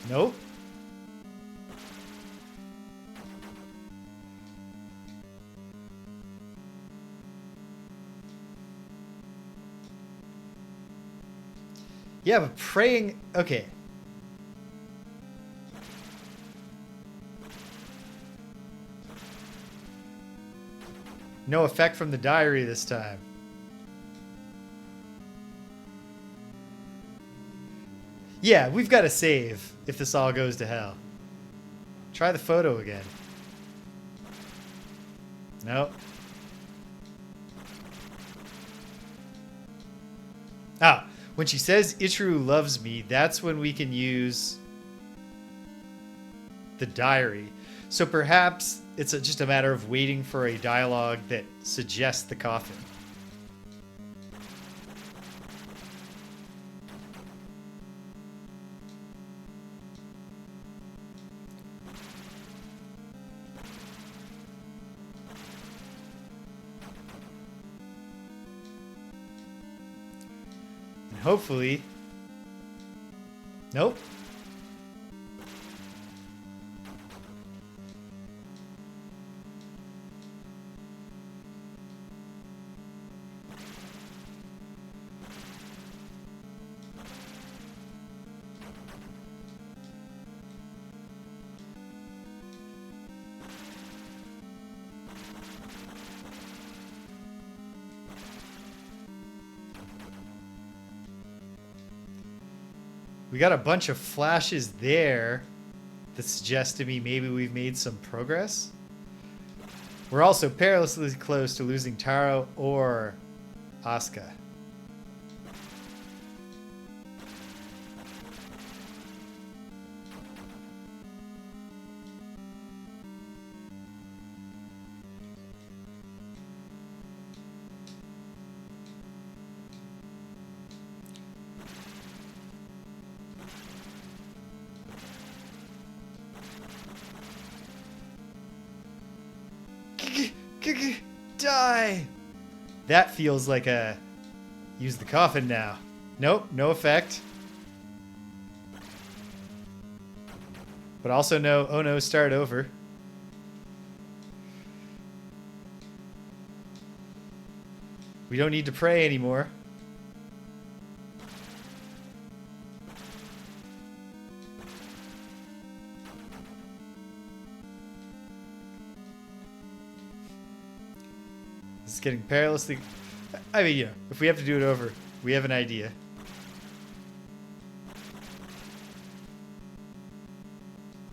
A: Nope. Yeah, but praying... Okay. No effect from the diary this time. Yeah, we've got to save if this all goes to hell. Try the photo again. Nope. Ah, when she says Ichiro loves me, that's when we can use the diary. So perhaps it's just a matter of waiting for a dialogue that suggests the coffin. Hopefully. Nope. We got a bunch of flashes there that suggest to me maybe we've made some progress. We're also perilously close to losing Taro or Asuka. Die! That feels like a... Use the coffin now. Nope, no effect. But also no, oh no, start over. We don't need to pray anymore. This is getting perilously... I mean, you know, if we have to do it over, we have an idea.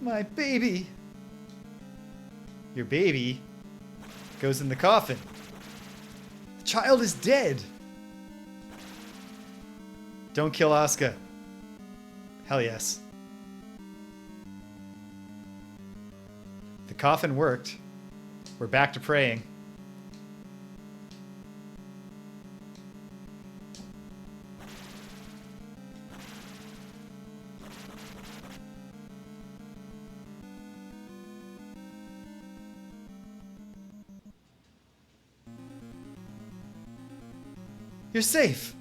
A: My baby. Your baby goes in the coffin. The child is dead. Don't kill Asuka. Hell yes. The coffin worked. We're back to praying. You're safe.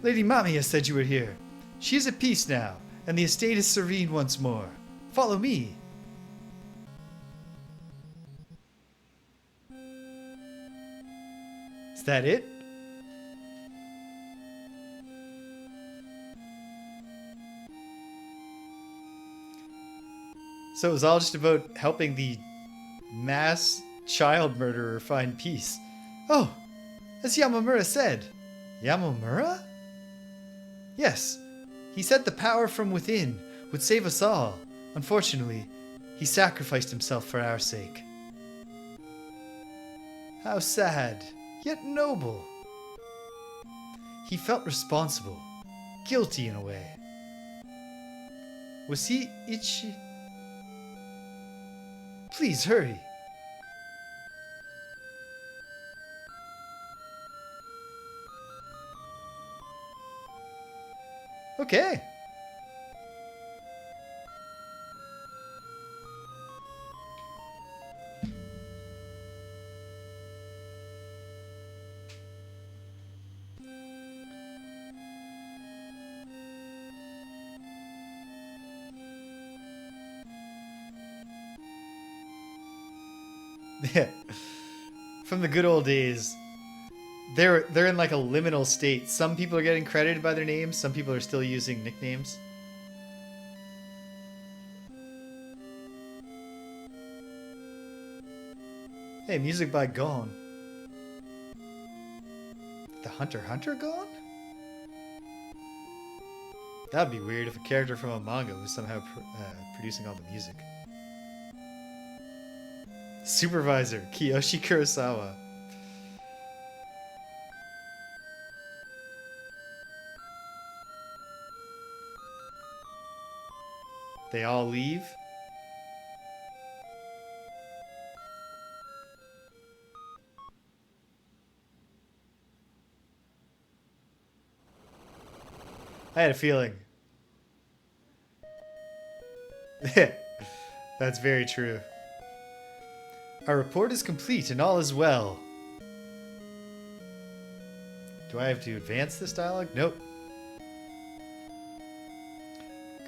A: Lady Mamiya said you were here. She is at peace now, and the estate is serene once more. Follow me. Is that it? So it was all just about helping the mass child murderer find peace. Oh! As Yamamura said. Yamamura? Yes. He said the power from within would save us all. Unfortunately, he sacrificed himself for our sake. How sad, yet noble. He felt responsible, guilty in a way. Was he itchy? Please hurry. Okay. Yeah. From the good old days. They're in like a liminal state. Some people are getting credited by their names. Some people are still using nicknames. Hey, music by Gone. The Hunter x Hunter Gone? That'd be weird if a character from a manga was somehow producing all the music. Supervisor, Kiyoshi Kurosawa. They all leave. I had a feeling. That's very true. Our report is complete and all is well. Do I have to advance this dialogue? Nope.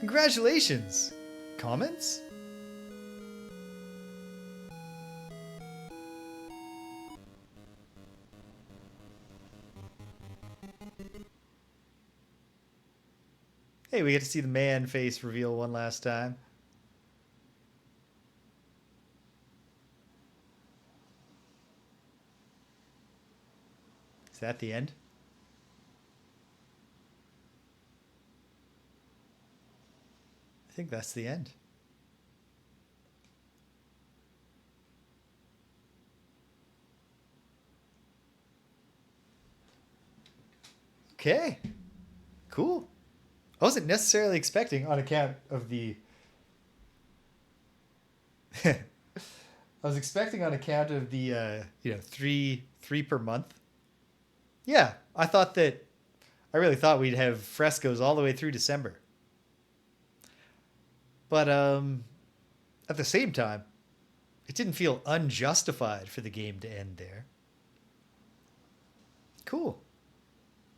A: Congratulations! Comments? Hey, we get to see the man face reveal one last time. Is that the end? I think that's the end. Okay. Cool. I wasn't necessarily expecting on account of the... I was expecting on account of the, three per month. Yeah, I really thought we'd have frescoes all the way through December. But at the same time, It didn't feel unjustified for the game to end there. Cool.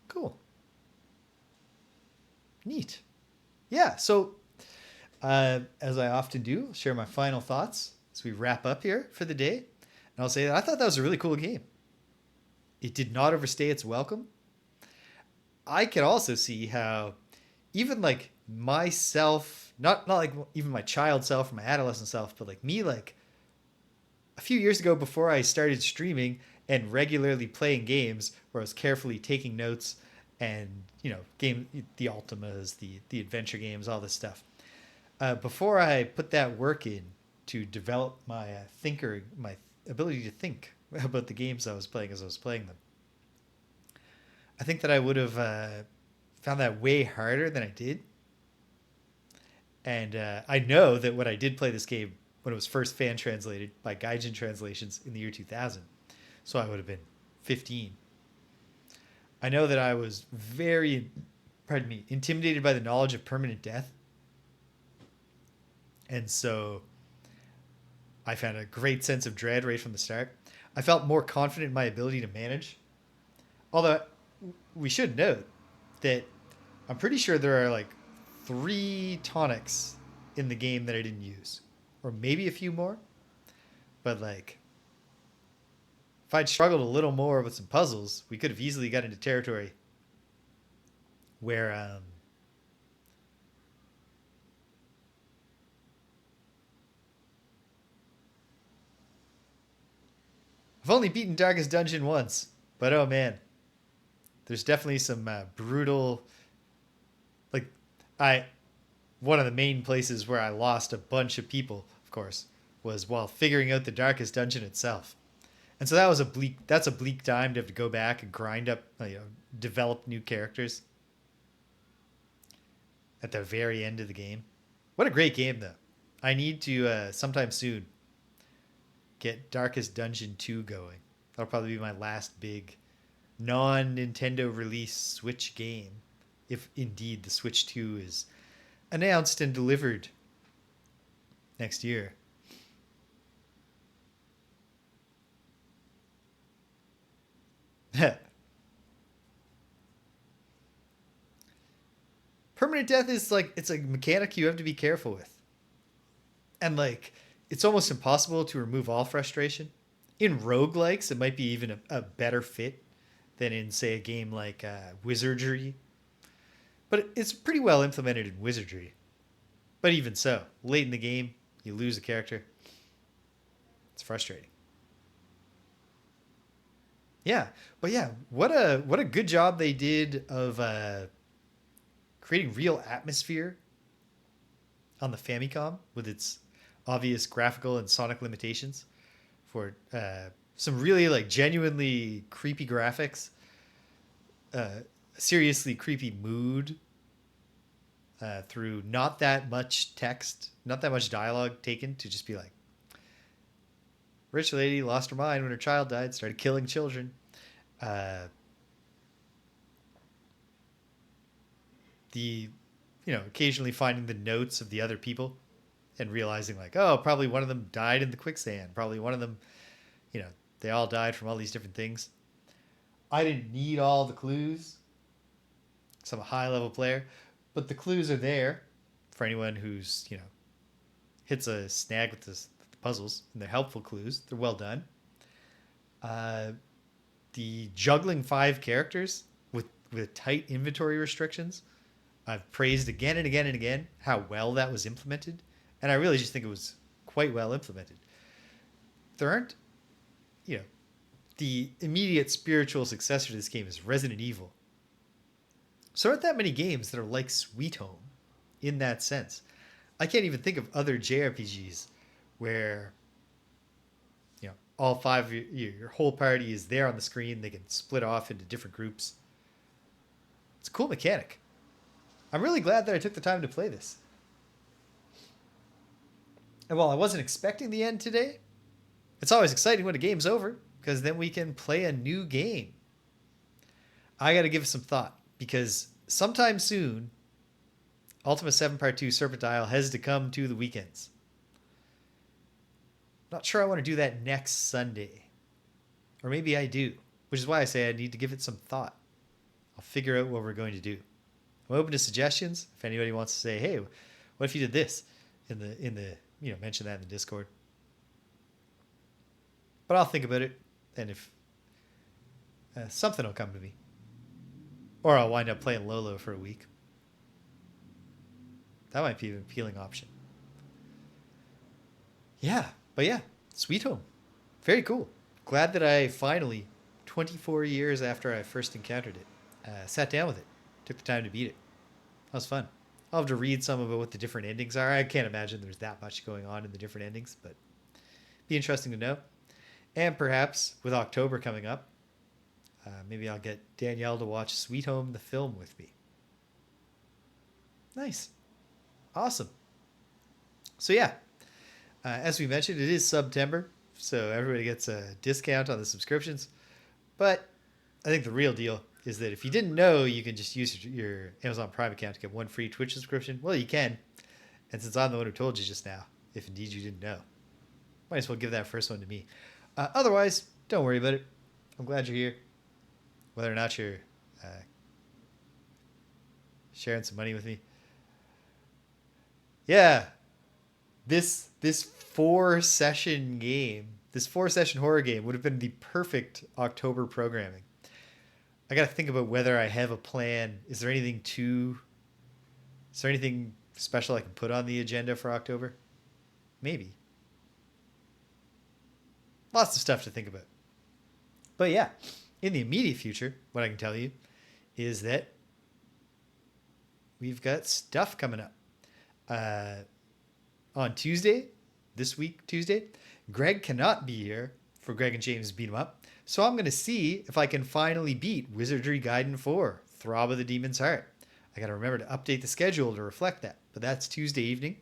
A: Cool. Neat. Yeah, so as I often do, I'll share my final thoughts as we wrap up here for the day. And I'll say that I thought that was a really cool game. It did not overstay its welcome. I could also see how even like myself, not like even my child self or my adolescent self, but like me, like a few years ago before I started streaming and regularly playing games where I was carefully taking notes and, the Ultimas, the adventure games, all this stuff. Before I put that work in to develop my my ability to think about the games I was playing as I was playing them, I think that I would have found that way harder than I did. And I know that when I did play this game, when it was first fan translated by Gaijin Translations in the year 2000, so I would have been 15. I know that I was very, pardon me, intimidated by the knowledge of permanent death. And so I found a great sense of dread right from the start. I felt more confident in my ability to manage. Although we should note that I'm pretty sure there are like 3 tonics in the game that I didn't use, or maybe a few more. But like, if I'd struggled a little more with some puzzles, we could have easily got into territory where I've only beaten Darkest Dungeon once, but oh man, there's definitely some brutal. Like, I one of the main places where I lost a bunch of people, of course, was while figuring out the Darkest Dungeon itself. And so that's a bleak time to have to go back and grind up, develop new characters at the very end of the game. What a great game, though. I need to sometime soon get Darkest Dungeon 2 going. That'll probably be my last big non-Nintendo release Switch game, if indeed the Switch 2 is announced and delivered next year. Permanent death is like, it's a mechanic you have to be careful with. And like, it's almost impossible to remove all frustration. In roguelikes, it might be even a better fit than in, say, a game like Wizardry. But it's pretty well implemented in Wizardry. But even so, late in the game, you lose a character. It's frustrating. Yeah, but yeah, what a good job they did of creating real atmosphere on the Famicom with its obvious graphical and sonic limitations for some really like genuinely creepy graphics, seriously creepy mood through not that much text, not that much dialogue taken to just be like, rich lady lost her mind when her child died, started killing children. The occasionally finding the notes of the other people and realizing like, oh, probably one of them died in the quicksand, probably one of them, they all died from all these different things. I didn't need all the clues because I'm a high level player, but the clues are there for anyone who's hits a snag with the puzzles, and they're helpful clues. They're well done. The juggling 5 characters with tight inventory restrictions, I've praised again and again and again how well that was implemented, and I really just think it was quite well implemented. There aren't, the immediate spiritual successor to this game is Resident Evil. So aren't that many games that are like Sweet Home in that sense. I can't even think of other JRPGs where all 5 of your whole party is there on the screen. They can split off into different groups. It's a cool mechanic. I'm really glad that I took the time to play this. And while I wasn't expecting the end today, it's always exciting when a game's over because then we can play a new game. I got to give it some thought because sometime soon, Ultima 7 Part 2 Serpent Isle has to come to the weekends. Not sure I want to do that next Sunday. Or maybe I do, which is why I say I need to give it some thought. I'll figure out what we're going to do. I'm open to suggestions. If anybody wants to say, hey, what if you did this in the mention that in the Discord. But I'll think about it, and if something will come to me. Or I'll wind up playing Lolo for a week. That might be an appealing option. Yeah, but yeah, Sweet Home. Very cool. Glad that I finally, 24 years after I first encountered it, sat down with it. Took the time to beat it. That was fun. I'll have to read some about what the different endings are. I can't imagine there's that much going on in the different endings, but be interesting to know. And perhaps with October coming up, maybe I'll get Danielle to watch Sweet Home, the film, with me. Nice. Awesome. So yeah, as we mentioned, it is September, so everybody gets a discount on the subscriptions. But I think the real deal is that if you didn't know you can just use your Amazon Prime account to get one free Twitch subscription, well, you can. And since I'm the one who told you just now, if indeed you didn't know, might as well give that first one to me. Otherwise, don't worry about it. I'm glad you're here. Whether or not you're sharing some money with me. Yeah, this 4-session game, this 4-session horror game would have been the perfect October programming. I got to think about whether I have a plan. Is there anything special I can put on the agenda for October? Maybe. Lots of stuff to think about. But yeah, in the immediate future, what I can tell you is that we've got stuff coming up. On Tuesday, this week, Tuesday, Greg cannot be here for Greg and James Beat 'em Up. So I'm going to see if I can finally beat Wizardry Gaiden 4, Throb of the Demon's Heart. I got to remember to update the schedule to reflect that. But that's Tuesday evening.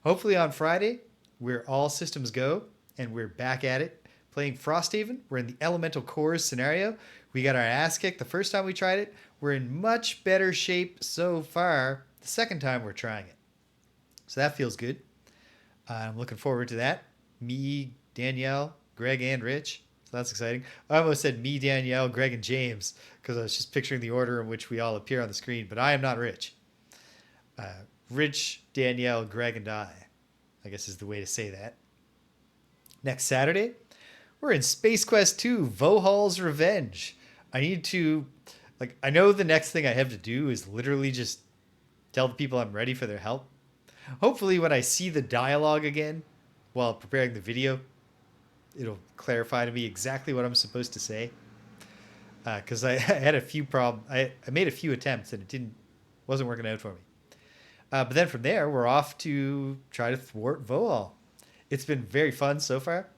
A: Hopefully on Friday, we're all systems go and we're back at it. Playing Frosthaven. We're in the Elemental Cores scenario. We got our ass kicked the first time we tried it. We're in much better shape so far the second time we're trying it. So that feels good. I'm looking forward to that. Me, Danielle, Greg, and Rich. So that's exciting. I almost said me, Danielle, Greg, and James because I was just picturing the order in which we all appear on the screen. But I am not Rich. Rich, Danielle, Greg, and I guess is the way to say that. Next Saturday, we're in Space Quest 2, Vohal's Revenge. I need to, I know the next thing I have to do is literally just tell the people I'm ready for their help. Hopefully when I see the dialogue again while preparing the video, it'll clarify to me exactly what I'm supposed to say. Because I had a few problems. I made a few attempts and it wasn't working out for me. But then from there, we're off to try to thwart Vohal. It's been very fun so far.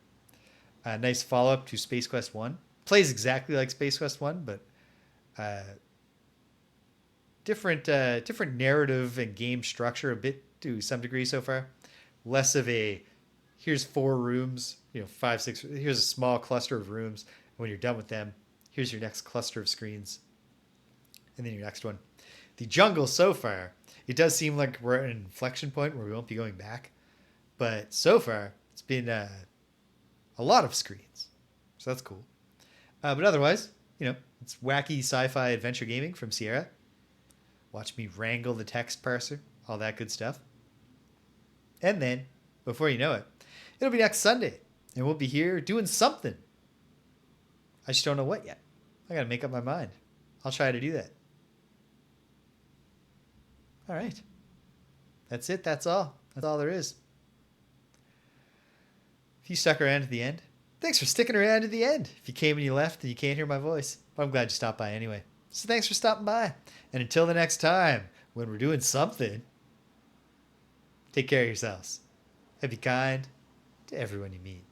A: A nice follow-up to Space Quest 1. Plays exactly like Space Quest 1, but different narrative and game structure a bit to some degree so far. Less of a, here's 4 rooms, 5, 6, here's a small cluster of rooms. And when you're done with them, here's your next cluster of screens. And then your next one. The jungle so far, it does seem like we're at an inflection point where we won't be going back. But so far, it's been a lot of screens. So that's cool. But otherwise, it's wacky sci-fi adventure gaming from Sierra. Watch me wrangle the text parser, all that good stuff. And then, before you know it, it'll be next Sunday. And we'll be here doing something. I just don't know what yet. I got to make up my mind. I'll try to do that. All right. That's it. That's all. That's all there is. If you stuck around to the end, thanks for sticking around to the end. If you came and you left and you can't hear my voice, but I'm glad you stopped by anyway. So thanks for stopping by. And until the next time, when we're doing something, take care of yourselves. And be kind to everyone you meet.